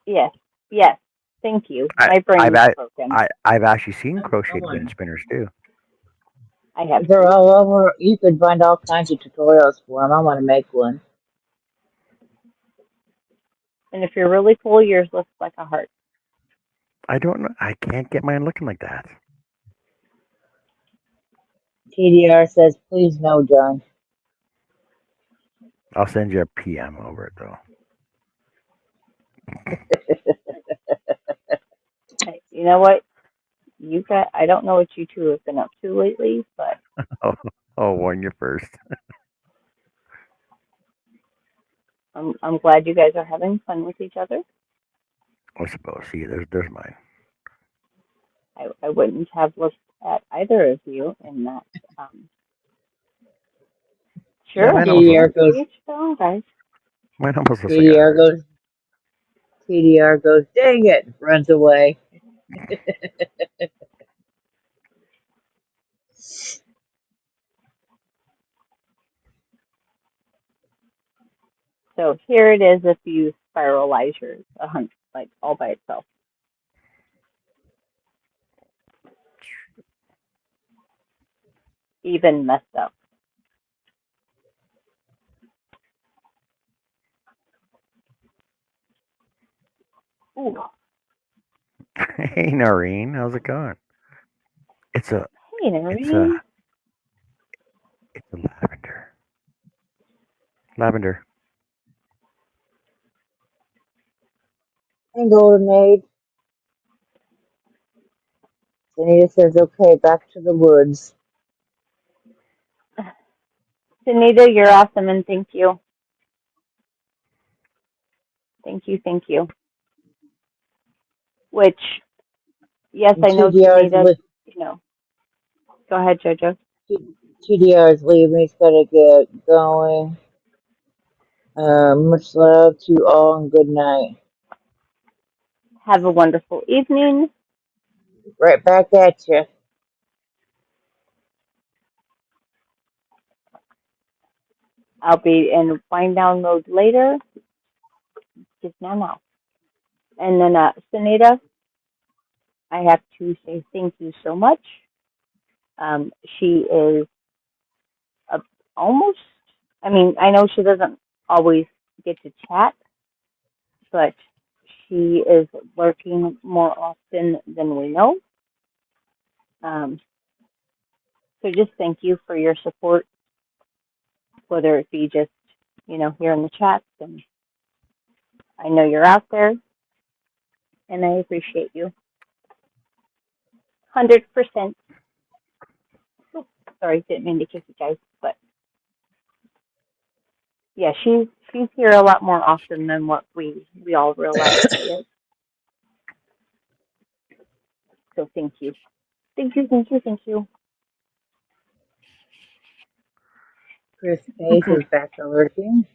yes, yes. Thank you.
I,
My
I've
brain is
a-
broken.
I've actually seen
I'm
crocheted wind
going.
spinners too.
I have
They're
two.
all over. You could find all kinds of tutorials for them. I want to make one.
And if you're really full, yours looks like a heart.
I don't know. I can't get mine looking like that.
TDR says, please no, John.
I'll send you a PM over it though.
Hey, you know what? You got. I don't know what you two have been up to lately, but
Oh, I'll warn you first.
I'm glad you guys are having fun with each other.
I suppose. See, there's mine.
I wouldn't have looked at either of you in that. Um,
Yeah,
sure,
TDR
to
goes,
each their own, guys.
mine almost looks like a
TDR
heart.
goes, TDR goes, dang it, runs away.
So here it is if you spiralize yours like all by itself. Even messed up. Ooh.
Hey, Noreen, how's it going? It's a
Hey,
it's a
Noreen.
it's a lavender. Lavender.
And Golden Maid. Anita says, okay, back to the woods.
Sunita, you're awesome and thank you. Thank you, thank you. which, yes,
And
I know
TDR's,
Sunita, you know, go ahead, Jojo.
TDR's leaving. He's got to get going. Much love to all and good night.
Have a wonderful evening.
Right back at you.
I'll be in wind down mode later, just now. And then, Sunita, I have to say thank you so much. She is a, almost, I mean, I know she doesn't always get to chat, but she is lurking more often than we know. Um, so just thank you for your support, whether it be just, here in the chats. And I know you're out there, and I appreciate you. 100%. Sorry, didn't mean to kiss you guys, but yeah, she's here a lot more often than what we all realize she is. So thank you. Thank you, thank you, thank you.
Chris Case is back alerting.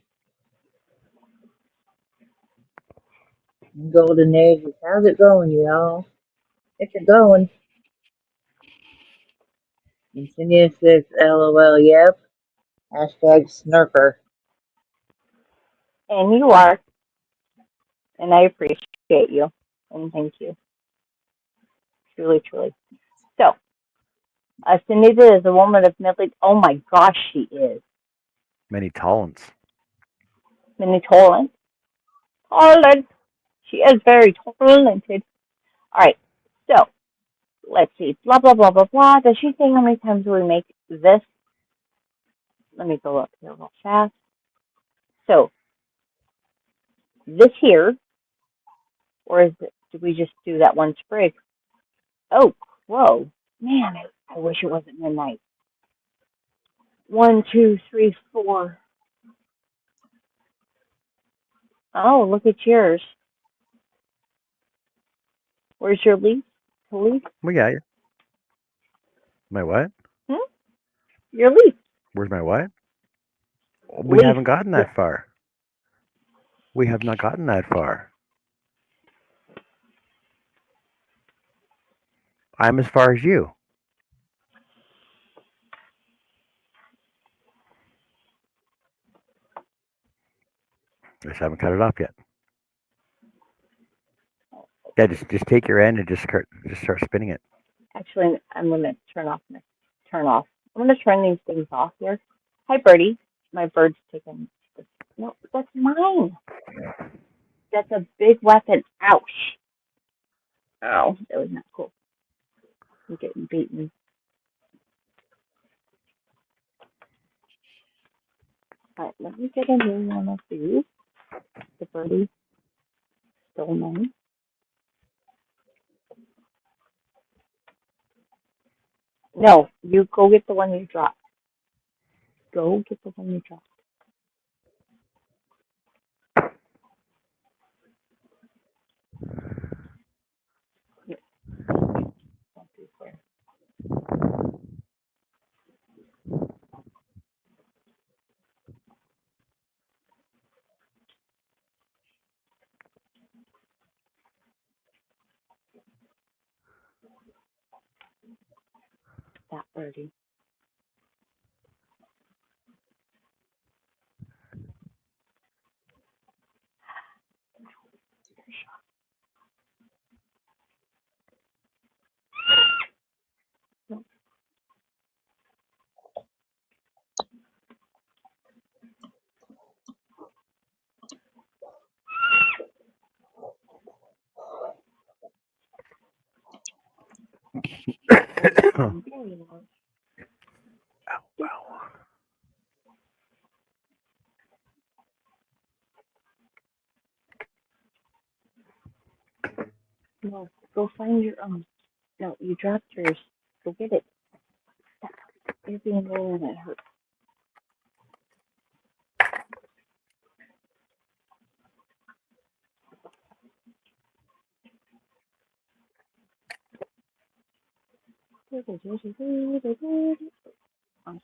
Golden Age, how's it going, y'all? It's a going. Insidious says LOL, yep. Hashtag snurker.
And you are, and I appreciate you. And thank you. Truly, truly. So, Sunita is a woman of middle. Oh my gosh, she is.
Many talents.
Many talent. Talent. She is very talented. All right. So, let's see. Blah, blah, blah, blah, blah. Does she say how many times we make this? Let me go up here real fast. So, this here, or did we just do that one sprig? Oh, whoa. Man, I wish it wasn't midnight. 1, 2, 3, 4. Oh, look at yours. Where's your leaf? Leaf?
We got you. My what?
Your leaf.
Where's my what? We
Leaf.
haven't gotten that far. We have not gotten that far. I'm as far as you. I just haven't cut it off yet. Yeah, just take your end and just start spinning it.
Actually, I'm going to turn off. I'm going to turn these things off here. Hi, Birdie. My bird's taking this. No, that's mine. That's a big weapon. Ouch. Oh, that was not cool. I'm getting beaten. All right, let me get a new one of these. The birdie stole mine. No, you go get the one you dropped. Go get the one you dropped. Here, 1, 2, 4. That birdie.
Ow, ow.
No, go find your own. No, you dropped yours. Go get it. You're being mean and it hurts. Awesome.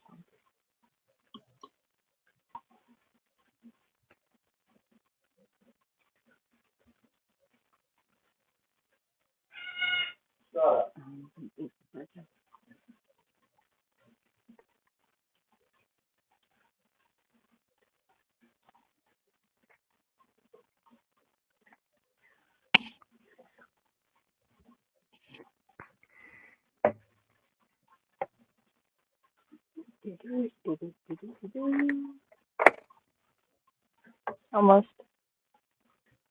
Almost.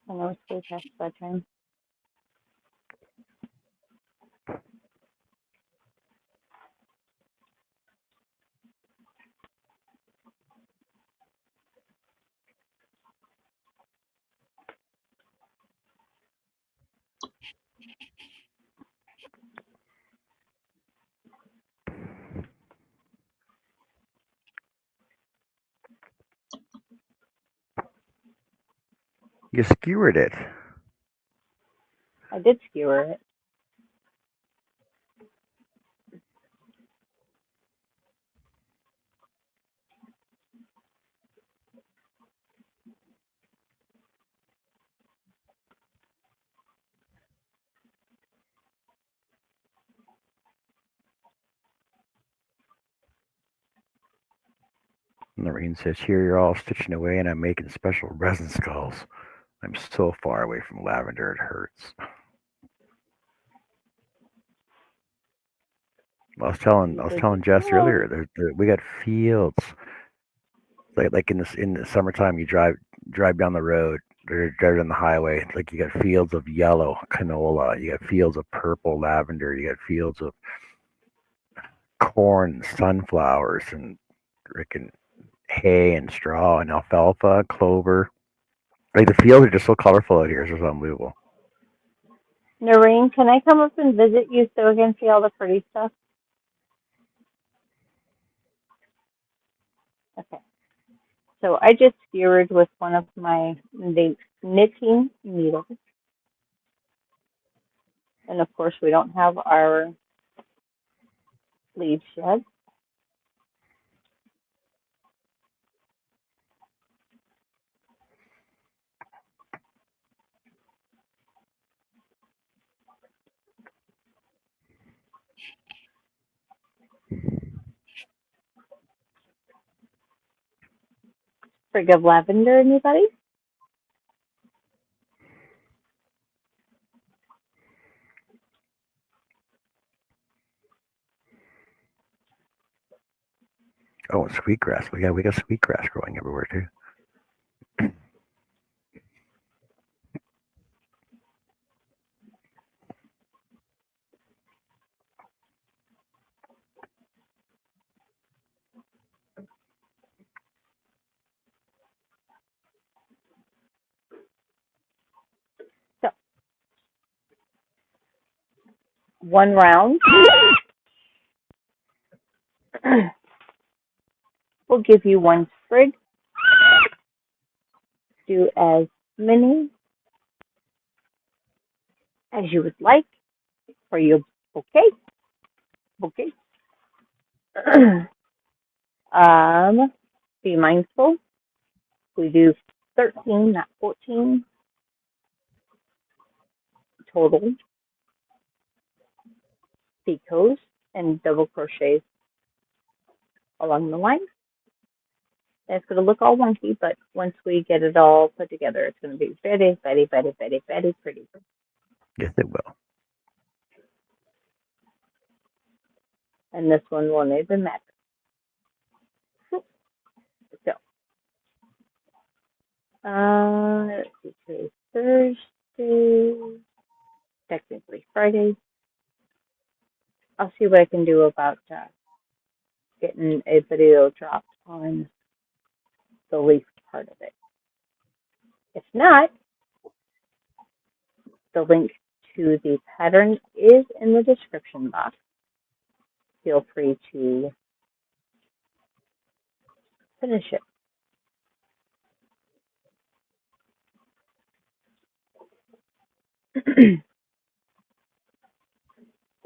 I know it's way past bedtime.
You skewered it.
I did skewer it.
Noreen says, here you're all stitching away and I'm making special resin skulls. I'm so far away from lavender, it hurts. I was telling Jess earlier, we got fields. Like in the summertime, you drive down the road, or drive down the highway. Like you got fields of yellow canola, you got fields of purple lavender, you got fields of corn, sunflowers, and freaking hay and straw and alfalfa, clover. Like the fields are just so colorful out here. It's just unbelievable.
Noreen, can I come up and visit you so we can see all the pretty stuff? Okay. So I just skewered with one of my knitting needles. And of course, we don't have our leaves yet. Sprig of lavender, anybody?
Oh, and sweetgrass. We got sweetgrass growing everywhere too.
So, one round will give you one sprig. Do as many as you would like for your bouquet. Be mindful. We do 13, not 14 total picots and double crochets along the line. And it's going to look all wonky, but once we get it all put together, it's going to be very, very, very, very, very pretty.
Yes, it will.
And this one won't even matter. So, let's see, today's Thursday, technically Friday. I'll see what I can do about getting a video dropped on the leaf part of it. If not, the link to the pattern is in the description box. Feel free to finish it.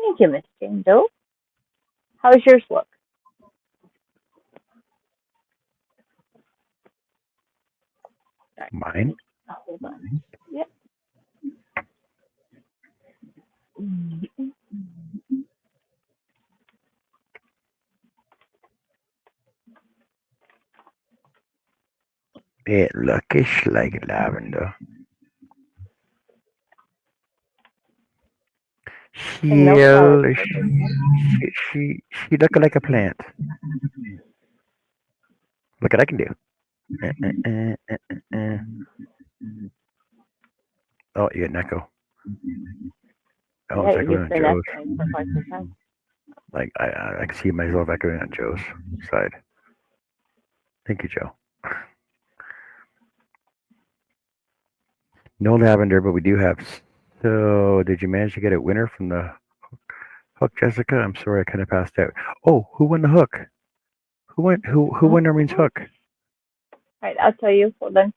Thank you, Miss Jane Doe. How's yours look?
Mine?
Hold on. Yep. Mhm.
It looks like lavender.
And no flowers.
She look like a plant. Look what I can do. Oh, you got an echo. Oh,
Yeah,
it's echoing
you've
on
been
Joe's.
echoing for quite some time.
Like I can see myself echoing on Joe's side. Thank you, Joe. No lavender, but we do have. So, did you manage to get a winner from the hook, Jessica? I'm sorry, I kind of passed out. Oh, who won the hook? Who won? Who won Noreen's hook?
All right, I'll tell you. Hold on.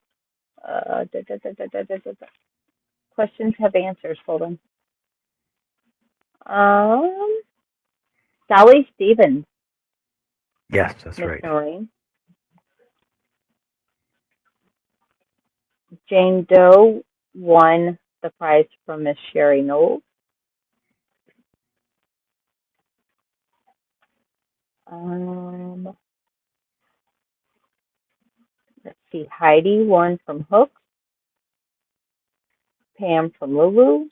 Questions have answers. Hold on. Sally Stevens,
Yes, that's
Miss
right.
Noreen. Jane Doe won the prize from Miss Sherry Knowles. Let's see. Heidi won from Hook. Pam from Lulu.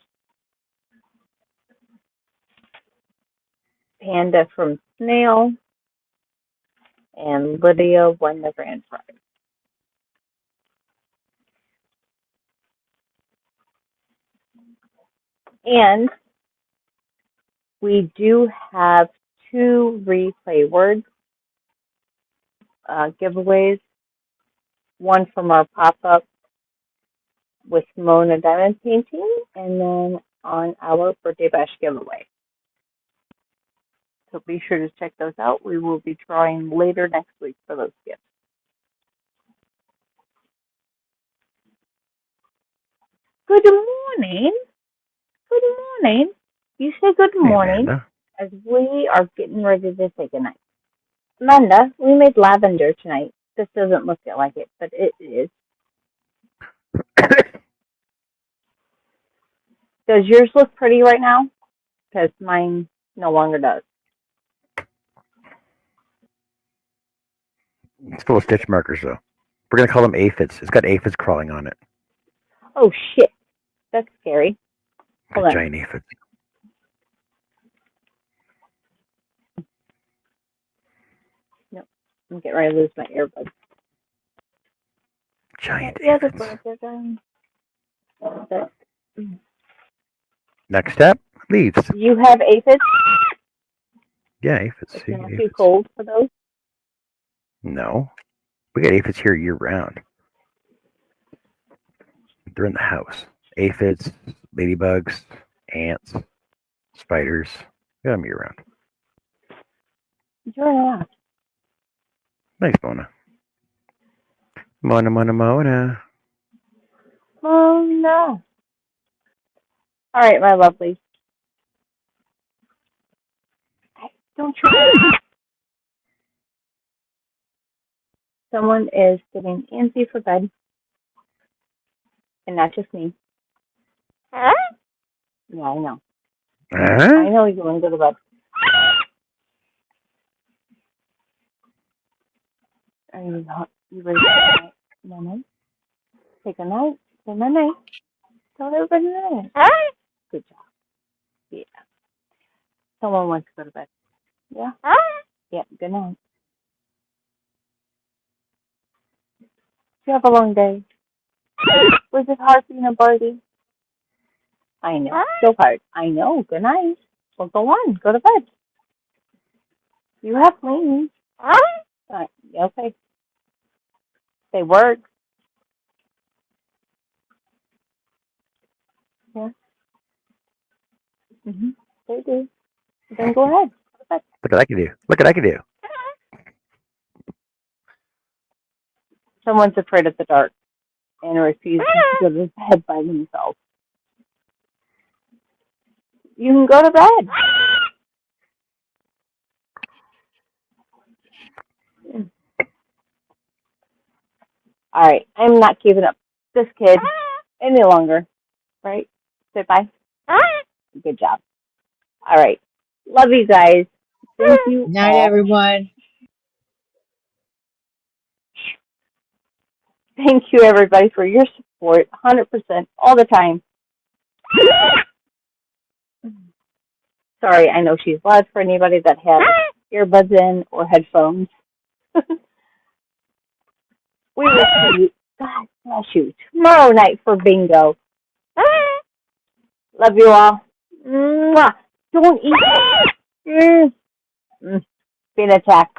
Panda from Snail. And Lydia won the grand prize. And we do have 2 replay words giveaways. One from our pop-up with Mona Diamond painting, and then on our birthday bash giveaway. So be sure to check those out. We will be drawing later next week for those gifts. Good morning. Good morning. You say good
Hey,
morning
Amanda.
as we are getting ready to say goodnight. Amanda, we made lavender tonight. This doesn't look like it, but it is. Does yours look pretty right now? Because mine no longer does.
It's full of stitch markers, though. We're gonna call them aphids. It's got aphids crawling on it.
Oh, shit. That's scary. Hold on.
Giant aphids.
Nope. I'm getting ready to lose my earbuds.
Giant
Yeah, the
aphids.
birds are done.
Next step, leaves.
You have aphids?
Yeah, aphids.
It's
See,
not too
aphids.
cold for those?
No, we got aphids here year round. They're in the house. Aphids, ladybugs, ants, spiders. We got them year round.
You're not.
Nice, Mona. Mona.
Oh, no. All right, my lovelies. Don't try. Someone is getting antsy for bed, and not just me. Yeah, I know. I know you want to go to bed. Are you ready for night? Night? Take a night. Say my night. Tell everybody night. Good job. Yeah. Someone wants to go to bed. Yeah? Yeah, good night. You have a long day. Was it hard being a birdie? I know. So hard. I know. Good night. Well, go on. Go to bed. You have plans. Okay. They work. Yeah. They do. Then go ahead. Go to bed.
Look what I can do. Look what I can do.
Someone's afraid of the dark and refuses to go to bed by themselves. You can go to bed. All right, I'm not keeping up this kid any longer. Right? Say bye. Good job. All right. Love you guys. Thank you
Good night,
all.
everyone.
Thank you, everybody, for your support 100% all the time. Sorry, I know she's loud for anybody that has earbuds in or headphones. We will see you, God bless you, tomorrow night for bingo. Love you all. Mwah. Don't eat. Being attacked.